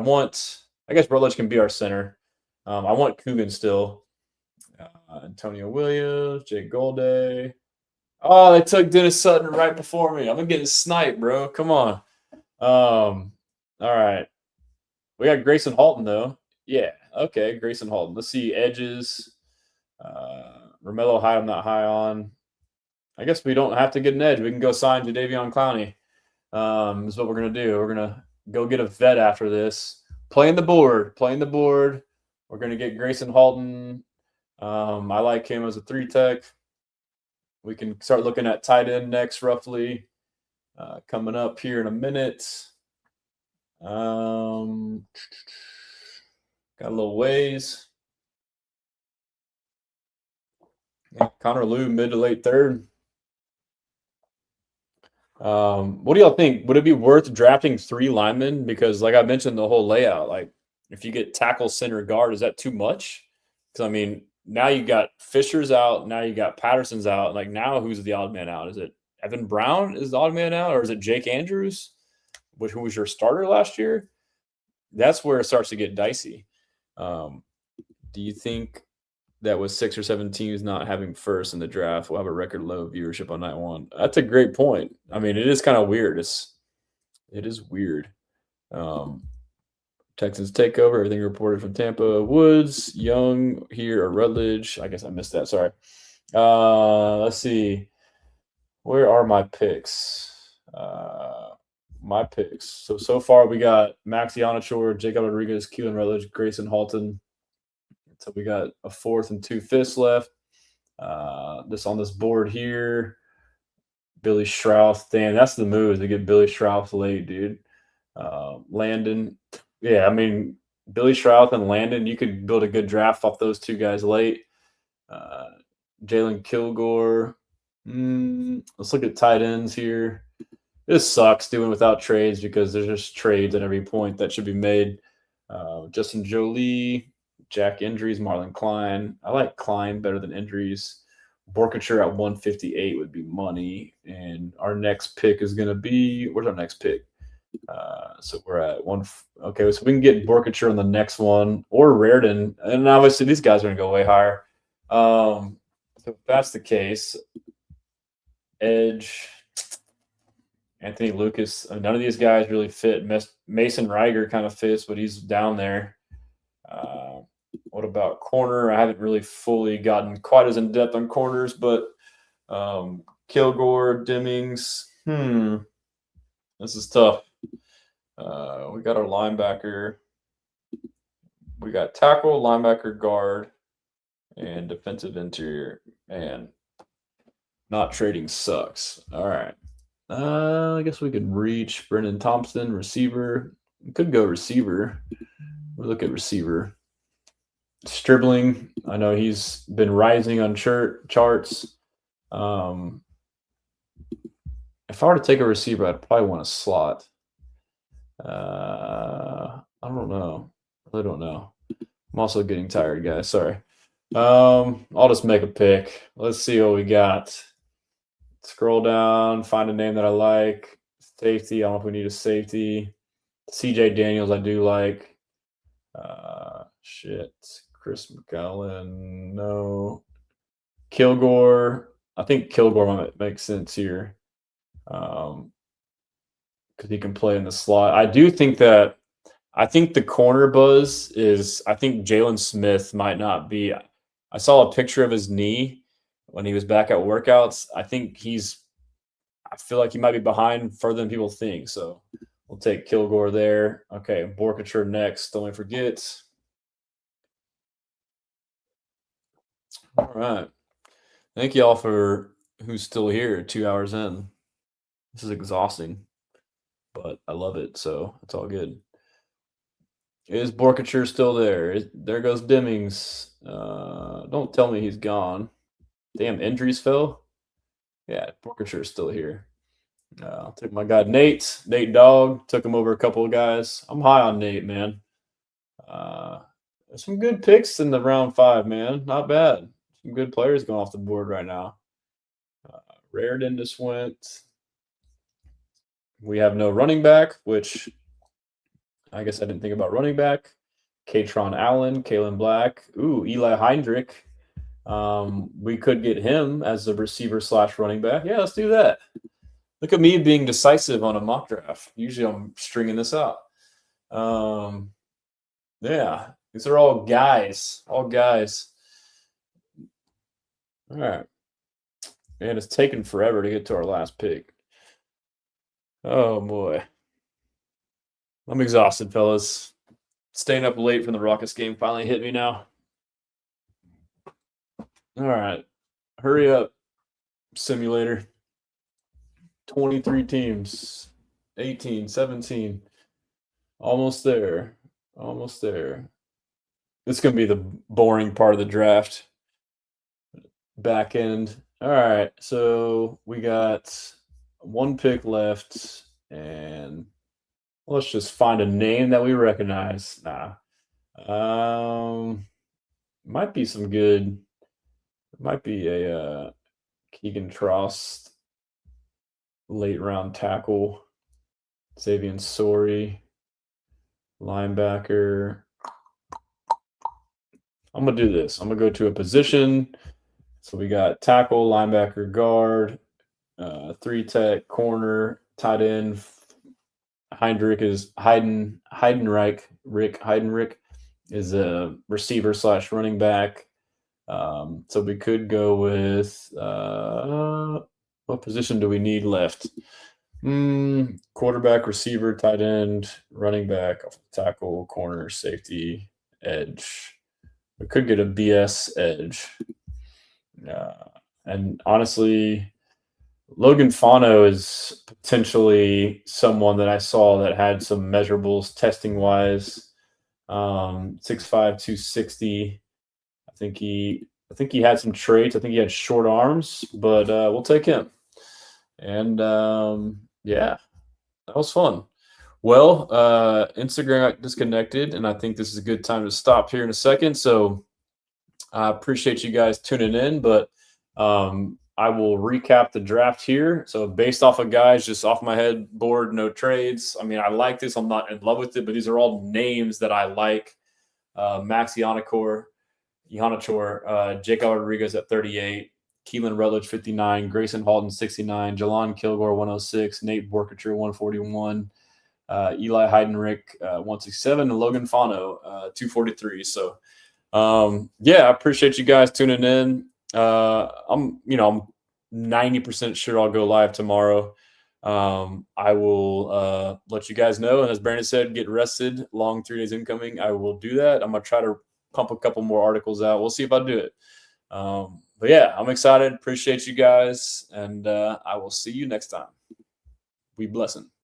A: guess Rutledge can be our center. I want Coogan still. Antonio Williams, Jake Golday. Oh, they took Dennis Sutton right before me. I'm getting sniped, bro. Come on. All right. We got Grayson Halton, though. Yeah. Okay. Grayson Halton. Let's see. Edges. Romello Hyde, I'm not high on. I guess we don't have to get an edge. We can go sign Jadeveon Clowney. Is what we're going to do. We're going to go get a vet after this. Playing the board. We're going to get Grayson Halton. I like him as a 3-tech. We can start looking at tight end next, roughly. Coming up here in a minute. Got a little ways. Yeah, Connor Lew, mid to late third. What do y'all think? Would it be worth drafting 3 linemen? Because, like I mentioned, the whole layout, like if you get tackle, center, guard, is that too much? Because I mean, now you got Fisher's out, now you got Patterson's out. Like now, who's the odd man out? Is it Evan Brown is the odd man out, or is it Jake Andrews, who was your starter last year? That's where it starts to get dicey. Do you think that with 6 or 7 teams not having first in the draft, we'll have a record low viewership on night 1? That's a great point. I mean, it is kind of weird. It is weird. Texans takeover, everything reported from Tampa. Woods, Young here, or Rutledge. I guess I missed that. Sorry. Let's see. Where are my picks? So far we got Maxi Onachor, Jacob Rodriguez, Keelan Rutledge, Grayson Halton. So we got a 4th and 2 fifths left. This on this board here. Billy Schrauth. Damn, that's the move to get Billy Schrauth late, dude. Landon. Yeah, I mean, Billy Schrauth and Landon, you could build a good draft off those 2 guys late. Jalen Kilgore. Let's look at tight ends here. This sucks doing without trades because there's just trades at every point that should be made. Justin Jolie, Jack Indries, Marlon Klein. I like Klein better than Indries. Borkature at 158 would be money. And our next pick is going to be – where's our next pick? So we're at 1 – okay, so we can get Borkature on the next one or Reardon. And obviously these guys are going to go way higher. So if that's the case, edge – Anthony Lucas. None of these guys really fit. Mason Reiger kind of fits, but he's down there. What about corner? I haven't really fully gotten quite as in depth on corners, but Kilgore, Dimmings. This is tough. We got our linebacker. We got tackle, linebacker, guard, and defensive interior. Man, not trading sucks. All right. I guess we could reach Brendan Thompson, receiver. We could go receiver. We'll look at receiver. Stribling. I know he's been rising on charts. If I were to take a receiver, I'd probably want a slot. I don't know. I really don't know. I'm also getting tired, guys. Sorry. I'll just make a pick. Let's see what we got. Scroll down, find a name that I like. Safety, I don't know if we need a safety. CJ Daniels, I do like. Chris McCollum, no. Kilgore, I think Kilgore might make sense here. Because he can play in the slot. I think the corner buzz is, I think Jalen Smith might not be. I saw a picture of his knee when he was back at workouts. I feel like he might be behind further than people think. So we'll take Kilgore there. Okay, Borkature next. Don't forget. All right. Thank you all for who's still here 2 hours in. This is exhausting, but I love it. So it's all good. Is Borkature still there? There goes Dimmings. Don't tell me he's gone. Damn, injuries fell. Yeah, Borkature still here. I'll take my guy Nate Dogg. Took him over a couple of guys. I'm high on Nate, man. There's some good picks in the round 5, man. Not bad. Some good players going off the board right now. Reardon just went. We have no running back, which I guess I didn't think about running back. Katron Allen, Kalen Black. Ooh, Eli Heinrich. We could get him as a receiver / running back. Yeah, let's do that. Look at me being decisive on a mock draft. Usually I'm stringing this out. Yeah, these are all guys. All guys. All right. And it's taken forever to get to our last pick. Oh boy. I'm exhausted, fellas. Staying up late from the Rockets game finally hit me now. All right. Hurry up, simulator. 23 teams. 18, 17. Almost there. Almost there. This is going to be the boring part of the draft. Back end. All right. So we got one pick left, and let's just find a name that we recognize. Might be some good. Might be a Keegan Trost late round tackle. Xavier Sori, linebacker. I'm gonna do this. I'm gonna go to a position. So we got tackle, linebacker, guard, 3-tech, corner, tight end. Heinrich is Heidenreich is a receiver / running back. So we could go with what position do we need left? Quarterback, receiver, tight end, running back, tackle, corner, safety, edge. We could get a BS edge. And honestly, Logan Fano is potentially someone that I saw that had some measurables testing wise. 6'5", 260. I think he had some traits. I think he had short arms, but we'll take him. And yeah, that was fun. Well, Instagram got disconnected, and I think this is a good time to stop here in a second. So I appreciate you guys tuning in, but I will recap the draft here. So based off of guys, just off my head board, no trades. I mean, I like this. I'm not in love with it, but these are all names that I like. Max Ionichor, Jacob Rodriguez at 38, Keelan Rutledge 59, Grayson Halton 69, Jelon Kilgore 106, Nate Borkature 141, Eli Heidenreich 167, and Logan Fano 243. So yeah, I appreciate you guys tuning in. I'm 90% sure I'll go live tomorrow. I will let you guys know. And as Brandon said, get rested. Long 3 days incoming. I will do that. I'm going to try to pump a couple more articles out. We'll see if I do it. But yeah, I'm excited. Appreciate you guys. And I will see you next time. We blessin'.